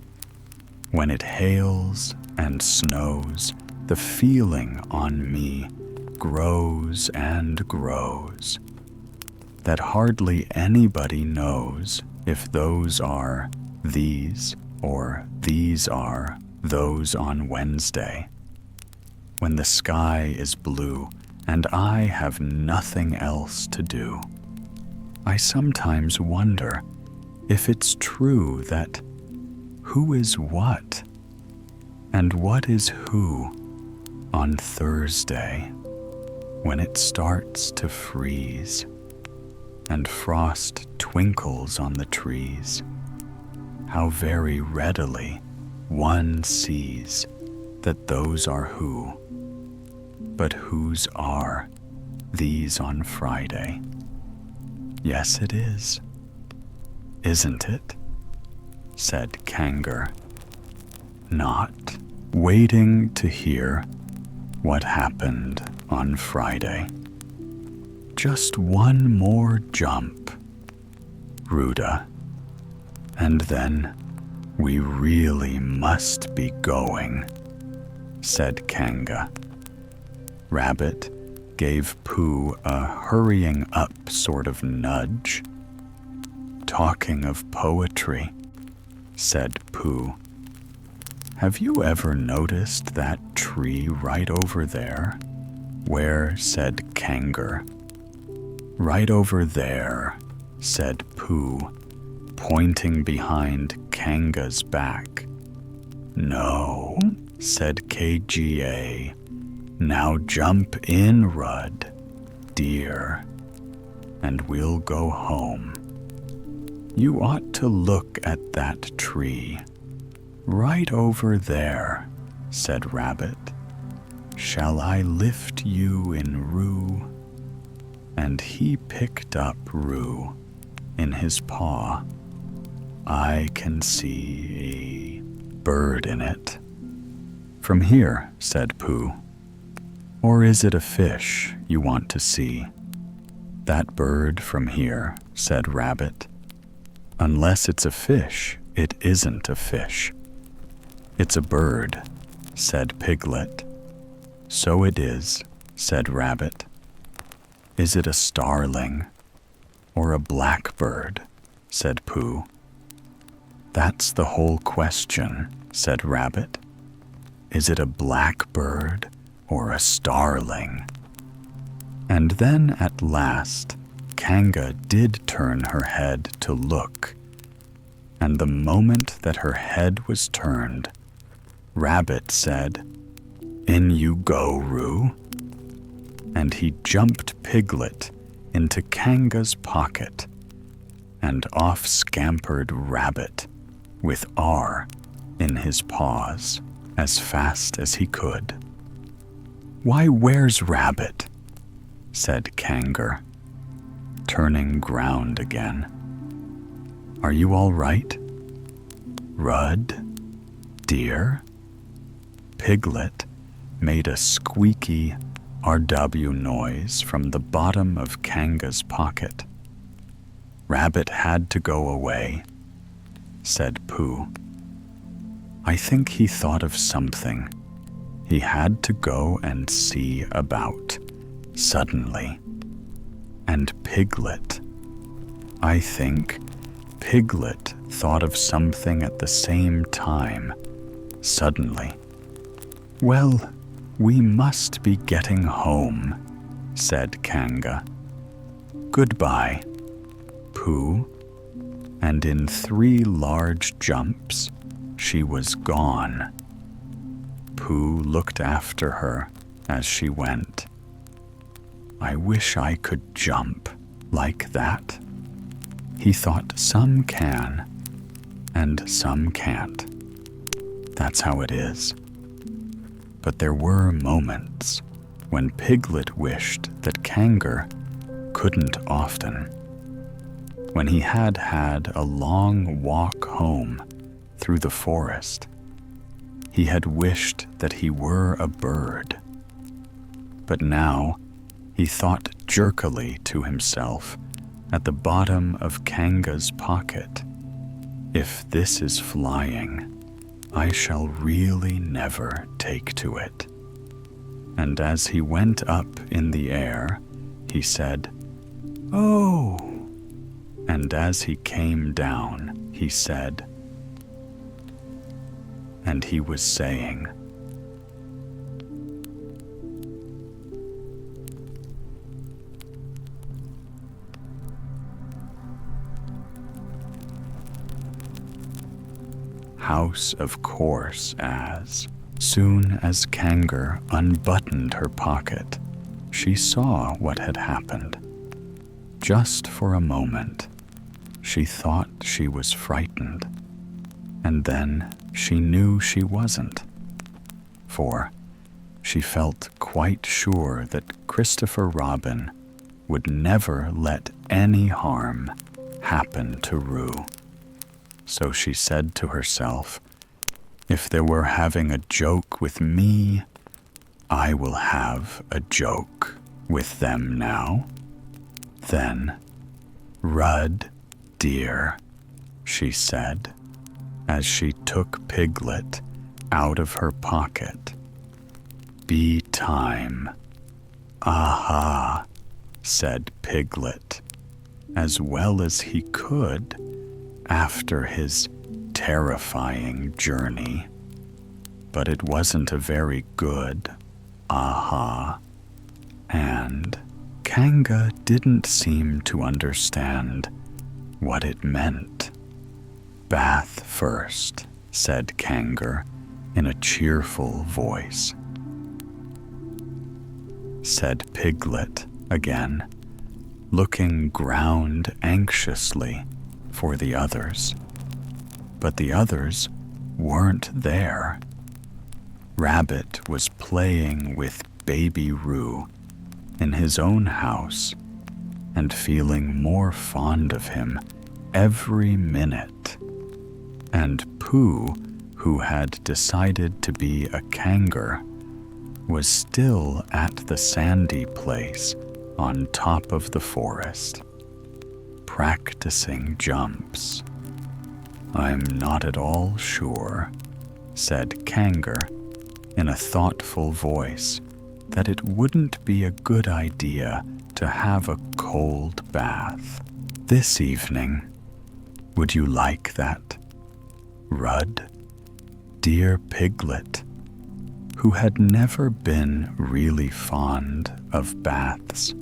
Speaker 1: when it hails and snows, the feeling on me grows and grows, that hardly anybody knows if those are these or these are those on Wednesday, when the sky is blue and I have nothing else to do. I sometimes wonder if it's true that who is what and what is who on Thursday, when it starts to freeze and frost twinkles on the trees. How very readily one sees that those are who, but whose are these on Friday? Yes, it is. Isn't it? Said Kangar, not waiting to hear what happened on Friday. Just one more jump, Ruda, and then we really must be going, said Kanga. Rabbit gave Pooh a hurrying up sort of nudge. Talking of poetry, said Pooh, have you ever noticed that tree right over there? Where, said Kangar. Right over there, said Pooh, pointing behind Kanga's back. No, said KGA. Now jump in, Rudd, dear, and we'll go home. You ought to look at that tree. Right over there, said Rabbit. Shall I lift you in Roo? And he picked up Roo in his paw. I can see a bird in it. From here, said Pooh. Or is it a fish you want to see? That bird from here, said Rabbit. Unless it's a fish, it isn't a fish. It's a bird, said Piglet. So it is, said Rabbit. Is it a starling or a blackbird? Said Pooh. That's the whole question, said Rabbit. Is it a blackbird or a starling? And then at last, Kanga did turn her head to look, and the moment that her head was turned, Rabbit said, "In you go, Roo," and he jumped Piglet into Kanga's pocket, and off scampered Rabbit with R in his paws as fast as he could. "Why, where's Rabbit?" said Kanga, turning ground again. "Are you all right? Rudd, dear?" Piglet made a squeaky RW noise from the bottom of Kanga's pocket. "Rabbit had to go away," said Pooh. "I think he thought of something he had to go and see about suddenly. And Piglet, I think Piglet thought of something at the same time, suddenly. Well, we must be getting home," said Kanga. "Goodbye, Pooh," and in 3 large jumps, she was gone. Pooh looked after her as she went. "I wish I could jump like that." He thought some can and some can't. That's how it is. But there were moments when Piglet wished that Kanga couldn't often. When he had had a long walk home through the forest, he had wished that he were a bird. But now he thought jerkily to himself at the bottom of Kanga's pocket, "If this is flying, I shall really never take to it." And as he went up in the air, he said, "Oh!" And as he came down, he said, and he was saying, House, of course, as soon as Kanga unbuttoned her pocket, she saw what had happened. Just for a moment, she thought she was frightened, and then she knew she wasn't, for she felt quite sure that Christopher Robin would never let any harm happen to Roo. So she said to herself, "If they were having a joke with me, I will have a joke with them now." Then, "Rudd, dear," she said, as she took Piglet out of her pocket. "Bedtime." "Aha," said Piglet, as well as he could after his terrifying journey. But it wasn't a very good aha, and Kanga didn't seem to understand what it meant. "Bath first," said Kanga in a cheerful voice. Said Piglet again, looking ground anxiously for the others. But the others weren't there. Rabbit was playing with baby Roo in his own house and feeling more fond of him every minute. And Pooh, who had decided to be a Kanga, was still at the sandy place on top of the forest, practicing jumps. "I'm not at all sure," said Kanga in a thoughtful voice, "that it wouldn't be a good idea to have a cold bath this evening. Would you like that, Rudd?" Dear Piglet, who had never been really fond of baths,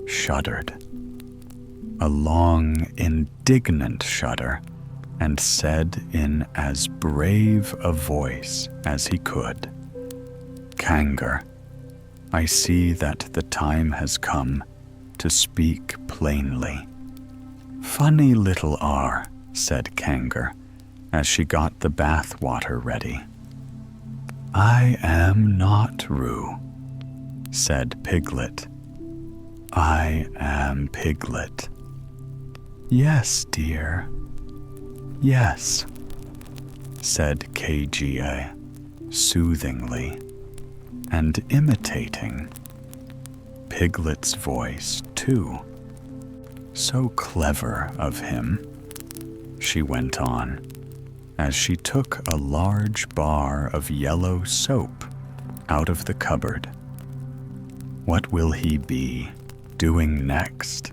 Speaker 1: shuddered. A long, indignant shudder and said in as brave a voice as he could, "Kangar, I see that the time has come to speak plainly." "Funny little R," said Kangar, as she got the bath water ready. "I am not Roo," said Piglet. "I am Piglet." "Yes, dear. Yes," said KGA soothingly and imitating Piglet's voice too. "So clever of him," she went on, as she took a large bar of yellow soap out of the cupboard. "What will he be doing next?"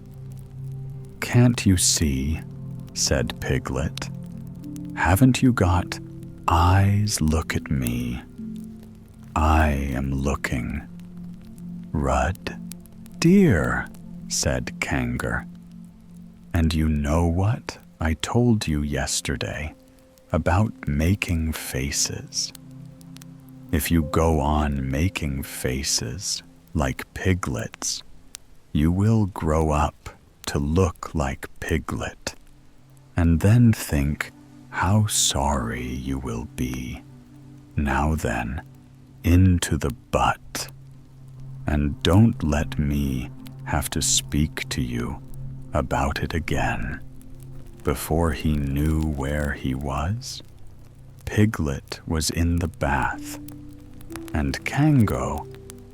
Speaker 1: "Can't you see?" said Piglet. "Haven't you got eyes? Look at me. I am looking." "Rudd, dear," said Kangar. "And you know what I told you yesterday about making faces? If you go on making faces like Piglet's, you will grow up to look like Piglet, and then think how sorry you will be. Now then, into the butt, and don't let me have to speak to you about it again." Before he knew where he was, Piglet was in the bath, and Kango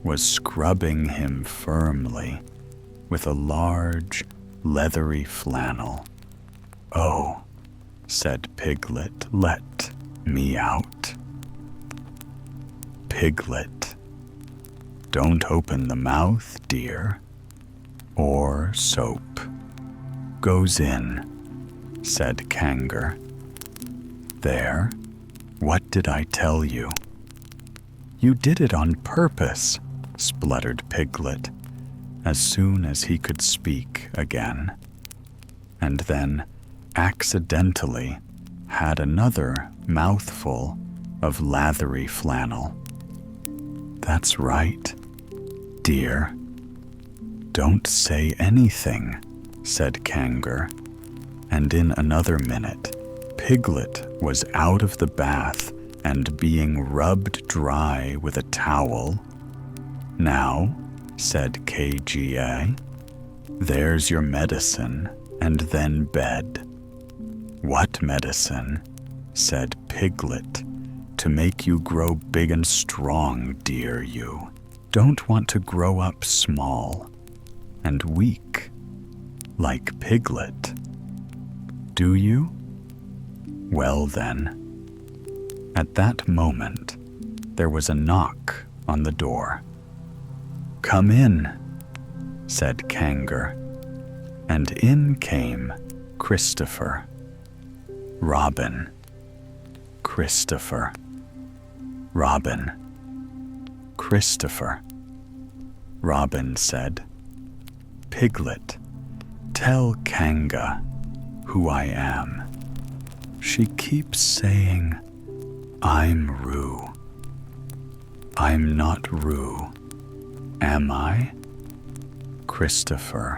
Speaker 1: was scrubbing him firmly with a large, leathery flannel. "Oh," said Piglet, "let me out." "Piglet, don't open the mouth, dear, or soap goes in," said Kangar. "There, what did I tell you?" "You did it on purpose," spluttered Piglet, as soon as he could speak again, and then accidentally had another mouthful of lathery flannel. "That's right, dear. Don't say anything," said Kangar, and in another minute, Piglet was out of the bath and being rubbed dry with a towel. "Now," said KGA, "there's your medicine, and then bed." "What medicine?" said Piglet. "To make you grow big and strong, dear you. Don't want to grow up small and weak like Piglet. Do you? Well then." At that moment, there was a knock on the door. "Come in," said Kangar, and in came Christopher. "Robin, Christopher, Robin, Christopher," Robin said. "Piglet, tell Kanga who I am. She keeps saying, 'I'm Roo.' I'm not Roo, am I?" "Christopher."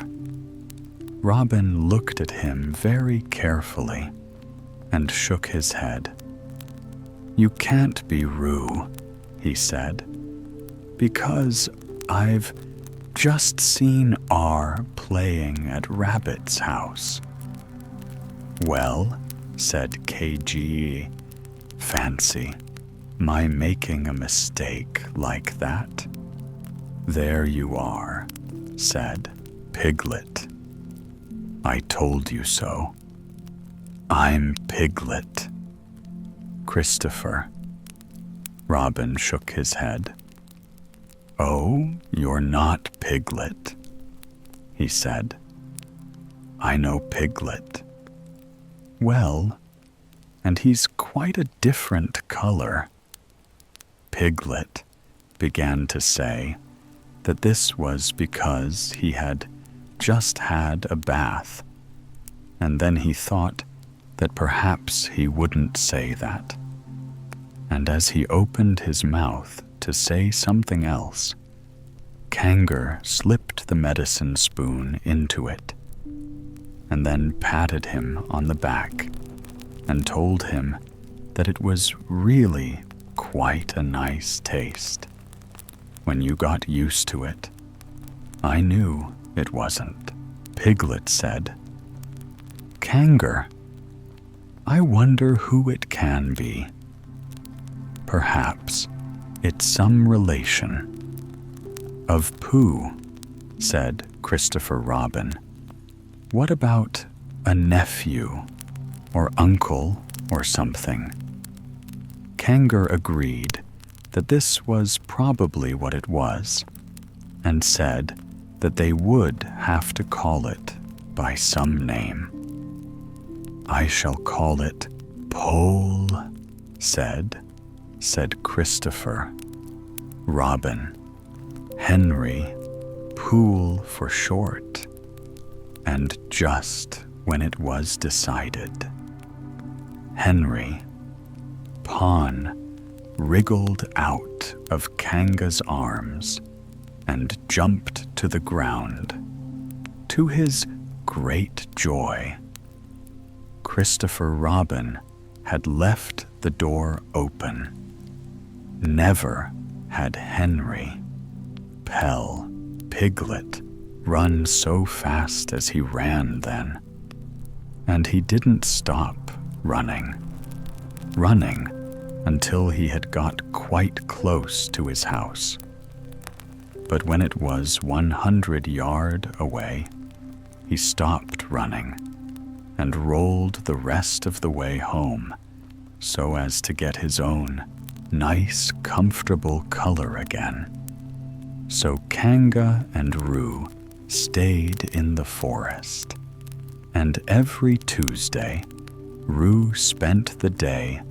Speaker 1: Robin looked at him very carefully and shook his head. "You can't be Roo," he said, "because I've just seen R playing at Rabbit's house." "Well," said KG, "fancy my making a mistake like that." "There you are," said Piglet. "I told you so. I'm Piglet." "Christopher." Robin shook his head. "Oh, you're not Piglet," he said. "I know Piglet. Well, and he's quite a different color." Piglet began to say that this was because he had just had a bath, and then he thought that perhaps he wouldn't say that. And as he opened his mouth to say something else, Kanger slipped the medicine spoon into it, and then patted him on the back and told him that it was really quite a nice taste. When you got used to it, I knew it wasn't, Piglet said. Kanger, I wonder who it can be. Perhaps it's some relation. Of Pooh, said Christopher Robin. What about a nephew or uncle or something? Kanger agreed that this was probably what it was, and said that they would have to call it by some name. I shall call it Pole, said Christopher. Robin, Henry, Pool for short. And just when it was decided, Henry, Pawn, wriggled out of Kanga's arms and jumped to the ground. To his great joy, Christopher Robin had left the door open. Never had Henry, Pell, Piglet run so fast as he ran then. And he didn't stop running until he had got quite close to his house. But when it was 100 yards away, he stopped running and rolled the rest of the way home so as to get his own nice, comfortable color again. So Kanga and Roo stayed in the forest, and every Tuesday, Roo spent the day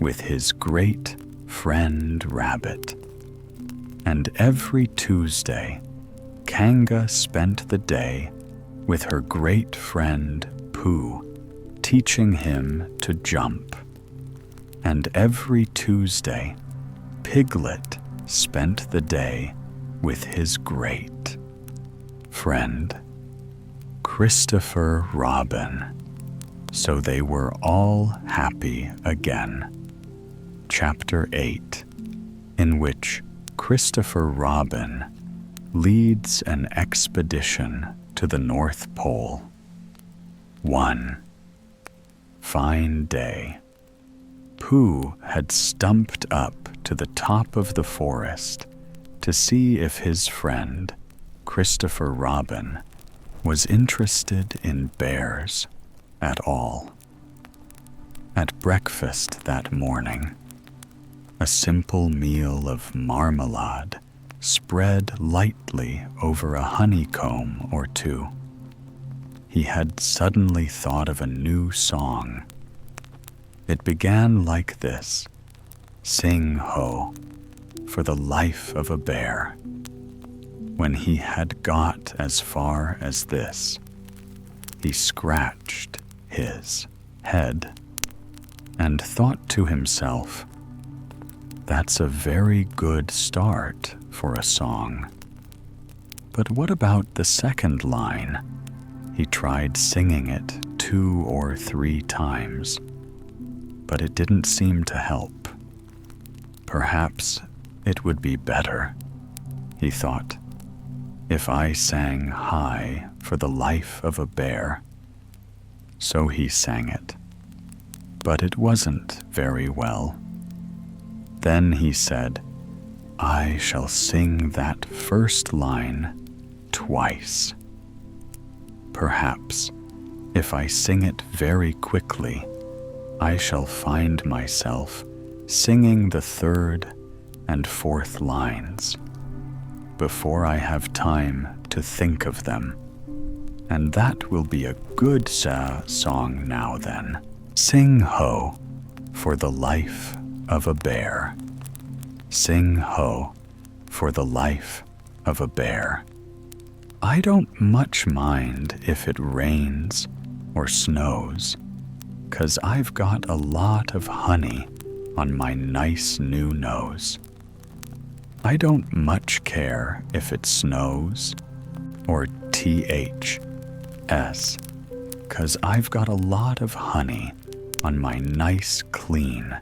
Speaker 1: with his great friend Rabbit. And every Tuesday, Kanga spent the day with her great friend Pooh, teaching him to jump. And every Tuesday, Piglet spent the day with his great friend Christopher Robin. So they were all happy again. Chapter 8, in which Christopher Robin leads an expedition to the North Pole. 1. Fine day. Pooh had stumped up to the top of the forest to see if his friend, Christopher Robin, was interested in bears at all. At breakfast that morning, a simple meal of marmalade spread lightly over a honeycomb or two. He had suddenly thought of a new song. It began like this: Sing ho, for the life of a bear. When he had got as far as this, he scratched his head and thought to himself, "That's a very good start for a song." But what about the second line? He tried singing it 2 or 3 times, but it didn't seem to help. Perhaps it would be better, he thought, if I sang high for the life of a bear. So he sang it, but it wasn't very well. Then he said, I shall sing that first line twice. Perhaps, if I sing it very quickly, I shall find myself singing the third and fourth lines before I have time to think of them. And that will be a good song now then. Sing ho, for the life of a bear. Sing ho, for the life of a bear. I don't much mind if it rains or snows, 'cause I've got a lot of honey on my nice new nose. I don't much care if it snows or THS, 'cause I've got a lot of honey on my nice clean.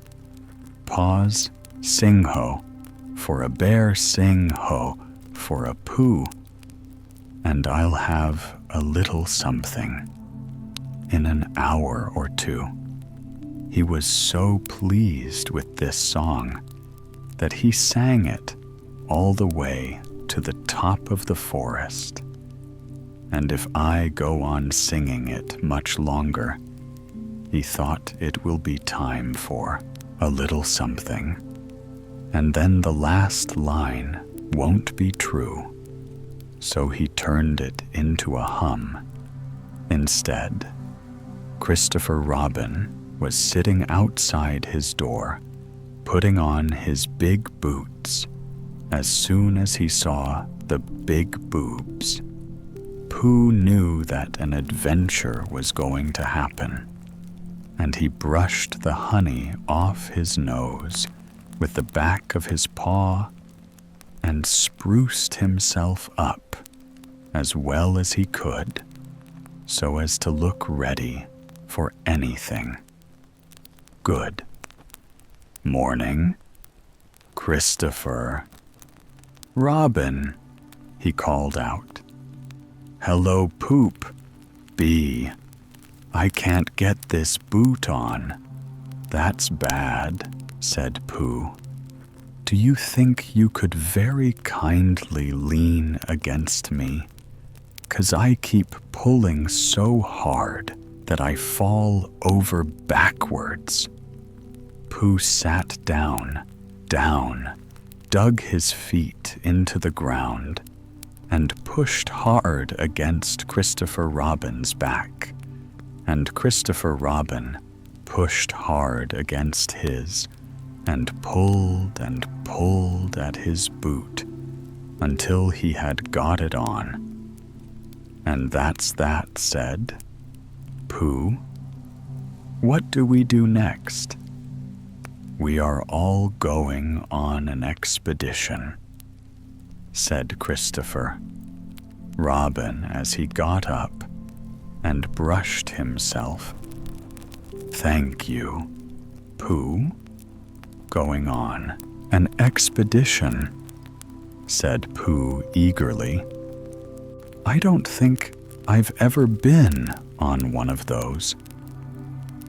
Speaker 1: Pause, sing ho, for a bear, sing ho, for a Pooh, and I'll have a little something in an hour or two. He was so pleased with this song that he sang it all the way to the top of the forest. And if I go on singing it much longer, he thought it will be time for a little something, and then the last line won't be true. So he turned it into a hum instead. Christopher Robin was sitting outside his door, putting on his big boots. As soon as he saw the big boobs, Pooh knew that an adventure was going to happen, and he brushed the honey off his nose with the back of his paw and spruced himself up as well as he could so as to look ready for anything. Good morning, Christopher Robin, he called out. Hello, Poop, B. I can't get this boot on. That's bad, said Pooh. Do you think you could very kindly lean against me? 'Cause I keep pulling so hard that I fall over backwards. Pooh sat down, dug his feet into the ground, and pushed hard against Christopher Robin's back, and Christopher Robin pushed hard against his, and pulled at his boot until he had got it on. And that's that, said Pooh. What do we do next? We are all going on an expedition, said Christopher Robin as he got up and brushed himself. Thank you, Pooh. Going on an expedition, said Pooh eagerly. I don't think I've ever been on one of those.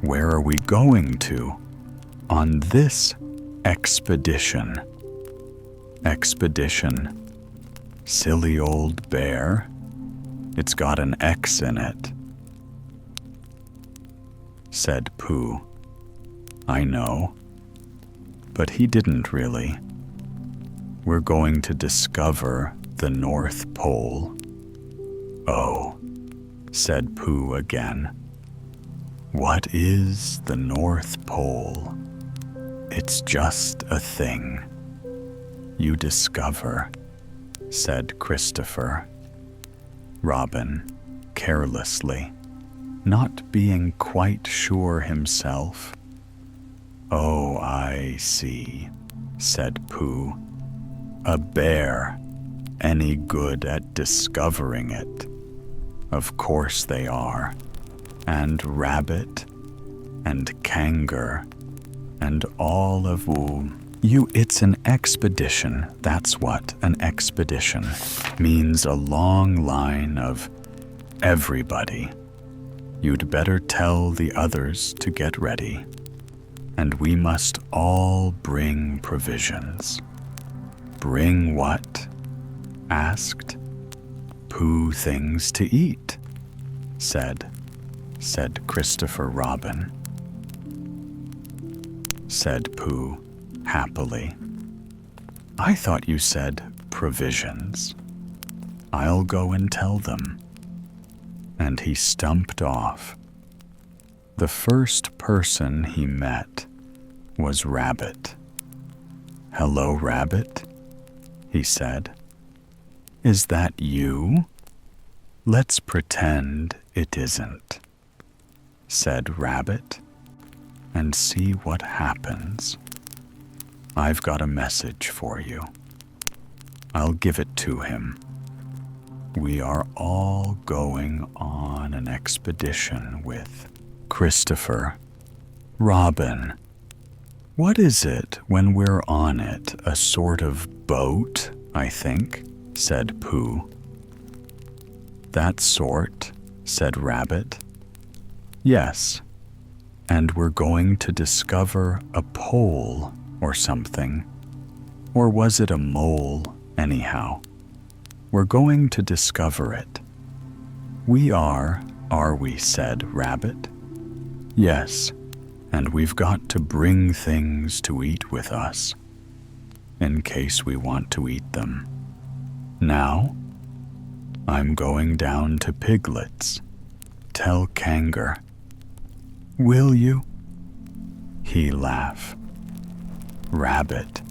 Speaker 1: Where are we going to on this expedition? Expedition. Silly old bear. It's got an X in it, said Pooh. I know, but he didn't really. We're going to discover the North Pole. Oh, said Pooh again. What is the North Pole? It's just a thing you discover, said Christopher Robin carelessly, not being quite sure himself. Oh, I see, said Pooh. A bear, any good at discovering it? Of course they are. And rabbit, and kangaroo, and all of you. It's an expedition, that's what an expedition means, a long line of everybody. You'd better tell the others to get ready, and we must all bring provisions. Bring what? Asked Pooh. Things to eat, said Christopher Robin. Said Pooh happily. I thought you said provisions. I'll go and tell them. And he stumped off. The first person he met was Rabbit. Hello, Rabbit, he said. Is that you? Let's pretend it isn't, said Rabbit. and see what happens. I've got a message for you. I'll give it to him. We are all going on an expedition with Christopher Robin. What is it when we're on it? A sort of boat, I think, said Pooh. That sort, said Rabbit. Yes, and we're going to discover a pole or something. Or was it a mole, anyhow? We're going to discover it. We are we, said Rabbit. Yes, and we've got to bring things to eat with us, in case we want to eat them. Now, I'm going down to Piglet's. Tell Kangar. Will you? He laughed. Rabbit,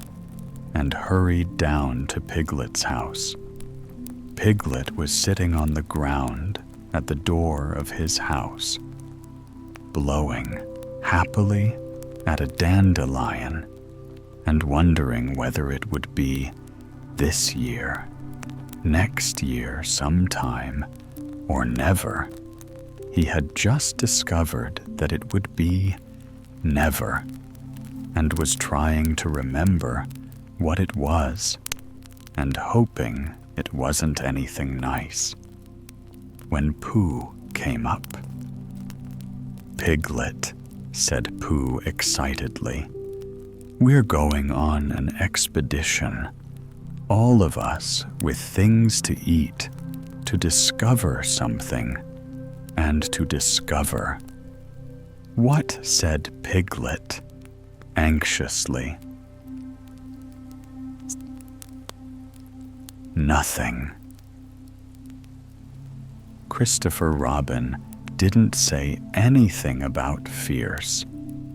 Speaker 1: and hurried down to Piglet's house. Piglet was sitting on the ground at the door of his house, blowing happily at a dandelion and wondering whether it would be this year, next year sometime, or never. He had just discovered that it would be never, and was trying to remember what it was, and hoping it wasn't anything nice, when Pooh came up. Piglet, said Pooh excitedly, we're going on an expedition, all of us with things to eat, to discover something, and to discover. What? Said Piglet, anxiously. Nothing. Christopher Robin didn't say anything about fierce.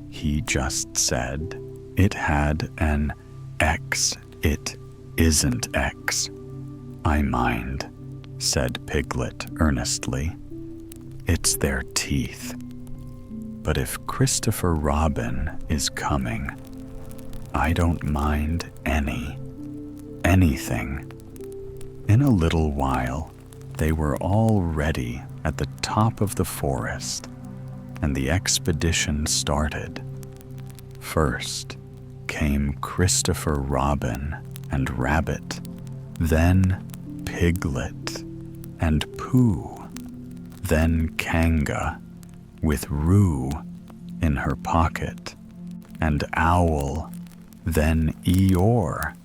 Speaker 1: He just said, it had an X. It isn't X. I mind, said Piglet earnestly. It's their teeth. But if Christopher Robin is coming, I don't mind anything. In a little while, they were all ready at the top of the forest, and the expedition started. First came Christopher Robin and Rabbit, then Piglet and Pooh, then Kanga with Roo in her pocket, and Owl, then Eeyore,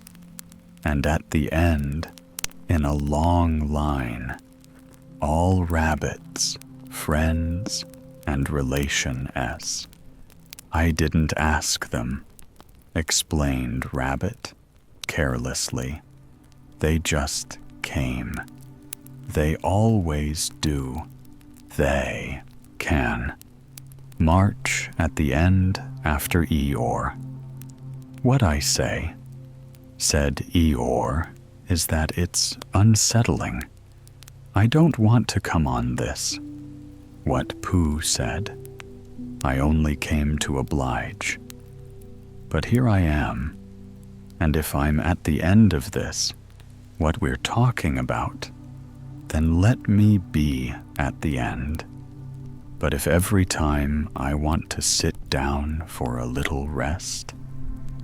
Speaker 1: and at the end, in a long line, all rabbits, friends, and relation-s. I didn't ask them, explained Rabbit carelessly. They just came. They always do. They can march at the end after Eeyore. What I say, said Eeyore, is that it's unsettling. I don't want to come on this. What Pooh said. I only came to oblige. But here I am, and if I'm at the end of this, what we're talking about, then let me be at the end. But if every time I want to sit down for a little rest,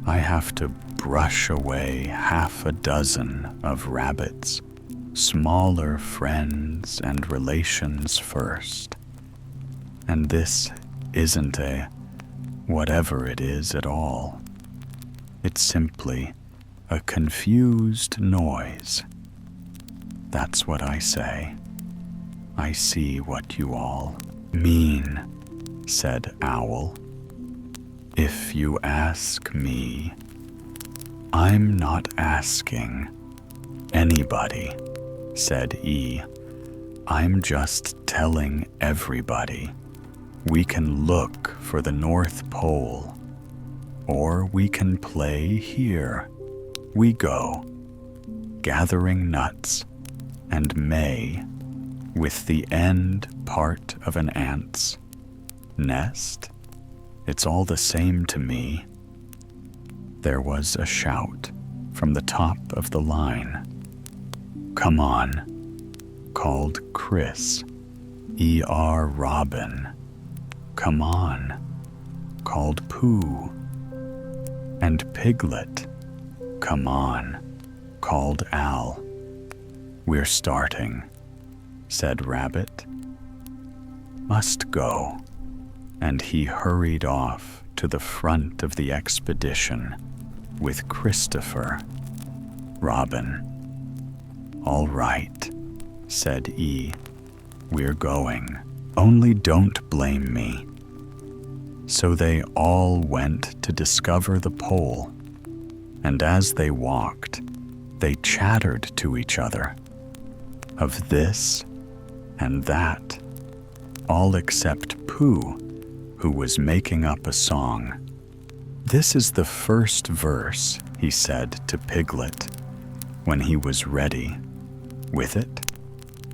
Speaker 1: I have to brush away half a dozen of rabbits, smaller friends and relations first. And this isn't a whatever it is at all. It's simply a confused noise. That's what I say. I see what you all mean, said Owl. If you ask me, I'm not asking anybody, said E. I'm just telling everybody. We can look for the North Pole, or we can play here. We go, gathering nuts, and May, with the end part of an ant's nest, It's all the same to me." There was a shout from the top of the line. "Come on," called Chris, E.R. Robin. "Come on," called Pooh. And Piglet, "Come on," called Al. "We're starting," said Rabbit. "Must go," and he hurried off to the front of the expedition with Christopher. Robin, "All right," said E. "We're going. Only don't blame me." So they all went to discover the pole, and as they walked, they chattered to each other of this and that, all except Pooh, who was making up a song. "This is the first verse," he said to Piglet when he was ready with it.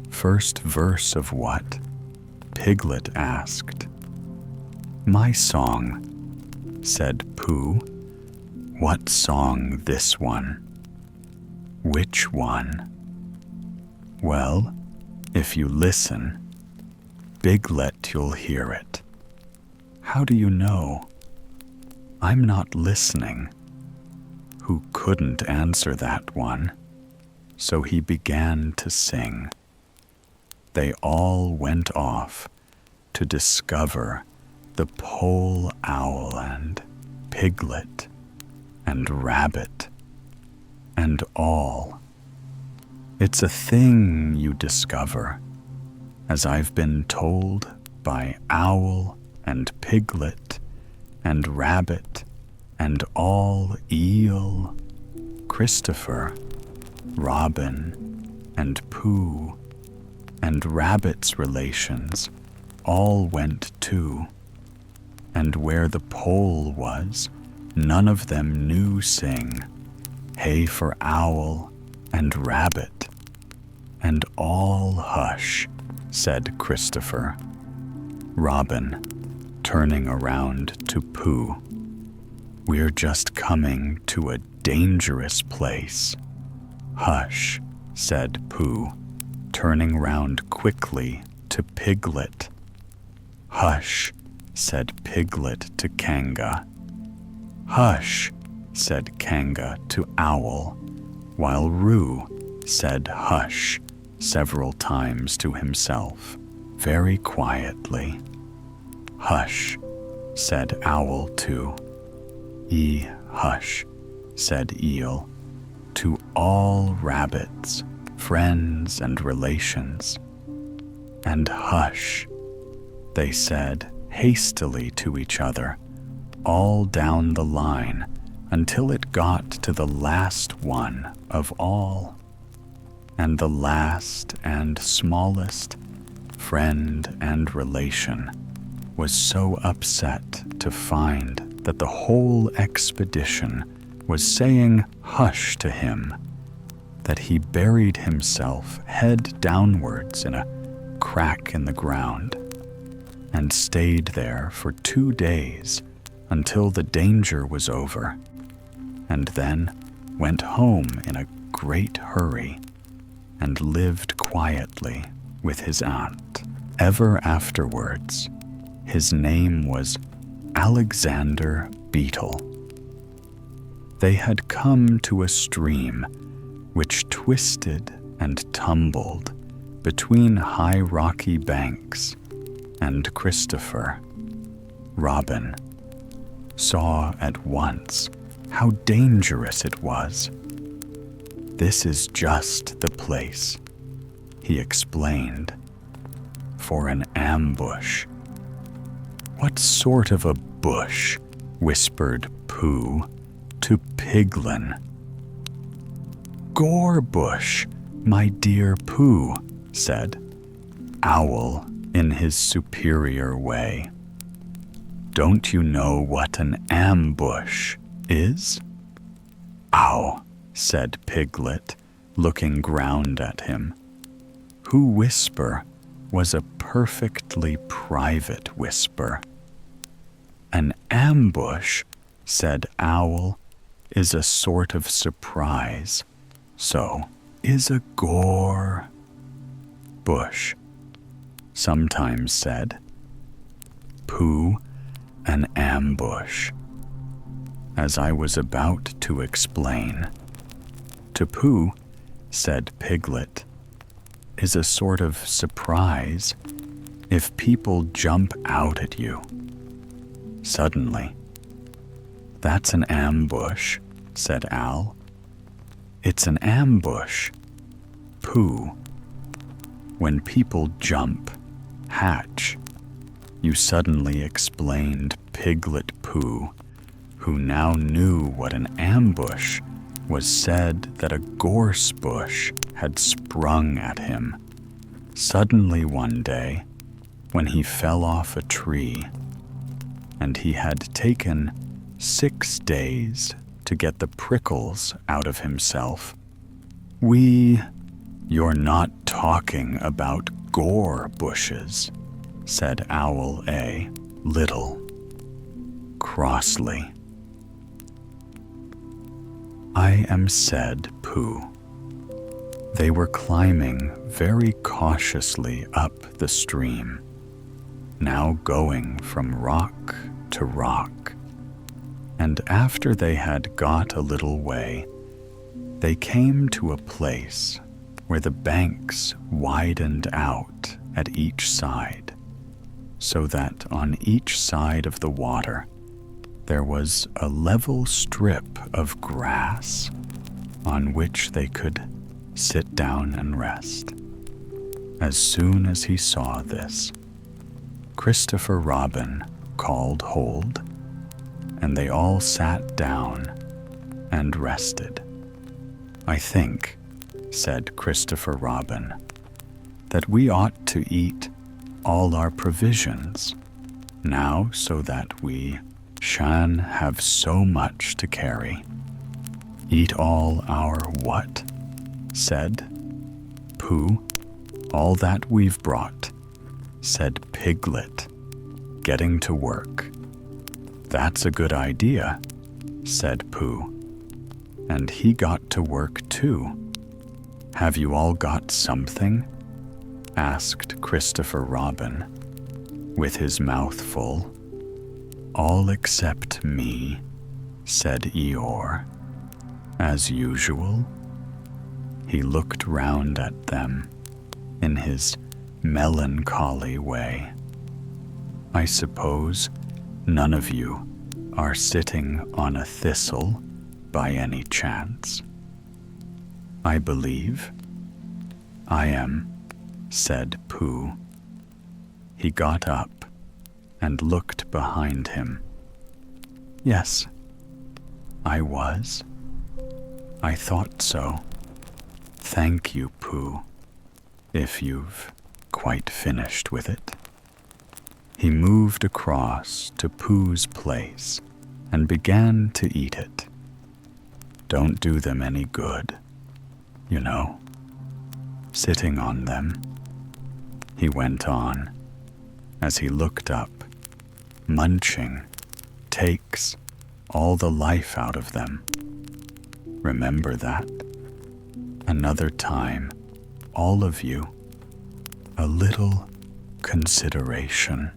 Speaker 1: "First verse of what?" Piglet asked. "My song," said Pooh. "What song, this one?" "Which one?" "Well, if you listen, Biglet, you'll hear it." "How do you know?" "I'm not listening." Who couldn't answer that one? So he began to sing. They all went off to discover the pole owl and Piglet and Rabbit and all. It's a thing you discover, as I've been told by Owl and Piglet and Rabbit and all Eel, Christopher, Robin, and Pooh, and Rabbit's relations all went too. And where the pole was, none of them knew sing, "Hey for Owl and Rabbit." And all hush, said Christopher. Robin, turning around to Pooh, "We're just coming to a dangerous place." "Hush," said Pooh, turning round quickly to Piglet. "Hush," said Piglet to Kanga. "Hush," said Kanga to Owl, while Roo said hush several times to himself, very quietly. "Hush," said Owl too. Hush," said Eel, to all rabbits, friends and relations. And hush, they said hastily to each other, all down the line until it got to the last one of all. And the last and smallest friend and relation was so upset to find that the whole expedition was saying hush to him that he buried himself head downwards in a crack in the ground and stayed there for 2 days until the danger was over, and then went home in a great hurry and lived quietly with his aunt. Ever afterwards, his name was Alexander Beetle. They had come to a stream which twisted and tumbled between high rocky banks, and Christopher, Robin, saw at once how dangerous it was. "This is just the place," he explained, "for an ambush." "What sort of a bush?" whispered Pooh to Piglin. "Gore bush, my dear Pooh," said Owl in his superior way. "Don't you know what an ambush is?" "Ow," said Piglet, looking ground at him. Who whisper was a perfectly private whisper. "An ambush, said Owl, is a sort of surprise. So is a gore. Bush sometimes said. Pooh, an ambush. As I was about to explain, to Pooh, said Piglet, is a sort of surprise if people jump out at you suddenly. That's an ambush, said Al. It's an ambush, Pooh. When people jump, hatch, you suddenly explained Piglet Pooh, who now knew what an ambush was, said that a gorse bush had sprung at him suddenly one day when he fell off a tree, and he had taken 6 days to get the prickles out of himself. You're not talking about gore bushes, said Owl a little crossly. I am, said Pooh. They were climbing very cautiously up the stream, now going from rock to rock, and after they had got a little way, they came to a place where the banks widened out at each side, so that on each side of the water there was a level strip of grass on which they could sit down and rest. As soon as he saw this, Christopher Robin called hold, and they all sat down and rested. I think, said Christopher Robin, that we ought to eat all our provisions now, so that we shan't have so much to carry. Eat all our what? Said Pooh. All that we've brought, said Piglet, getting to work. That's a good idea, said Pooh, and he got to work too. Have you all got something? Asked Christopher Robin, with his mouth full. All except me, said Eeyore. As usual? He looked round at them in his melancholy way. I suppose none of you are sitting on a thistle by any chance? I believe I am, said Pooh. He got up and looked behind him. Yes, I was. I thought so. Thank you, Pooh, if you've quite finished with it. He moved across to Pooh's place and began to eat it. Don't do them any good, you know, sitting on them, he went on as he looked up. Munching takes all the life out of them. Remember that. Another time, all of you, a little consideration,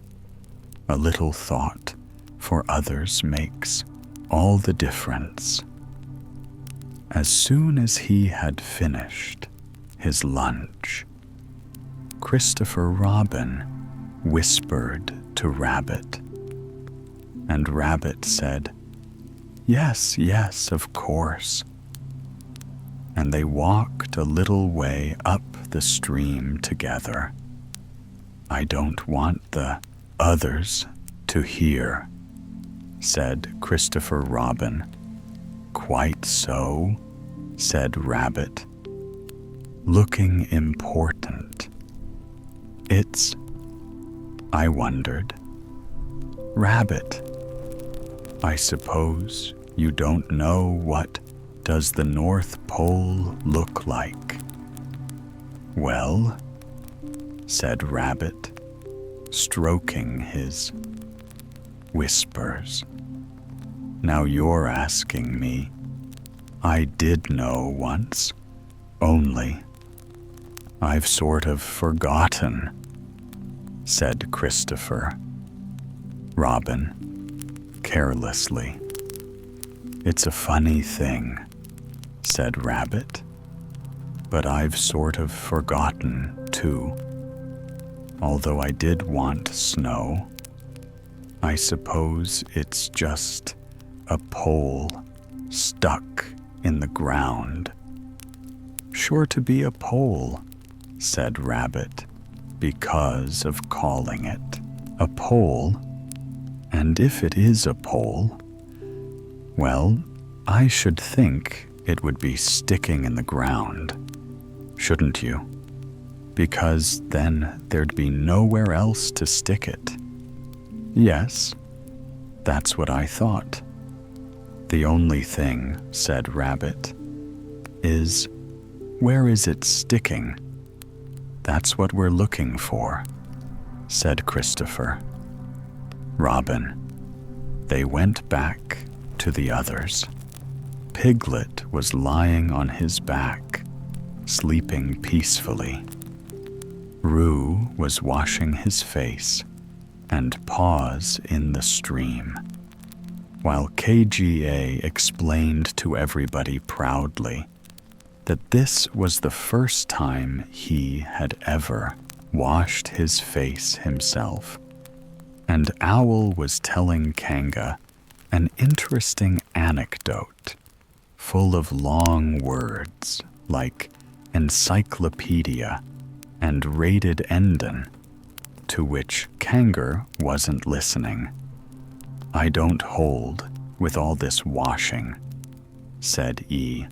Speaker 1: a little thought for others makes all the difference. As soon as he had finished his lunch, Christopher Robin whispered to Rabbit, and Rabbit said, Yes, yes, of course. And they walked a little way up the stream together. I don't want the others to hear, said Christopher Robin. Quite so, said Rabbit, looking important. I wondered. Rabbit, I suppose you don't know what does the North Pole look like? Well, said Rabbit, stroking his whiskers. Now you're asking me. I did know once, only I've sort of forgotten, said Christopher. Robin, carelessly. It's a funny thing, said Rabbit, but I've sort of forgotten, too. Although I did want snow, I suppose it's just a pole stuck in the ground. Sure to be a pole, said Rabbit, because of calling it a pole. And if it is a pole, well, I should think it would be sticking in the ground, shouldn't you? Because then there'd be nowhere else to stick it. Yes, that's what I thought. The only thing, said Rabbit, is where is it sticking? That's what we're looking for, said Christopher. Robin. They went back to the others. Piglet was lying on his back, sleeping peacefully. Roo was washing his face and paws in the stream, while KGA explained to everybody proudly that this was the first time he had ever washed his face himself. And Owl was telling Kanga an interesting anecdote full of long words like encyclopedia and rated Endon, to which Kanga wasn't listening. I don't hold with all this washing, said E.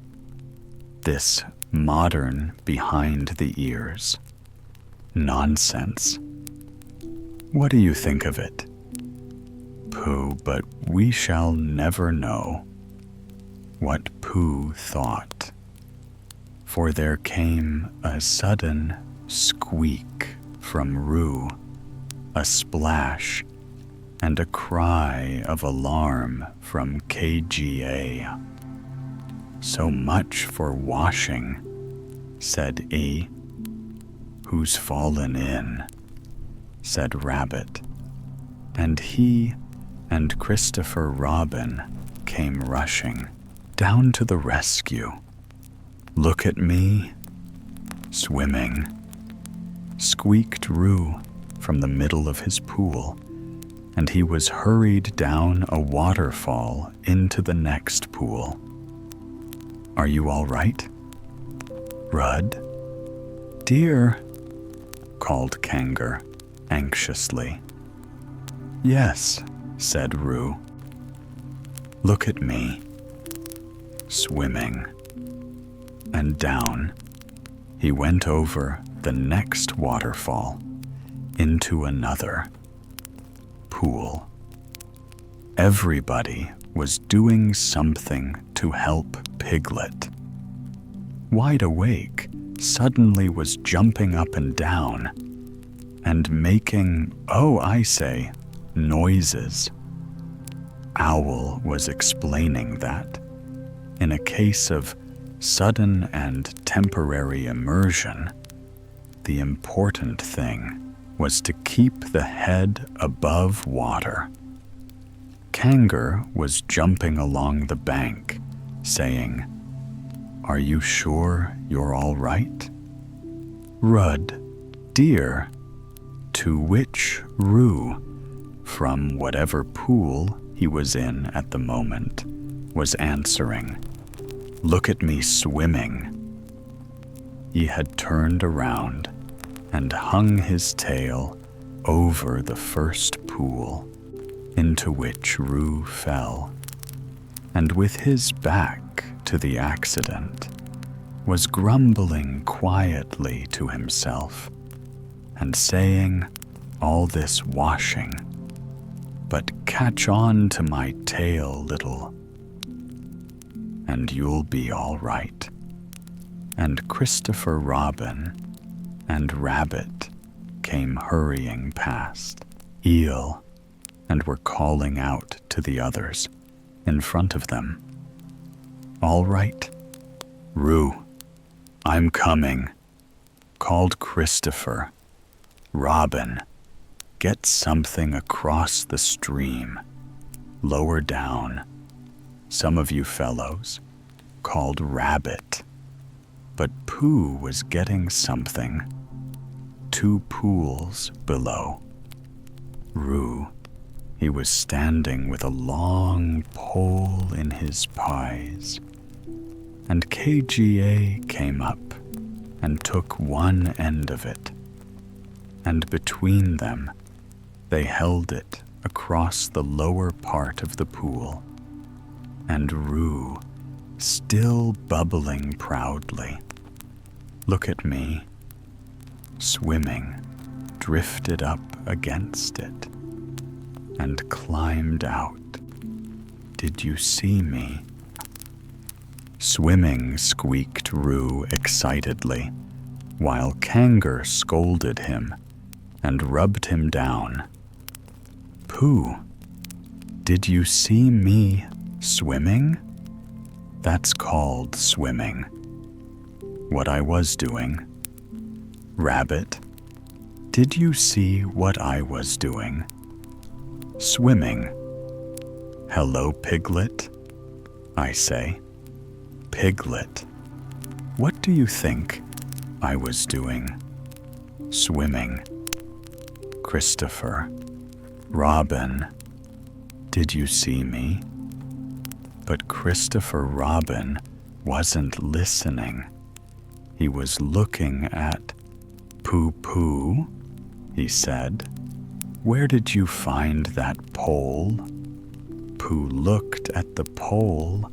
Speaker 1: This modern behind the ears. Nonsense. What do you think of it? Pooh, but we shall never know what Pooh thought. For there came a sudden squeak from Roo, a splash, and a cry of alarm from KGA. So much for washing, said E. Who's fallen in, said Rabbit, and he and Christopher Robin came rushing down to the rescue. Look at me, swimming, squeaked Roo from the middle of his pool, and he was hurried down a waterfall into the next pool. Are you all right? Rudd? Dear, called Kanga anxiously. Yes, said Roo. Look at me, swimming. And down he went over the next waterfall into another pool. Everybody was doing something to help Piglet. Wide Awake suddenly was jumping up and down and making, oh, I say, noises. Owl was explaining that, in a case of sudden and temporary immersion, the important thing was to keep the head above water. Kanga was jumping along the bank, saying, Are you sure you're all right? Rudd, dear, to which Roo, from whatever pool he was in at the moment, was answering, Look at me swimming. He had turned around and hung his tail over the first pool into which Roo fell, and with his back to the accident, was grumbling quietly to himself and saying all this washing, but catch on to my tail, little, and you'll be all right. And Christopher Robin and Rabbit came hurrying past, Eel, and were calling out to the others, in front of them. "All right, Roo, I'm coming," called Christopher. "Robin, get something across the stream, lower down. Some of you fellows called Rabbit." But Pooh was getting something 2 pools below. Roo, he was standing with a long pole in his pies, and KGA came up and took one end of it, and between them they held it across the lower part of the pool, and Roo, still bubbling proudly, "Look at me," swimming, drifted up against it and climbed out. "Did you see me?" "Swimming," squeaked Roo excitedly, while Kangar scolded him and rubbed him down. "Pooh, did you see me swimming? That's called swimming. What I was doing. Rabbit, did you see what I was doing? Swimming. Hello, Piglet, I say. Piglet, what do you think I was doing? Swimming. Christopher, Robin, did you see me?" But Christopher Robin wasn't listening. He was looking at Pooh Pooh, he said. "Where did you find that pole?" Pooh looked at the pole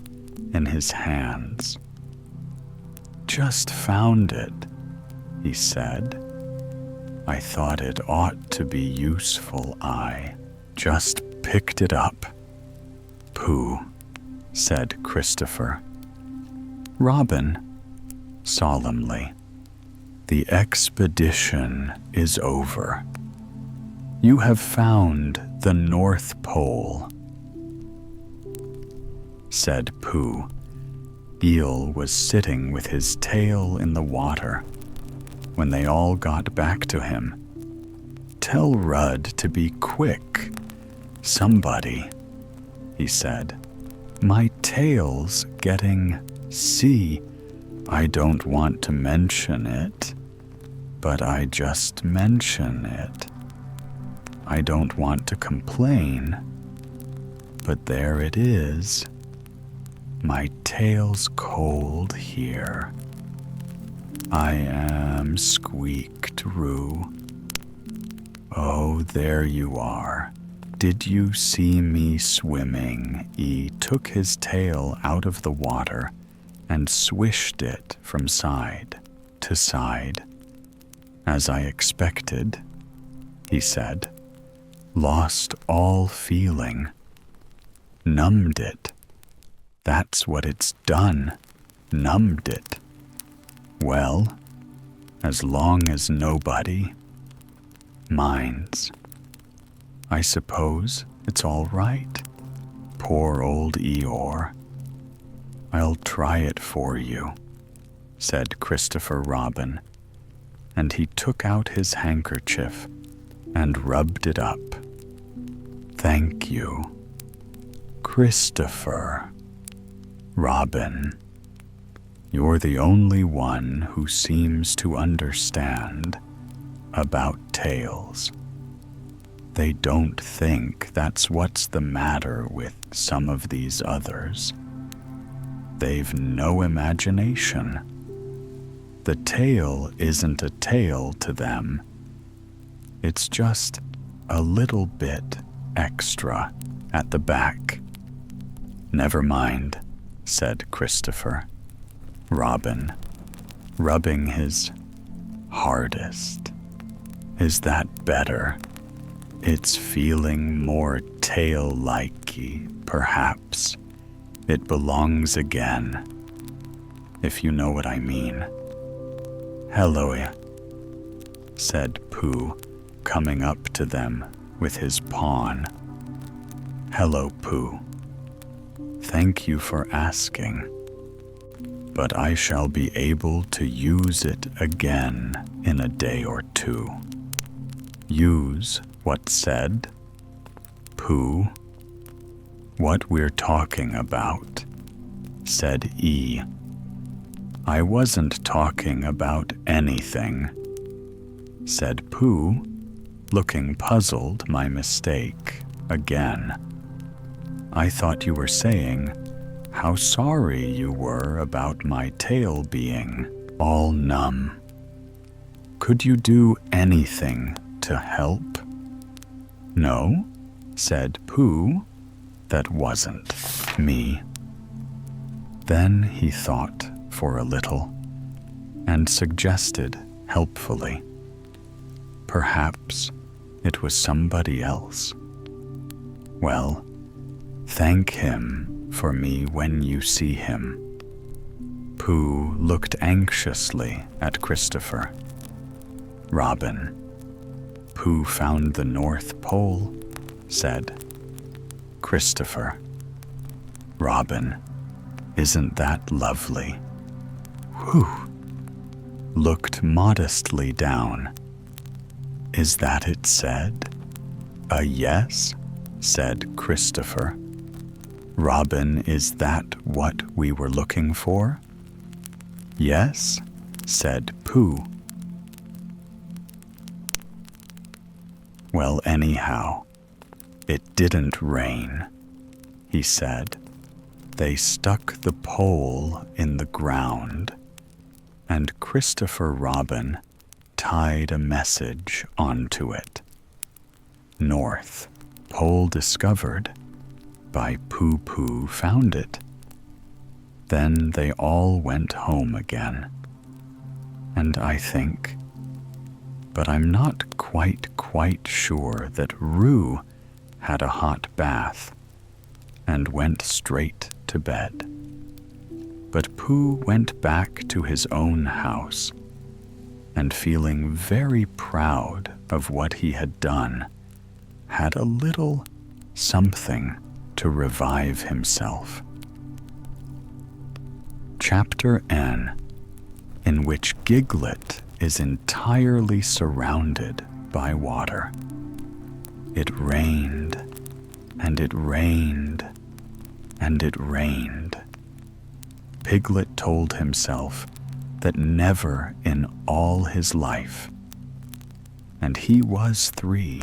Speaker 1: in his hands. "Just found it," he said. "I thought it ought to be useful. I just picked it up." "Pooh," said Christopher. "Robin," solemnly, "the expedition is over. You have found the North Pole," said Pooh. Eel was sitting with his tail in the water when they all got back to him. "Tell Rudd to be quick, somebody," he said. "My tail's getting I don't want to mention it, but I just mention it. I don't want to complain, but there it is. My tail's cold here. I am," squeaked Roo. "Oh, there you are. Did you see me swimming?" He took his tail out of the water and swished it from side to side. "As I expected," he said. "Lost all feeling. Numbed it. That's what it's done. Numbed it. Well, as long as nobody minds, I suppose it's all right. Poor old Eeyore. I'll try it for you," said Christopher Robin, and he took out his handkerchief and rubbed it up. "Thank you, Christopher Robin. You're the only one who seems to understand about tails. They don't think that's what's the matter with some of these others. They've no imagination. The tail isn't a tail to them. It's just a little bit extra at the back." "Never mind," said Christopher Robin, rubbing his hardest. "Is that better? It's feeling more tail-likey, perhaps. It belongs again, if you know what I mean." "Hello," said Pooh, coming up to them with his pawn. "Hello, Pooh. Thank you for asking, but I shall be able to use it again in a day or two. Use what said? Pooh? What we're talking about, said E. I wasn't talking about anything, said Pooh, looking puzzled my mistake again. I thought you were saying how sorry you were about my tail being all numb. Could you do anything to help? No, said Pooh, that wasn't me. Then he thought for a little and suggested helpfully, perhaps it was somebody else. Well, thank him for me when you see him. Pooh looked anxiously at Christopher. Robin, Pooh found the North Pole, said Christopher. Robin, isn't that lovely? Whew! Looked modestly down. Is that it said? A yes, said Christopher. Robin, is that what we were looking for? Yes, said Pooh. Well, anyhow, it didn't rain, he said. They stuck the pole in the ground, and Christopher Robin tied a message onto it. North Pole discovered, by Pooh Pooh found it. Then they all went home again. And I think, but I'm not quite sure that Roo had a hot bath and went straight to bed. But Pooh went back to his own house, and feeling very proud of what he had done, had a little something to revive himself. Chapter N, in which Giglet is entirely surrounded by water. It rained, and it rained, and it rained. Piglet told himself that never in all his life, and he was 3.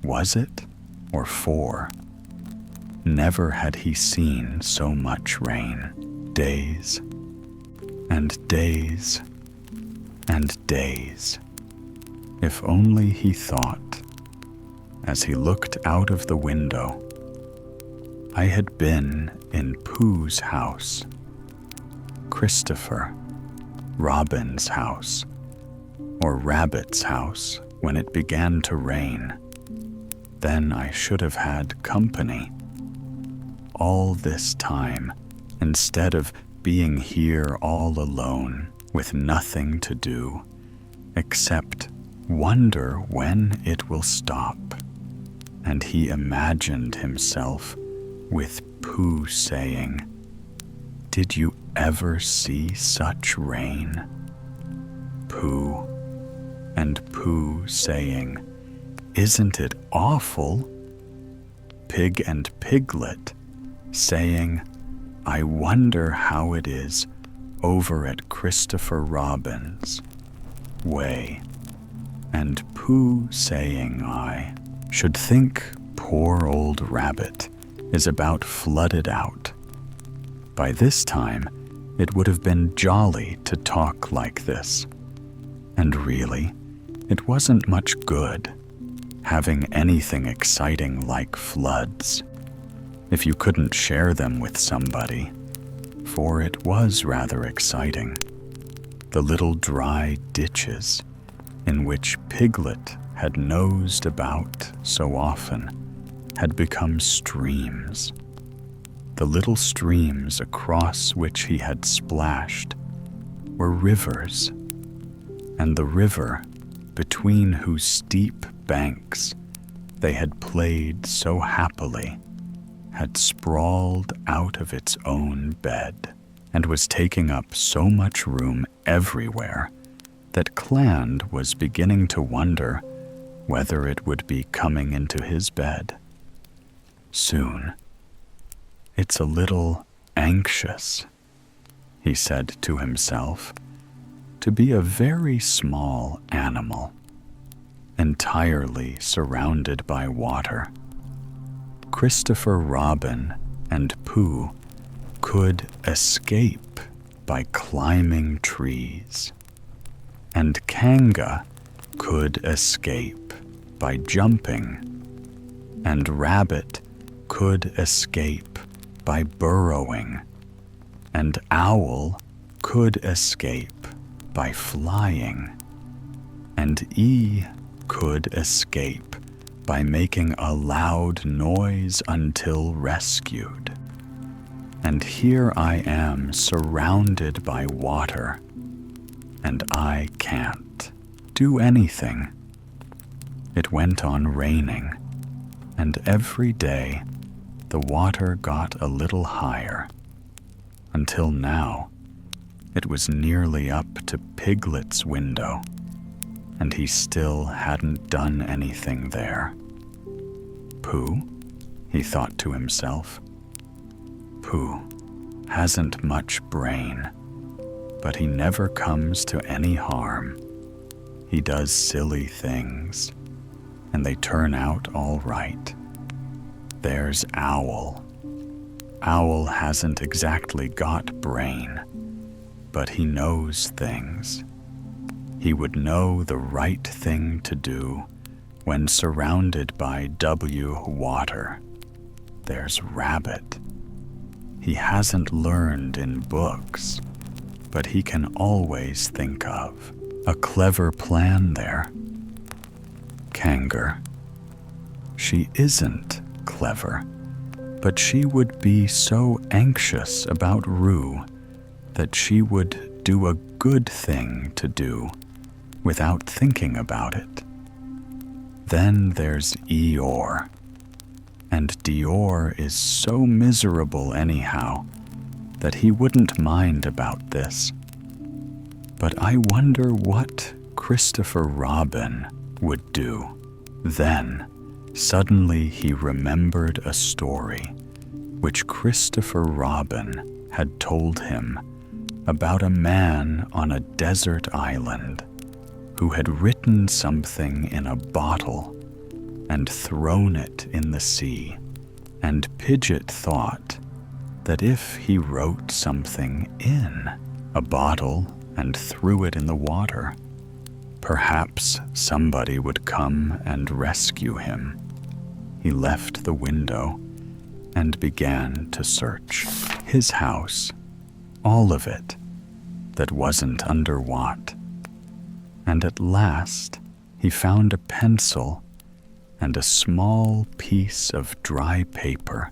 Speaker 1: Was it, or 4? Never had he seen so much rain. Days, and days, and days. If only he thought, as he looked out of the window, I had been in Pooh's house, Christopher Robin's house, or Rabbit's house when it began to rain. Then I should have had company. All this time, instead of being here all alone with nothing to do except wonder when it will stop. And he imagined himself with Pooh saying, "Did you ever see such rain?" Pooh, and Pooh saying, "Isn't it awful?" Pig and Piglet saying, "I wonder how it is over at Christopher Robin's way." And Pooh saying, "I should think poor old Rabbit is about flooded out." By this time, it would have been jolly to talk like this. And really, it wasn't much good having anything exciting like floods if you couldn't share them with somebody, for it was rather exciting. The little dry ditches in which Piglet had nosed about so often had become streams. The little streams across which he had splashed were rivers, and the river between whose steep banks they had played so happily had sprawled out of its own bed and was taking up so much room everywhere that Cland was beginning to wonder whether it would be coming into his bed soon. "It's a little anxious," he said to himself, "to be a very small animal, entirely surrounded by water. Christopher Robin and Pooh could escape by climbing trees, and Kanga could escape by jumping, and Rabbit could escape by burrowing, and Owl could escape by flying, and E could escape by making a loud noise until rescued. And here I am surrounded by water, and I can't do anything." It went on raining, and every day the water got a little higher, until now it was nearly up to Piglet's window, and he still hadn't done anything there. "Pooh," he thought to himself. "Pooh hasn't much brain, but he never comes to any harm. He does silly things, and they turn out all right. There's Owl. Owl hasn't exactly got brain, but he knows things. He would know the right thing to do when surrounded by water. There's Rabbit. He hasn't learned in books, but he can always think of a clever plan there. Kanga. She isn't clever, but she would be so anxious about Roo that she would do a good thing to do without thinking about it. Then there's Eeyore, and Dior is so miserable anyhow that he wouldn't mind about this. But I wonder what Christopher Robin would do. Then, suddenly he remembered a story which Christopher Robin had told him about a man on a desert island who had written something in a bottle and thrown it in the sea, and Pidget thought that if he wrote something in a bottle and threw it in the water, perhaps somebody would come and rescue him. He left the window and began to search his house, all of it that wasn't under water. And at last he found a pencil and a small piece of dry paper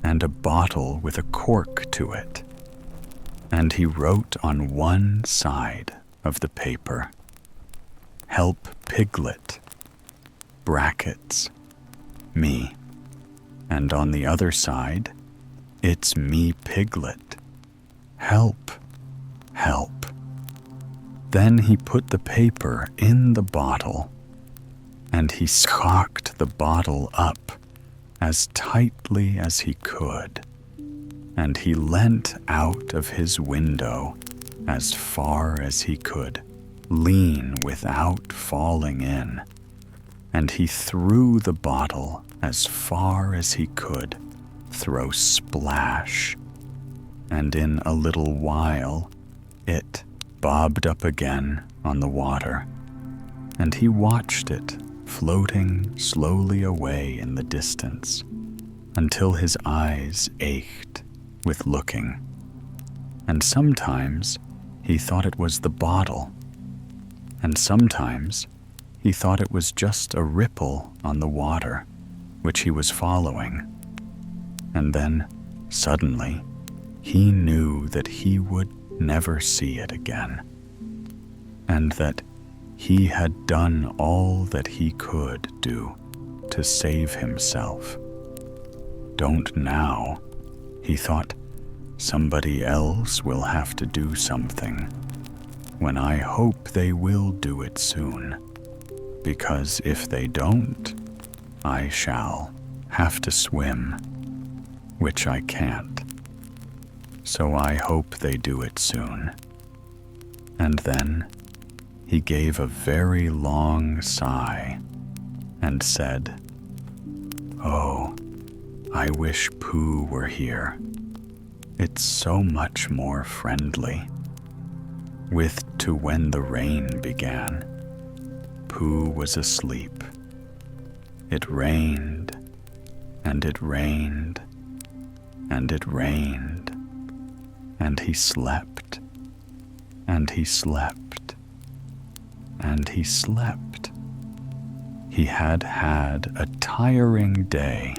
Speaker 1: and a bottle with a cork to it. And he wrote on one side of the paper, "Help Piglet, brackets, me." And on the other side, "It's me, Piglet. Help, help." Then he put the paper in the bottle, and he cocked the bottle up as tightly as he could, and he leant out of his window as far as he could lean without falling in, and he threw the bottle as far as he could throw splash, and in a little while it bobbed up again on the water, and he watched it floating slowly away in the distance until his eyes ached with looking. And sometimes he thought it was the bottle, and sometimes he thought it was just a ripple on the water which he was following. And then, suddenly, he knew that he would never see it again, and that he had done all that he could do to save himself. don't now, he thought, somebody else will have to do something, when I hope they will do it soon, because if they don't, I shall have to swim, which I can't. So I hope they do it soon. And then he gave a very long sigh and said, "Oh, I wish Pooh were here. It's so much more friendly." With to when the rain began, Pooh was asleep. It rained, and it rained, and it rained, and he slept, and he slept, and he slept. He had had a tiring day.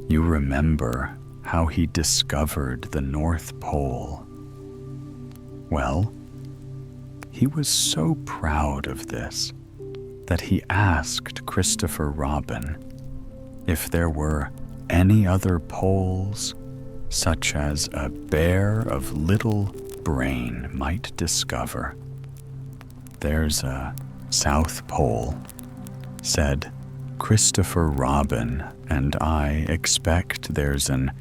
Speaker 1: You remember how he discovered the North Pole. Well, he was so proud of this that he asked Christopher Robin if there were any other poles, such as a bear of little brain might discover. "There's a South Pole," said Christopher Robin, "and I expect there's an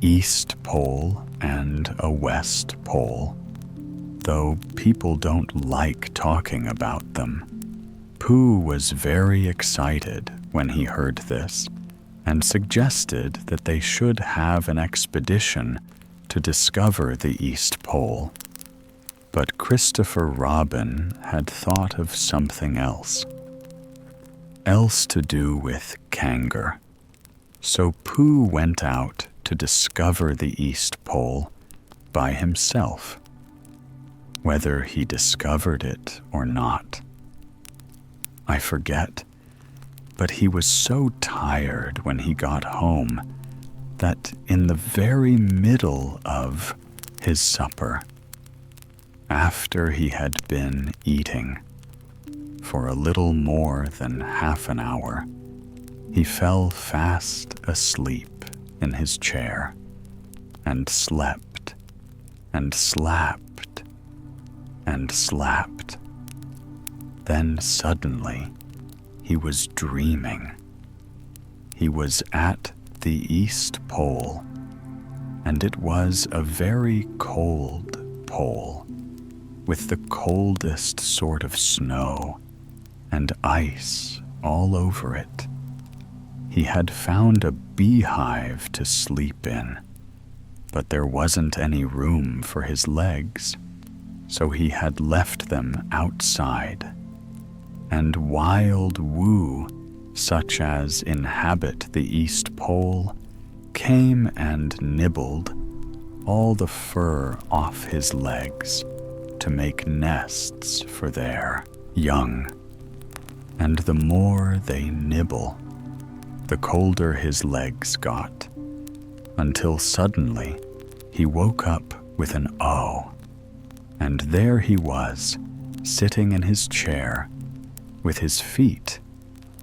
Speaker 1: East Pole and a West Pole, though people don't like talking about them." Pooh was very excited when he heard this and suggested that they should have an expedition to discover the East Pole. But Christopher Robin had thought of something else to do with Kangaroo. So Pooh went out to discover the East Pole by himself, whether he discovered it or not, I forget, but he was so tired when he got home that in the very middle of his supper, after he had been eating for a little more than half an hour, he fell fast asleep in his chair and slept and slept and slept. Then suddenly he was dreaming. He was at the East Pole, and it was a very cold pole, with the coldest sort of snow and ice all over it. He had found a beehive to sleep in, but there wasn't any room for his legs, so he had left them outside. And wild woo, such as inhabit the East Pole, came and nibbled all the fur off his legs to make nests for their young. And the more they nibble, the colder his legs got, until suddenly he woke up with an "oh," and there he was, sitting in his chair, with his feet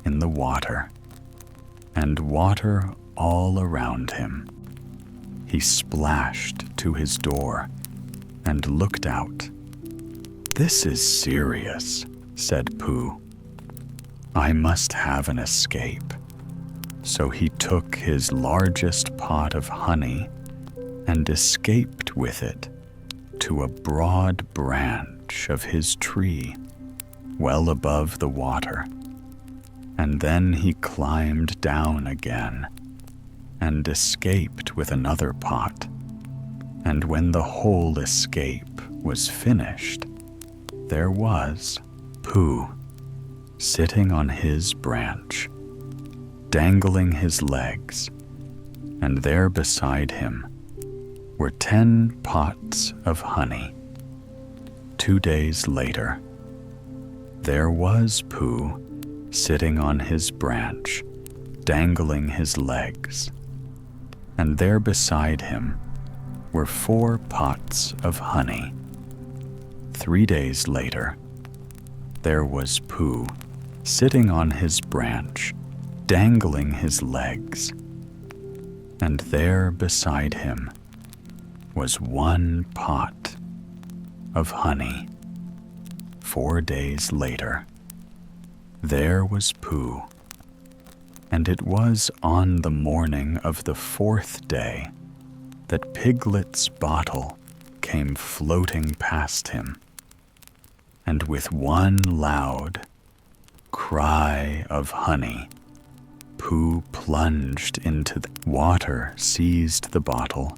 Speaker 1: in the water, and water all around him. He splashed to his door and looked out. "This is serious," said Pooh. "I must have an escape." So he took his largest pot of honey and escaped with it to a broad branch of his tree, well above the water. And then he climbed down again and escaped with another pot. And when the whole escape was finished, there was Pooh sitting on his branch, dangling his legs, and there beside him were 10 pots of honey. 2 days later, there was Pooh sitting on his branch, dangling his legs, and there beside him were 4 pots of honey. 3 days later, there was Pooh sitting on his branch, dangling his legs, and there beside him was one pot of honey. 4 days later, there was Pooh, and it was on the morning of the 4th day that Piglet's bottle came floating past him, and with one loud cry of honey, Pooh plunged into the water, seized the bottle,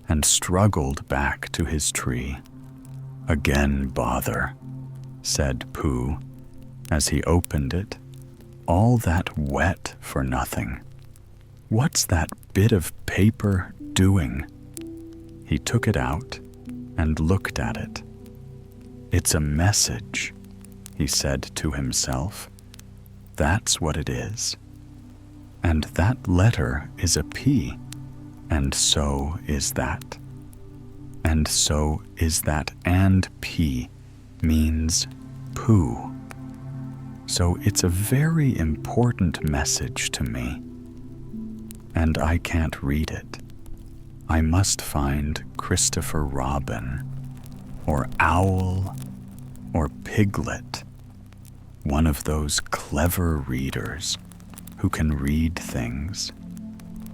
Speaker 1: and struggled back to his tree. "Again bother," said Pooh as he opened it. "All that wet for nothing. What's that bit of paper doing?" He took it out and looked at it. "It's a message," he said to himself. "That's what it is. And that letter is a P, and so is that. And so is that, and P means Pooh. So it's a very important message to me. And I can't read it. I must find Christopher Robin, or Owl, or Piglet, one of those clever readers who can read things,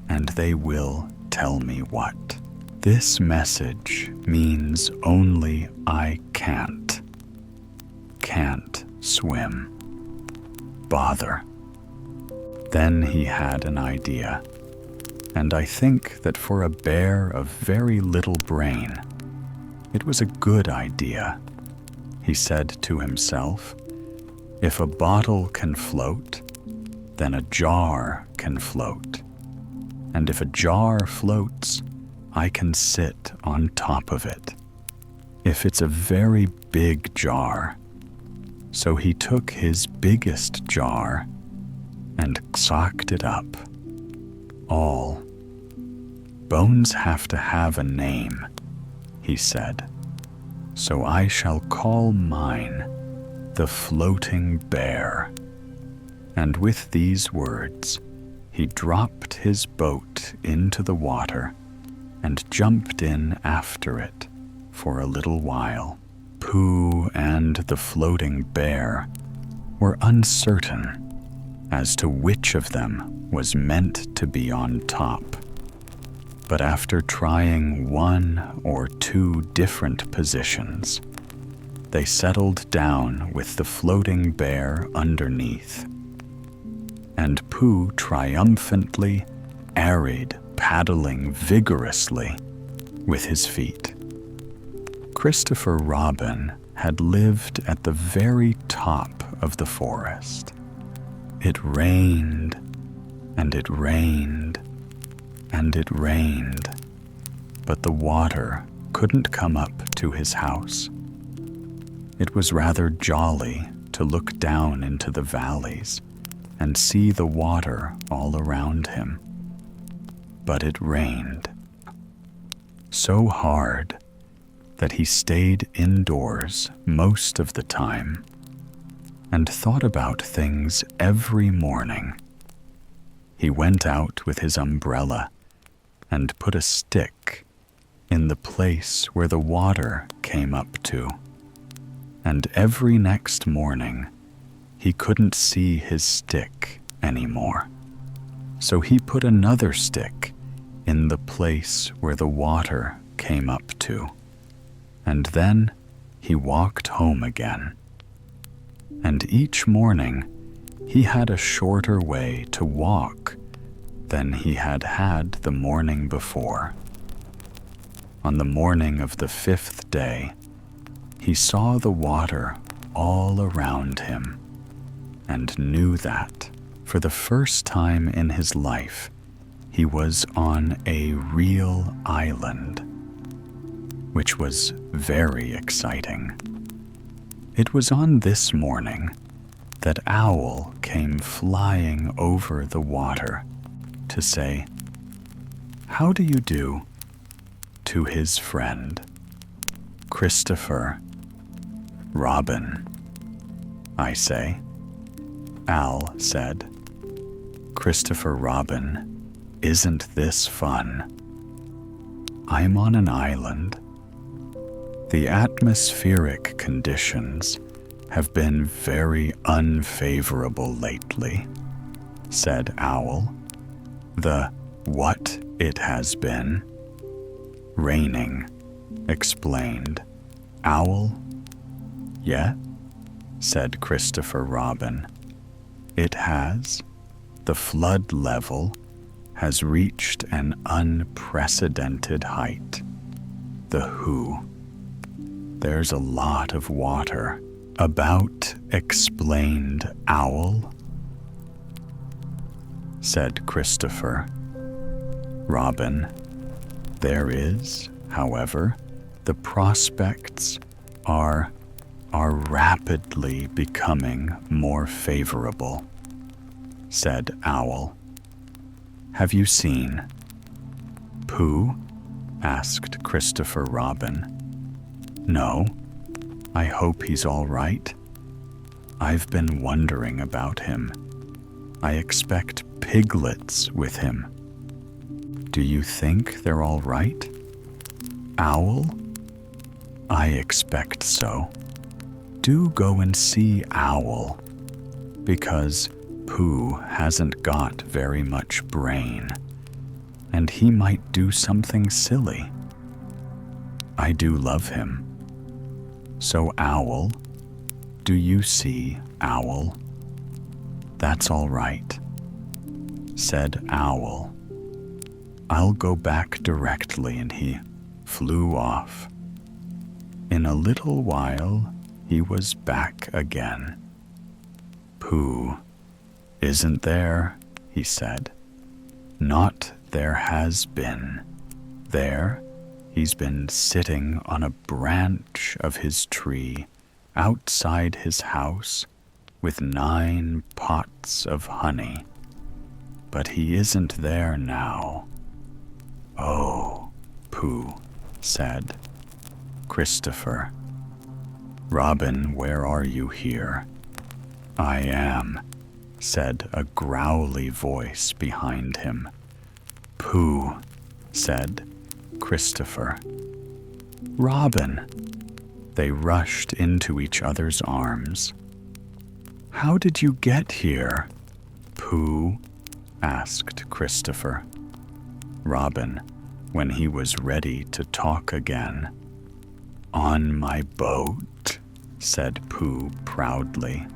Speaker 1: and they will tell me what. This message means only I can't swim. Bother." Then he had an idea, and I think that for a bear of very little brain, it was a good idea. He said to himself, "If a bottle can float, then a jar can float. And if a jar floats, I can sit on top of it. If it's a very big jar." So he took his biggest jar and socked it up. All. "Bones have to have a name," he said. "So I shall call mine the Floating Bear." And with these words, he dropped his boat into the water and jumped in after it for a little while. Pooh and the Floating Bear were uncertain as to which of them was meant to be on top. But after trying 1 or 2 different positions, they settled down with the Floating Bear underneath. And Pooh triumphantly aeried, paddling vigorously with his feet. Christopher Robin had lived at the very top of the forest. It rained, and it rained, and it rained, but the water couldn't come up to his house. It was rather jolly to look down into the valleys and see the water all around him. But it rained so hard that he stayed indoors most of the time and thought about things every morning. He went out with his umbrella and put a stick in the place where the water came up to, and every next morning he couldn't see his stick anymore. So he put another stick in the place where the water came up to, and then he walked home again. And each morning he had a shorter way to walk than he had had the morning before. On the morning of the 5th day, he saw the water all around him and knew that, for the first time in his life, he was on a real island, which was very exciting. It was on this morning that Owl came flying over the water to say, "How do you do?" to his friend, Christopher Robin. "I say," Al said. Christopher Robin Isn't this fun? I'm on an island. The atmospheric conditions have been very unfavorable lately, said Owl. The what it has been? Raining, explained Owl. Yeah, said Christopher Robin. It has. The flood level has reached an unprecedented height. The who. There's a lot of water. About, explained Owl. Said Christopher. Robin. There is, however, the prospects are rapidly becoming more favorable, said Owl. Have you seen Pooh? Asked Christopher Robin. No, I hope he's all right. I've been wondering about him. I expect piglets with him. Do you think they're all right? Owl? I expect so. Do go and see Owl, because Pooh hasn't got very much brain, and he might do something silly. I do love him. So Owl, do you see Owl? That's all right, said Owl. I'll go back directly, and he flew off. In a little while, he was back again. Pooh isn't there, he said. Not there has been. There, he's been sitting on a branch of his tree outside his house with 9 pots of honey. But he isn't there now. Oh, Pooh said. Christopher. Robin, where are you here? I am, said a growly voice behind him. Pooh, said Christopher. Robin. They rushed into each other's arms. How did you get here? Pooh asked Christopher. Robin, when he was ready to talk again. On my boat, said Pooh proudly.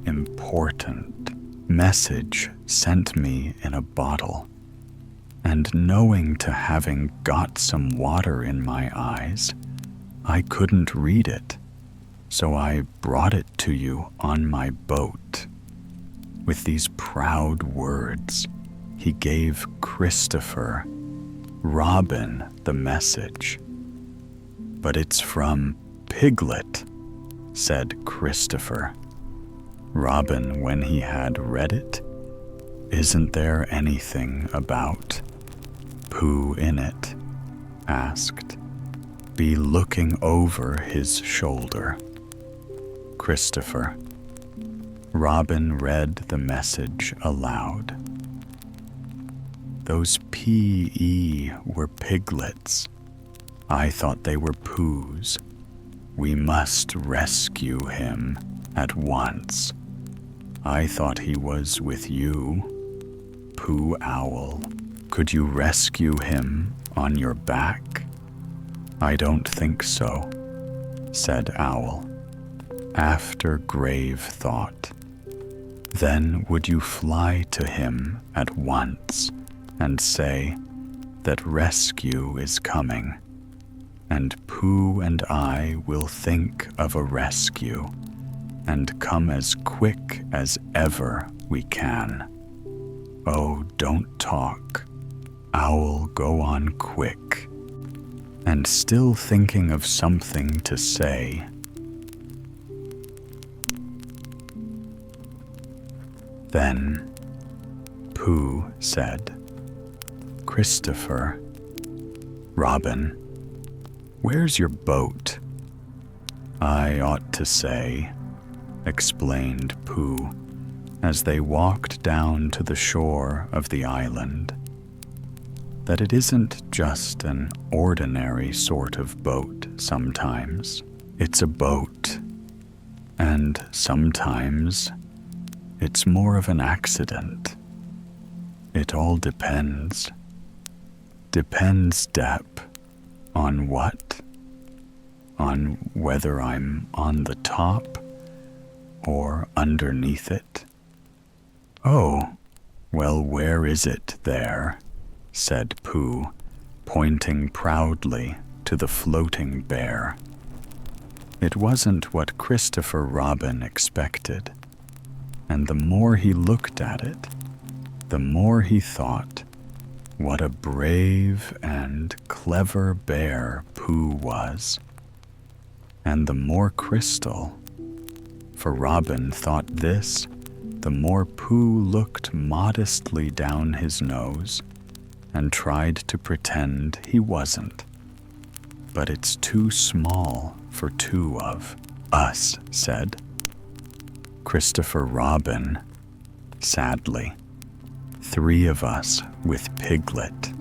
Speaker 1: Important message sent me in a bottle, and knowing to having got some water in my eyes, I couldn't read it, so I brought it to you on my boat. With these proud words, he gave Christopher Robin the message. But it's from Piglet, said Christopher. Robin, when he had read it, isn't there anything about Pooh in it? Asked. Be looking over his shoulder. Christopher. Robin read the message aloud. Those P.E. were piglets. I thought they were Poohs. We must rescue him at once. I thought he was with you, Pooh Owl. Could you rescue him on your back? I don't think so, said Owl, after grave thought. Then would you fly to him at once and say that rescue is coming, and Pooh and I will think of a rescue and come as quick as ever we can. Oh, don't talk. Owl, go on quick. And still thinking of something to say, then Pooh said, Christopher. Robin, where's your boat? I ought to say, explained Pooh, as they walked down to the shore of the island, that it isn't just an ordinary sort of boat sometimes. It's a boat, and sometimes it's more of an accident. It all depends. Depends, Depp, on what? On whether I'm on the top or underneath it. Oh, well, where is it there? Said Pooh, pointing proudly to the floating bear. It wasn't what Christopher Robin expected, and the more he looked at it, the more he thought what a brave and clever bear Pooh was, and the more crystal, for Robin thought this, the more Pooh looked modestly down his nose and tried to pretend he wasn't. But it's too small for two of us, said Christopher Robin, sadly. 3 of us with Piglet.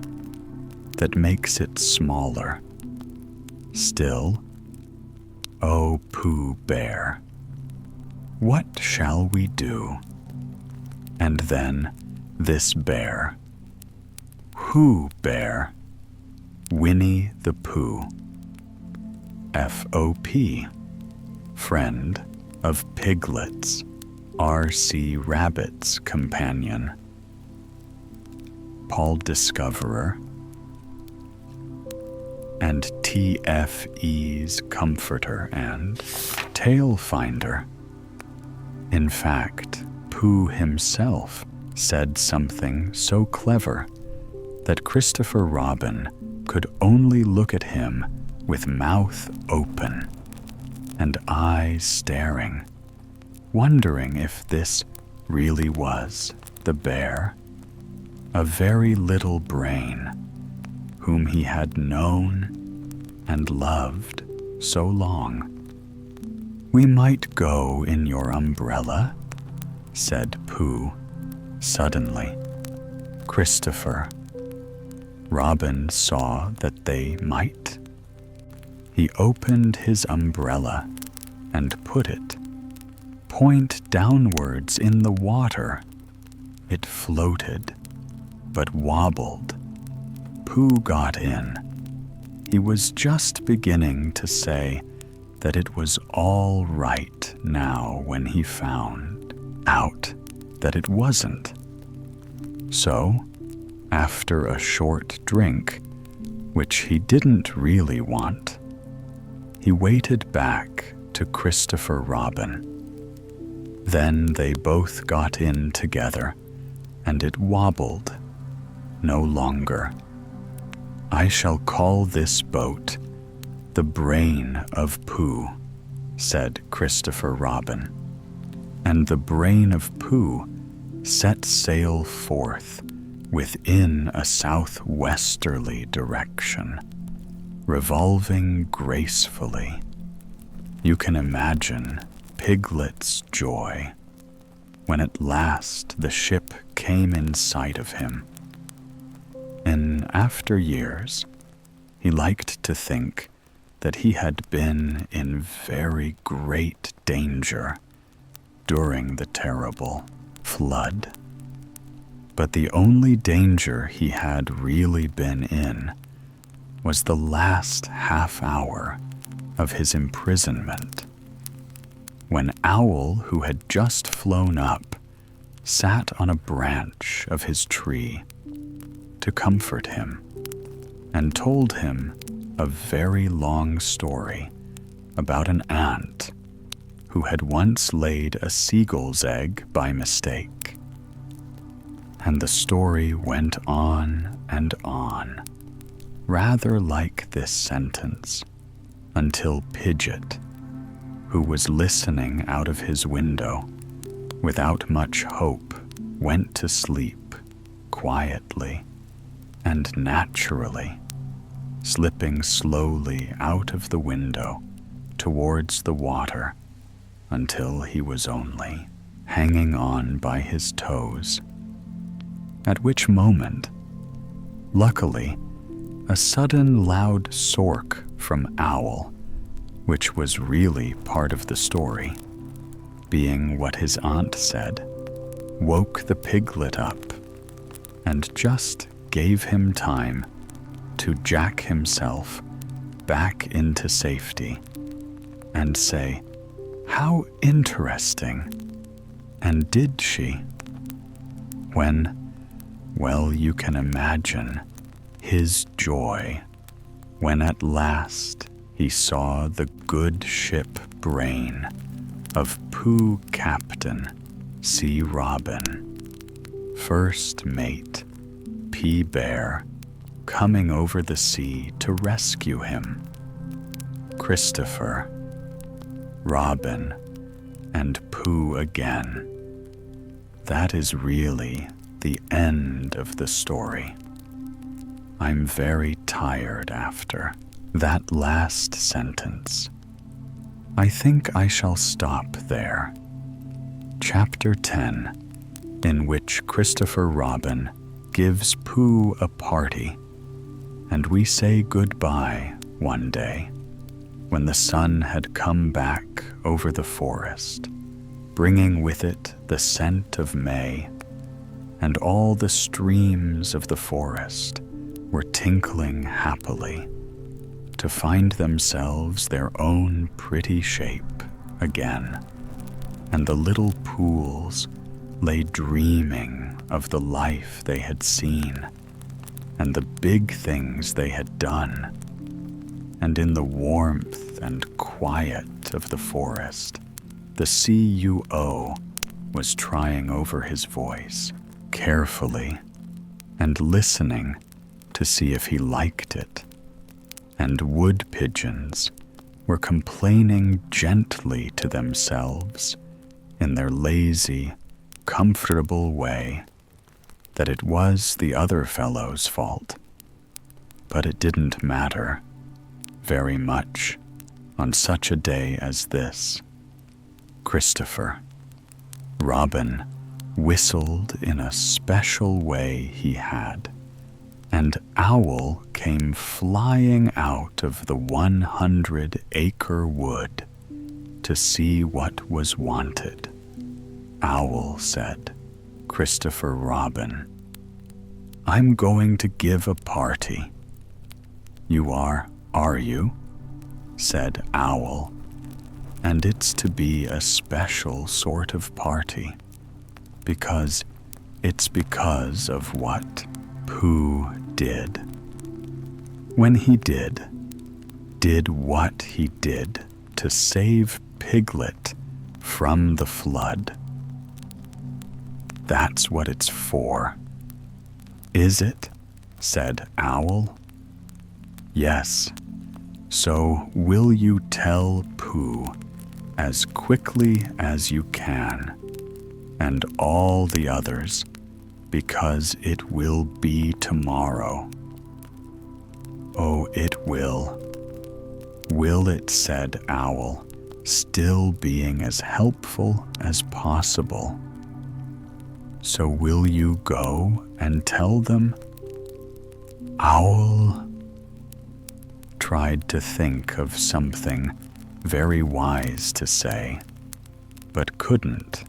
Speaker 1: That makes it smaller. Still, oh, Pooh Bear, what shall we do? And then this bear. Who bear? Winnie the Pooh. FOP, friend of Piglet's, R.C. Rabbit's companion. Paul Discoverer, and TFE's comforter and tale finder. In fact, Pooh himself said something so clever that Christopher Robin could only look at him with mouth open and eyes staring, wondering if this really was the bear, a very little brain, whom he had known and loved so long. We might go in your umbrella, said Pooh, suddenly. Christopher Robin saw that they might. He opened his umbrella and put it point downwards in the water. It floated, but wobbled. Pooh got in. He was just beginning to say that it was all right now when he found out that it wasn't. So, after a short drink, which he didn't really want, he waited back to Christopher Robin. Then they both got in together, and it wobbled no longer. I shall call this boat the Brain of Pooh, said Christopher Robin. And the Brain of Pooh set sail forth within a southwesterly direction, revolving gracefully. You can imagine Piglet's joy when at last the ship came in sight of him. In after years, he liked to think that he had been in very great danger during the terrible flood. But the only danger he had really been in was the last half hour of his imprisonment, when Owl, who had just flown up, sat on a branch of his tree to comfort him and told him a very long story about an ant who had once laid a seagull's egg by mistake. And the story went on and on, rather like this sentence, until Pidgeot, who was listening out of his window without much hope, went to sleep quietly and naturally, slipping slowly out of the window towards the water until he was only hanging on by his toes. At which moment, luckily, a sudden loud sork from Owl, which was really part of the story, being what his aunt said, woke the piglet up and just gave him time to jack himself back into safety and say, "How interesting." And did she? When, well, you can imagine his joy when at last he saw the good ship brain of Pooh Captain C. Robin, first mate P. Bear, coming over the sea to rescue him. Christopher, Robin, and Pooh again. That is really the end of the story. I'm very tired after that last sentence. I think I shall stop there. Chapter 10, in which Christopher Robin gives Pooh a party, and we say goodbye one day when the sun had come back over the forest, bringing with it the scent of May, and all the streams of the forest were tinkling happily to find themselves their own pretty shape again, and the little pools lay dreaming of the life they had seen and the big things they had done. And in the warmth and quiet of the forest, the CUO was trying over his voice carefully and listening to see if he liked it. And wood pigeons were complaining gently to themselves in their lazy, comfortable way that it was the other fellow's fault. But it didn't matter very much on such a day as this. Christopher Robin whistled in a special way he had, and Owl came flying out of the 100-acre wood to see what was wanted. Owl said, "Christopher Robin, I'm going to give a party." "You are you?" said Owl. "And it's to be a special sort of party, because it's because of what Pooh did. When he did what he did to save Piglet from the flood. That's what it's for." "Is it?" said Owl. "Yes. So will you tell Pooh as quickly as you can, and all the others, because it will be tomorrow." "Oh, it will. Will it?" said Owl, still being as helpful as possible. "So will you go and tell them?" Owl tried to think of something very wise to say, but couldn't.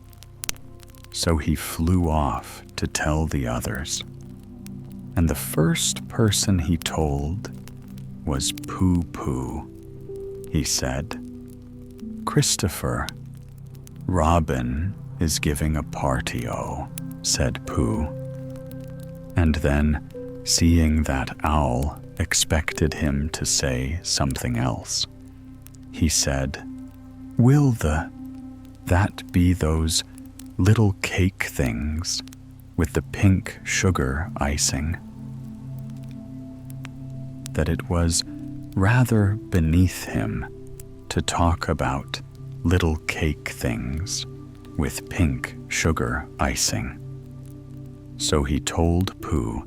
Speaker 1: So he flew off to tell the others. And the first person he told was Pooh Pooh. He said, "Christopher Robin is giving a party, oh," said Pooh. And then, seeing that Owl expected him to say something else, he said, "Will that be those little cake things with the pink sugar icing?" That it was rather beneath him to talk about little cake things with pink sugar icing. So he told Pooh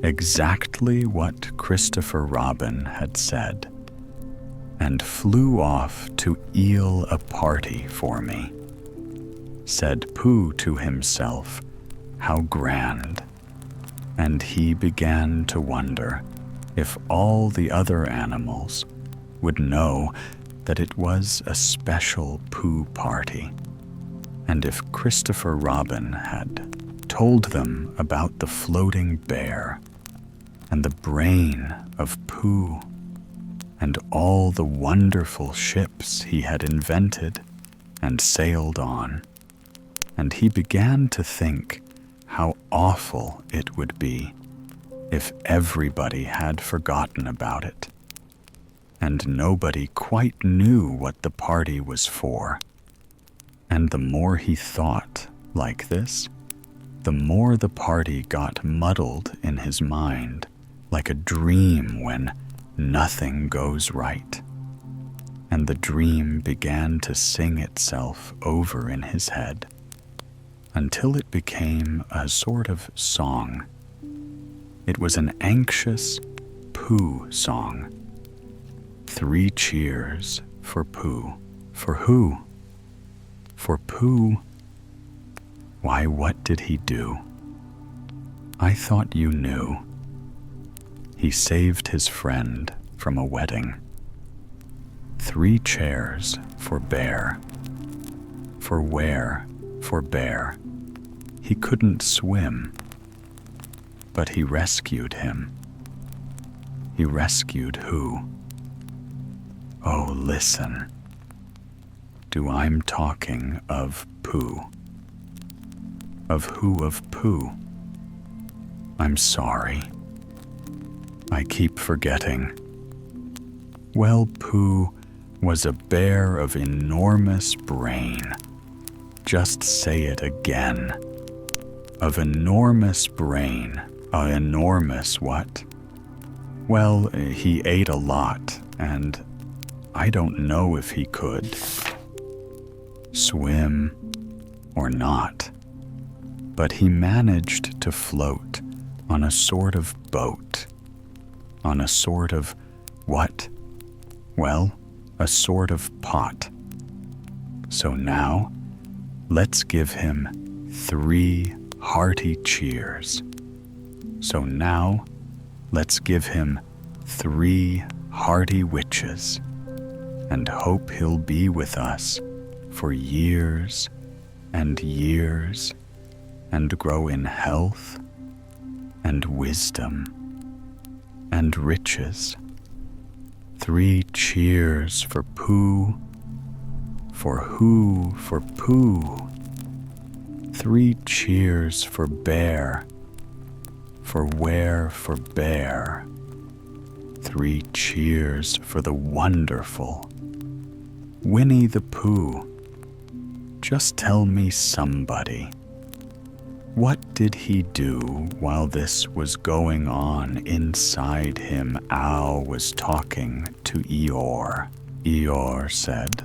Speaker 1: exactly what Christopher Robin had said, and flew off to eel a party for me. said Pooh to himself, "how grand." And he began to wonder if all the other animals would know that it was a special Pooh party, and if Christopher Robin had told them about the floating bear and the brain of Pooh and all the wonderful ships he had invented and sailed on. And he began to think how awful it would be if everybody had forgotten about it, and nobody quite knew what the party was for. And the more he thought like this, the more the party got muddled in his mind, like a dream when nothing goes right. And the dream began to sing itself over in his head, until it became a sort of song. It was an anxious Pooh song. 3 cheers for Pooh. For who? For Pooh. Why, what did he do? I thought you knew. He saved his friend from a wedding. 3 chairs for Bear. For where? For Bear. He couldn't swim, but he rescued him. He rescued who? Oh, listen. Do I'm talking of Pooh? Of who of Pooh? I'm sorry. I keep forgetting. Well, Pooh was a bear of enormous brain. Just say it again. Of enormous brain. Enormous what? Well, he ate a lot, and I don't know if he could swim or not. But he managed to float on a sort of boat. On a sort of what? Well, a sort of pot. So now, let's give him 3 hearty cheers. So now, let's give him 3 hearty witches, and hope he'll be with us for years and years, and grow in health and wisdom and riches. 3 cheers for Pooh. For who? For Pooh. 3 cheers for Bear. For where? For Bear. 3 cheers for the wonderful Winnie the Pooh. Just tell me, somebody, what did he do while this was going on inside him? Al was talking to Eeyore. Eeyore said,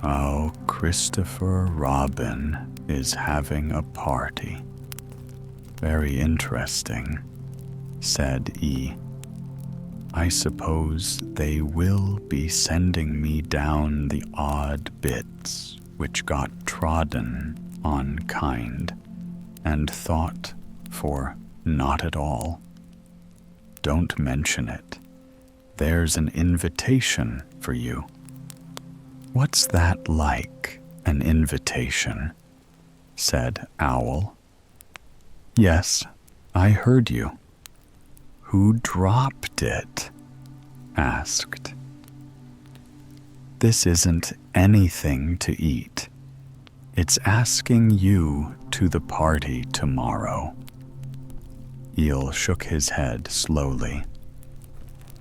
Speaker 1: "Oh, Christopher Robin is having a party." "Very interesting," said E. "I suppose they will be sending me down the odd bits which got trodden on kind and thought for not at all. Don't mention it. There's an invitation for you." "What's that like, an invitation?" said Owl. "Yes, I heard you." "Who dropped it?" asked. "This isn't anything to eat. It's asking you to the party tomorrow." Eel shook his head slowly.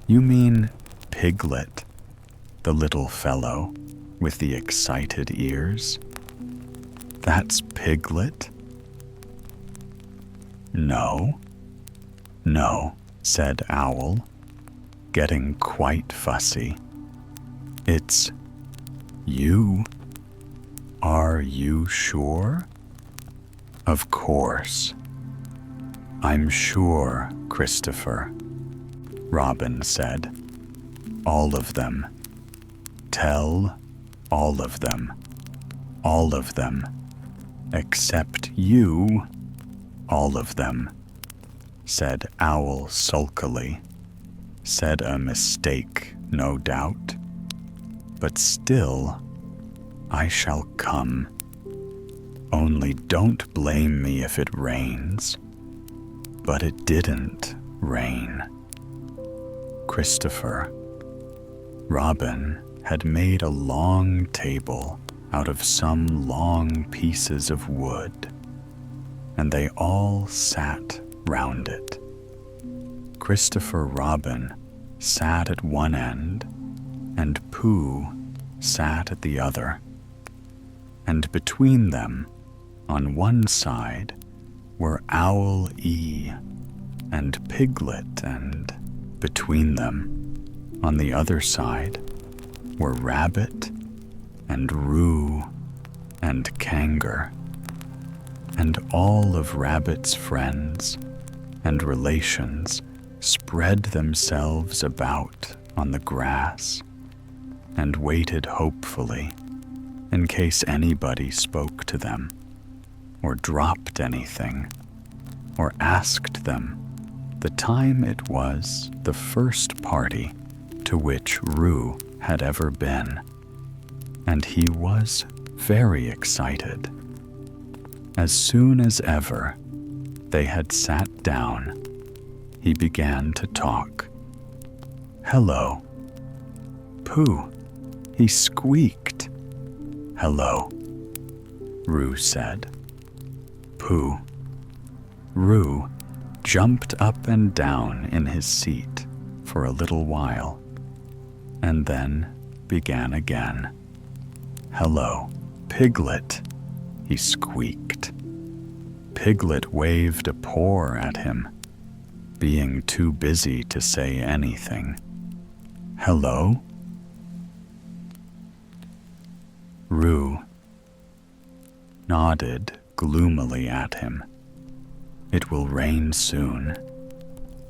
Speaker 1: "You mean Piglet, the little fellow with the excited ears? That's Piglet?" "No, no," said Owl, getting quite fussy. "It's you. Are you sure?" "Of course. I'm sure, Christopher," Robin said. "All of them. Tell all of them. all of them, except you, all of them, said Owl sulkily. Said a mistake, no doubt, but still I shall come. Only don't blame me if it rains. But it didn't rain. Christopher Robin had made a long table out of some long pieces of wood, and they all sat round it. Christopher Robin sat at one end, and Pooh sat at the other. And between them, on one side, were Owl E and Piglet, and between them, on the other side, were Rabbit and Roo and Kangar. And all of Rabbit's friends and relations spread themselves about on the grass and waited hopefully in case anybody spoke to them or dropped anything or asked them the time it was the first party to which Roo had ever been. And he was very excited. As soon as ever they had sat down, he began to talk. "Hello." "Pooh," he squeaked. "Hello," Roo said. "Pooh." Roo jumped up and down in his seat for a little while, and then began again. "Hello, Piglet," he squeaked. Piglet waved a paw at him, being too busy to say anything. "Hello?" Roo nodded gloomily at him. "It will rain soon.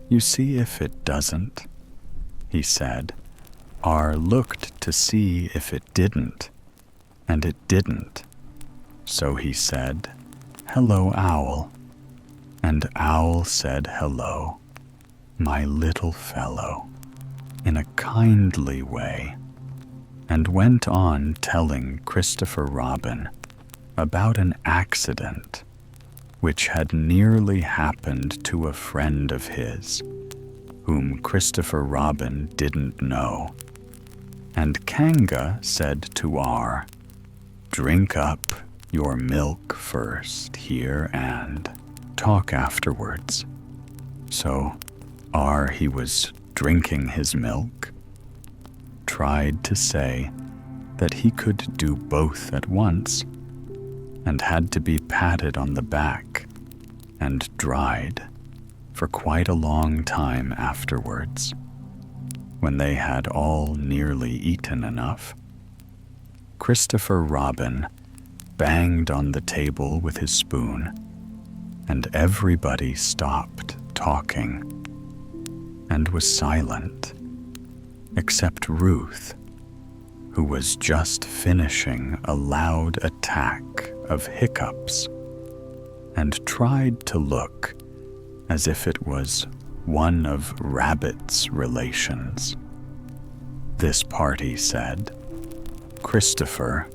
Speaker 1: You see if it doesn't," he said. R looked to see if it didn't, and it didn't. So he said, "Hello, Owl." And Owl said hello, "My little fellow," in a kindly way, and went on telling Christopher Robin about an accident which had nearly happened to a friend of his, whom Christopher Robin didn't know. And Kanga said to R, "Drink up your milk first here and talk afterwards." So R, he was drinking his milk, tried to say that he could do both at once, and had to be patted on the back and dried for quite a long time afterwards, when they had all nearly eaten enough. Christopher Robin banged on the table with his spoon, and everybody stopped talking and was silent, except Ruth, who was just finishing a loud attack of hiccups and tried to look as if it was one of Rabbit's relations. This party said, "Christopher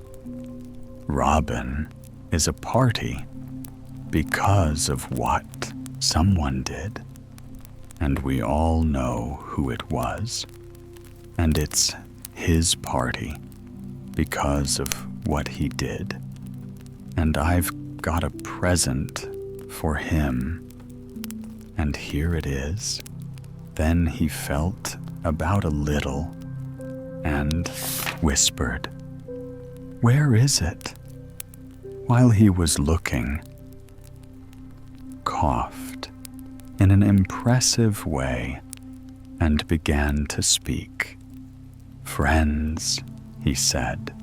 Speaker 1: Robin is a party because of what someone did, and we all know who it was, and it's his party because of what he did, and I've got a present for him, and here it is." Then he felt about a little and whispered, "Where is it?" While he was looking, coughed in an impressive way and began to speak. "Friends," he said,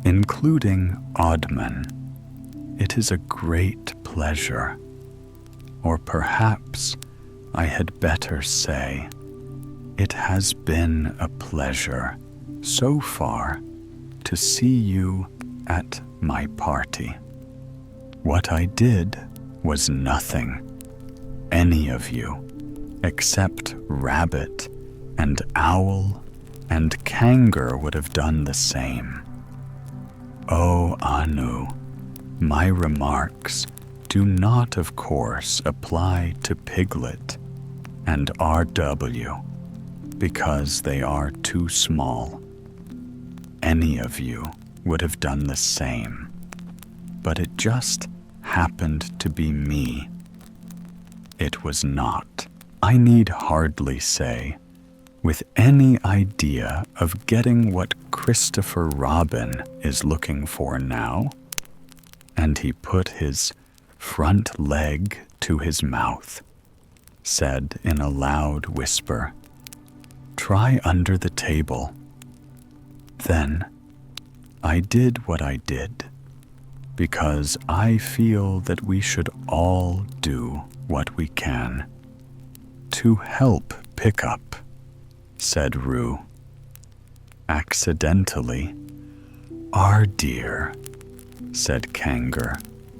Speaker 1: including Oddman, "it is a great pleasure, or perhaps I had better say, it has been a pleasure so far to see you at my party. What I did was nothing. Any of you, except Rabbit and Owl and Kangaroo, would have done the same. Oh, Anu, my remarks do not, of course, apply to Piglet and RW, because they are too small. Any of you would have done the same, but it just happened to be me. It was not, I need hardly say, with any idea of getting what Christopher Robin is looking for now. And he put his front leg to his mouth, said in a loud whisper, "Try under the table." Then I did what I did, because I feel that we should all do what we can to help pick up, said Roo. Accidentally, "Our dear," said Kangaroo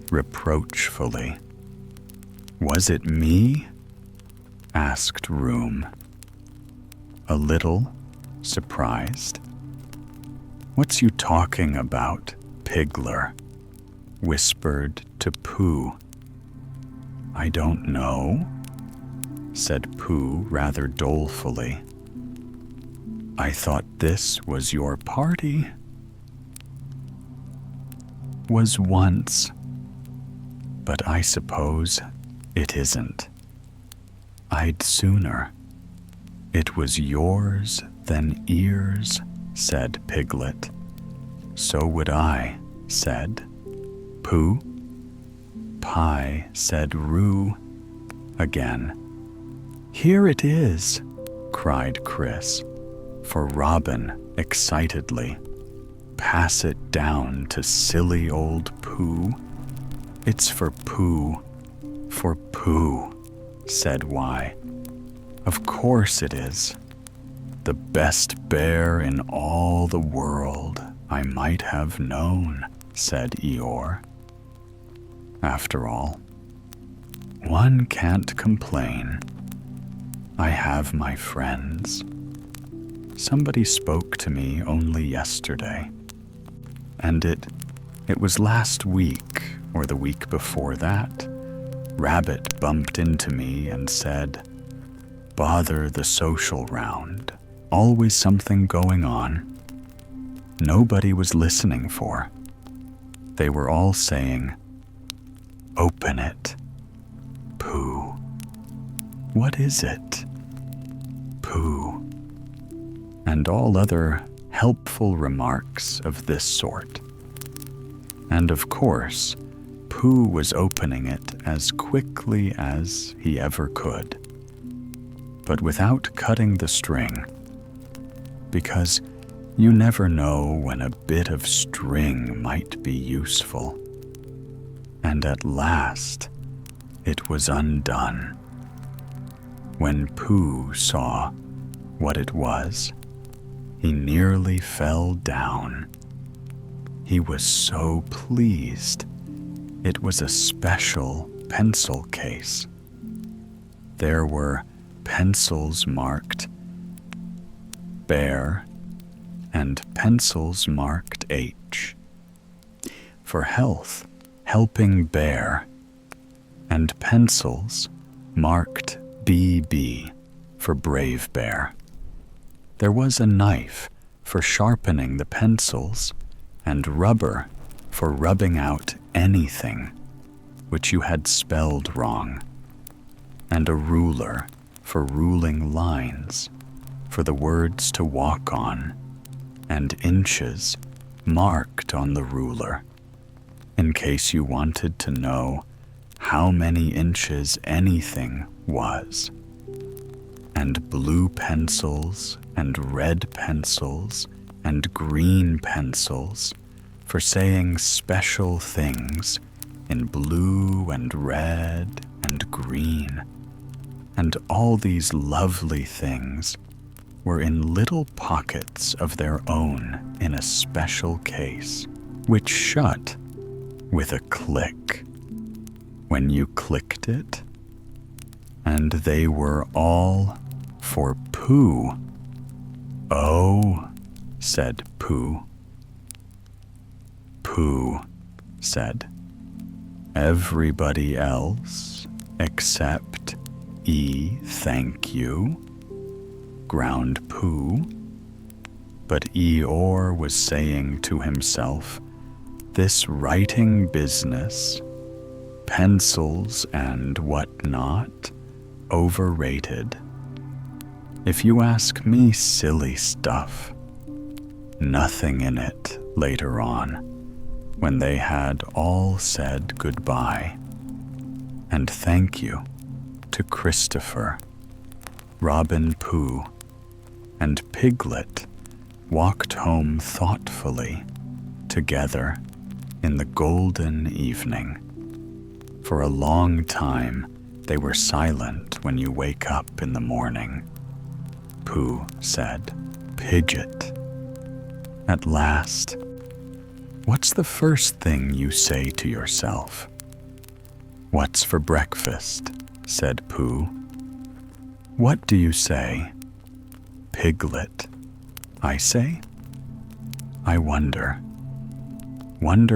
Speaker 1: reproachfully. "Was it me?" asked Room, a little surprised. "What's you talking about, Pigler?" whispered to Pooh. "I don't know," said Pooh rather dolefully. "I thought this was your party." "Was once, but I suppose it isn't. I'd sooner it was yours than ears," said Piglet. "So would I," said Pooh. "Pie," said Roo again. "Here it is," cried Chris, for Robin excitedly. "Pass it down to silly old Pooh." "It's for Pooh, said Y. "Of course it is. The best bear in all the world, I might have known," said Eeyore. "After all, one can't complain. I have my friends. Somebody spoke to me only yesterday, and it was last week or the week before that. Rabbit bumped into me and said, 'Bother the social round. Always something going on.' Nobody was listening for. They were all saying, 'Open it, Pooh.' 'What is it, Pooh?' and all other helpful remarks of this sort. And of course, Pooh was opening it as quickly as he ever could, but without cutting the string, because you never know when a bit of string might be useful. And at last, it was undone. When Pooh saw what it was, he nearly fell down. He was so pleased. It was a special pencil case. There were pencils marked Bear and pencils marked H for health, helping bear, and pencils marked BB for brave bear. There was a knife for sharpening the pencils and rubber for rubbing out anything which you had spelled wrong, and a ruler for ruling lines, for the words to walk on, and inches marked on the ruler, in case you wanted to know how many inches anything was, and blue pencils and red pencils and green pencils for saying special things in blue and red and green. And all these lovely things were in little pockets of their own in a special case. which shut with a click when you clicked it, and they were all for Pooh. "Oh," said Pooh. Pooh said, "Everybody else except thank you," ground Pooh. But Eeyore was saying to himself, "This writing business, pencils and whatnot, overrated. If you ask me, silly stuff." Nothing in it later on, when they had all said goodbye. And thank you to Christopher, Robin Pooh, and Piglet walked home thoughtfully together in the golden evening. For a long time they were silent. "When you wake up in the morning," Pooh said, "Pidgeot, at last, what's the first thing you say to yourself?" "What's for breakfast?" said Pooh. "What do you say?" "Piglet, I say. I wonder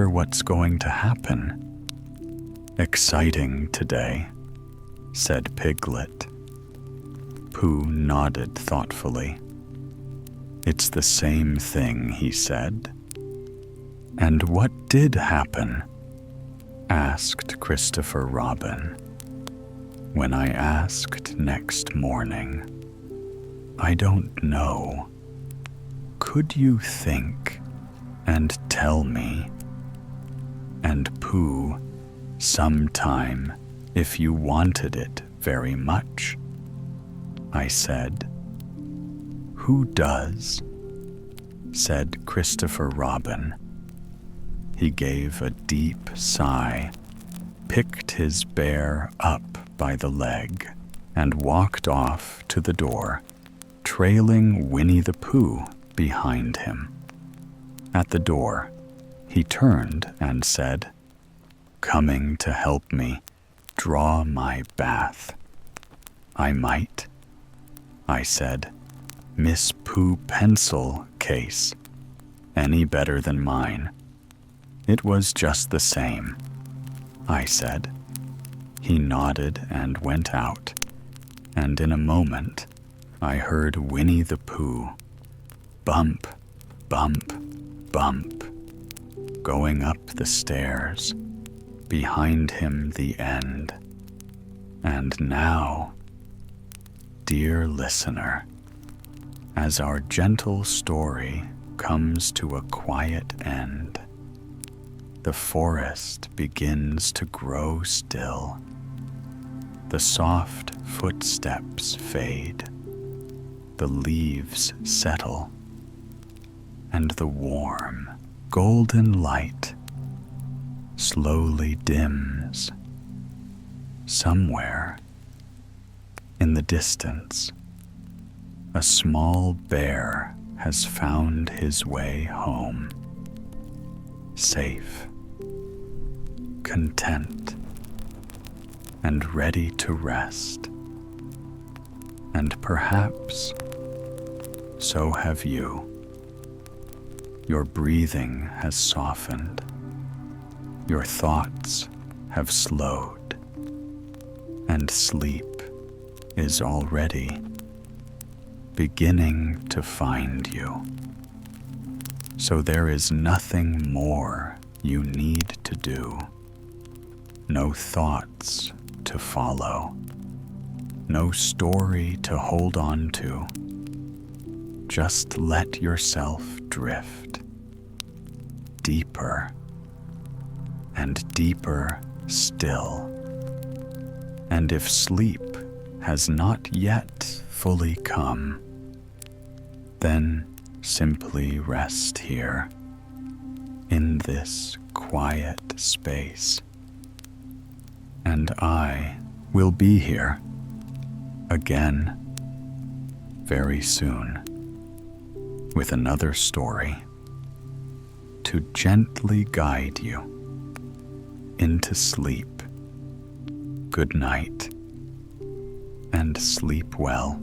Speaker 1: what's going to happen." "Exciting today," said Piglet. Pooh nodded thoughtfully. "It's the same thing," he said. "And what did happen?" asked Christopher Robin. "When I asked next morning, I don't know. Could you think and tell me?" And Pooh, "Sometime, if you wanted it very much," I said. "Who does?" said Christopher Robin. He gave a deep sigh, picked his bear up by the leg, and walked off to the door, trailing Winnie the Pooh behind him. At the door, he turned and said, "Coming to help me draw my bath?" "I might," I said. "Miss Pooh pencil case. Any better than mine?" "It was just the same," I said. He nodded and went out, and in a moment I heard Winnie the Pooh, bump, bump, bump, going up the stairs, behind him the end. And now, dear listener, as our gentle story comes to a quiet end, the forest begins to grow still. The soft footsteps fade, the leaves settle, and the warm, golden light slowly dims. Somewhere in the distance, a small bear has found his way home, safe, content, and ready to rest. And perhaps so have you. Your breathing has softened. Your thoughts have slowed. And sleep is already beginning to find you. So there is nothing more you need to do. No thoughts to follow. No story to hold on to. Just let yourself drift deeper and deeper still. And if sleep has not yet fully come, then simply rest here in this quiet space. And I will be here again very soon with another story to gently guide you into sleep. Good night, and sleep well.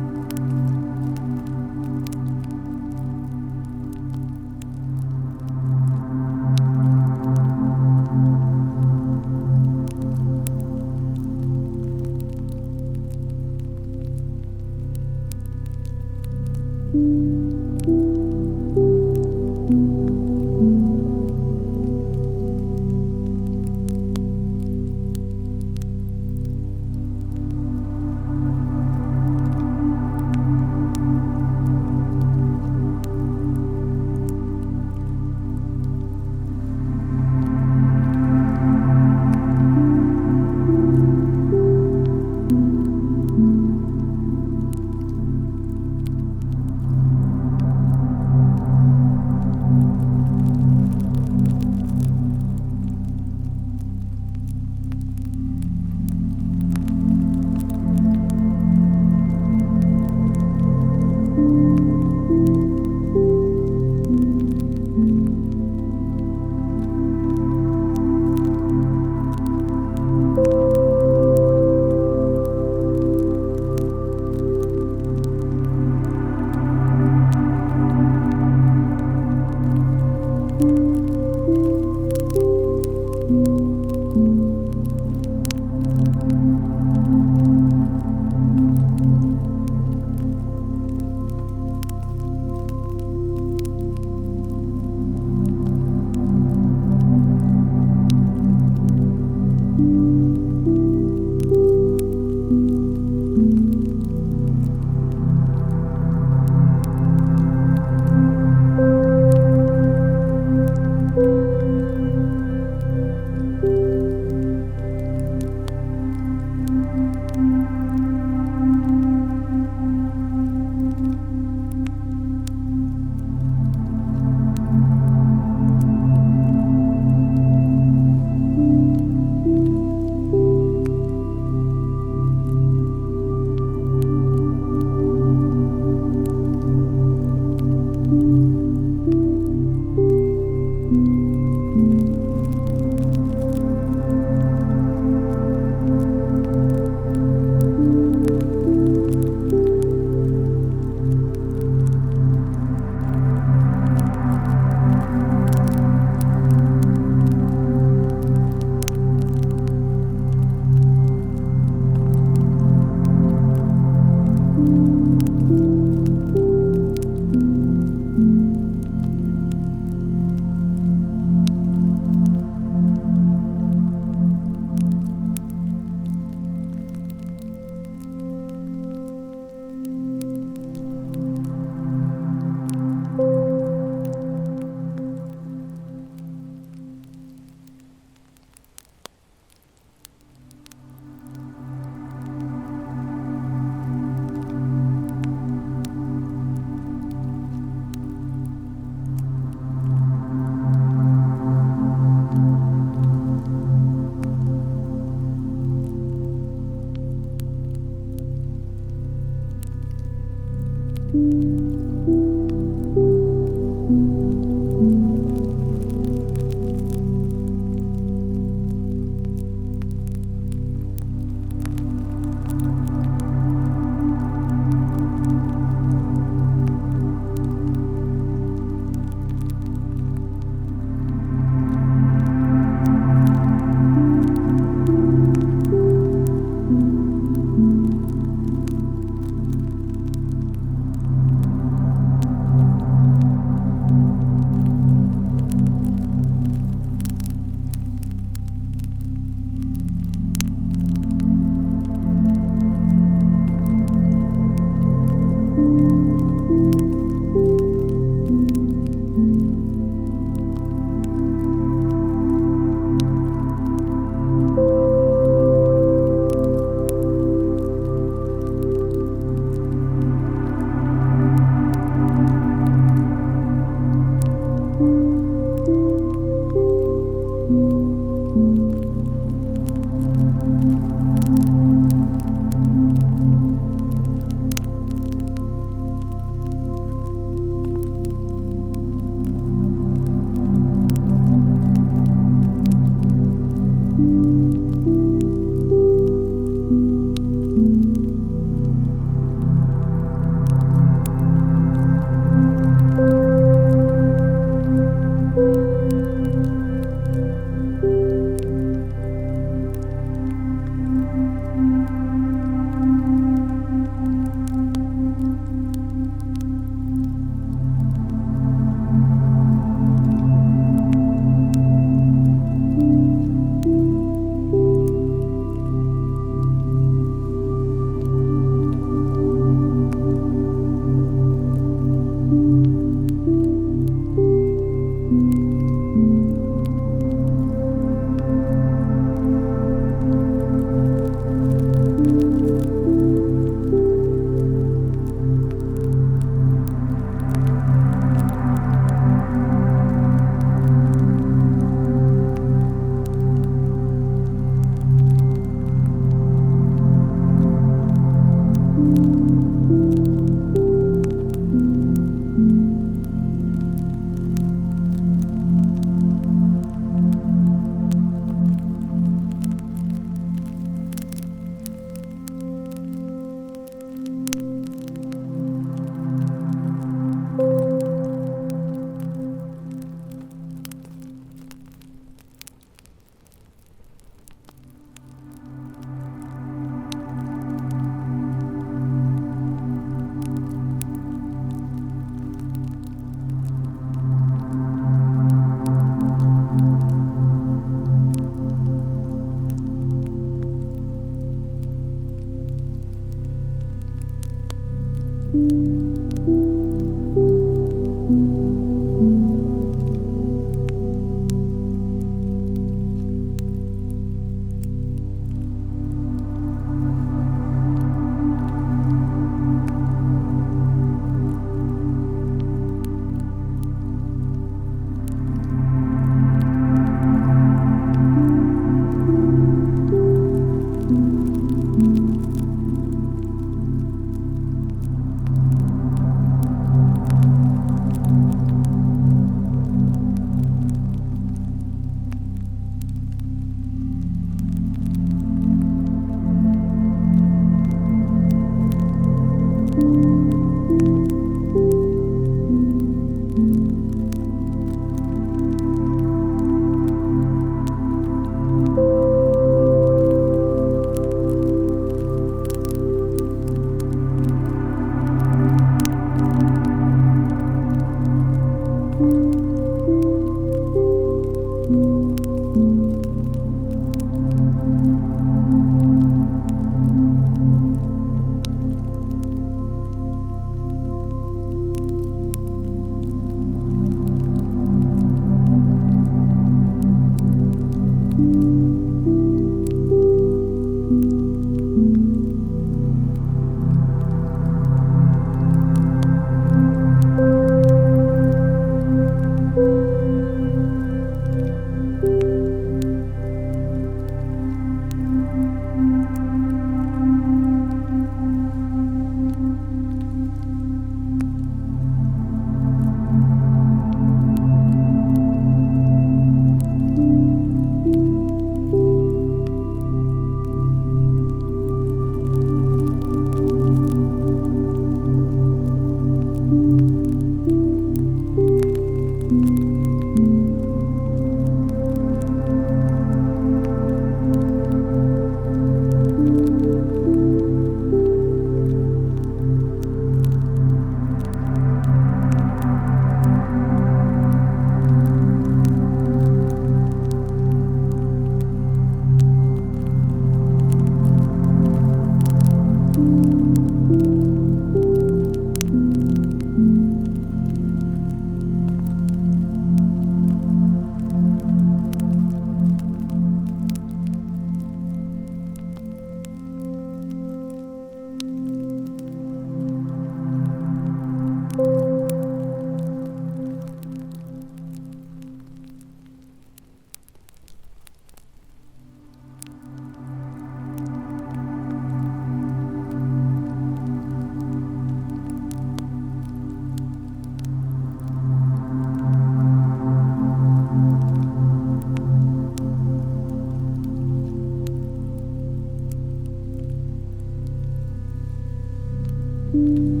Speaker 2: you.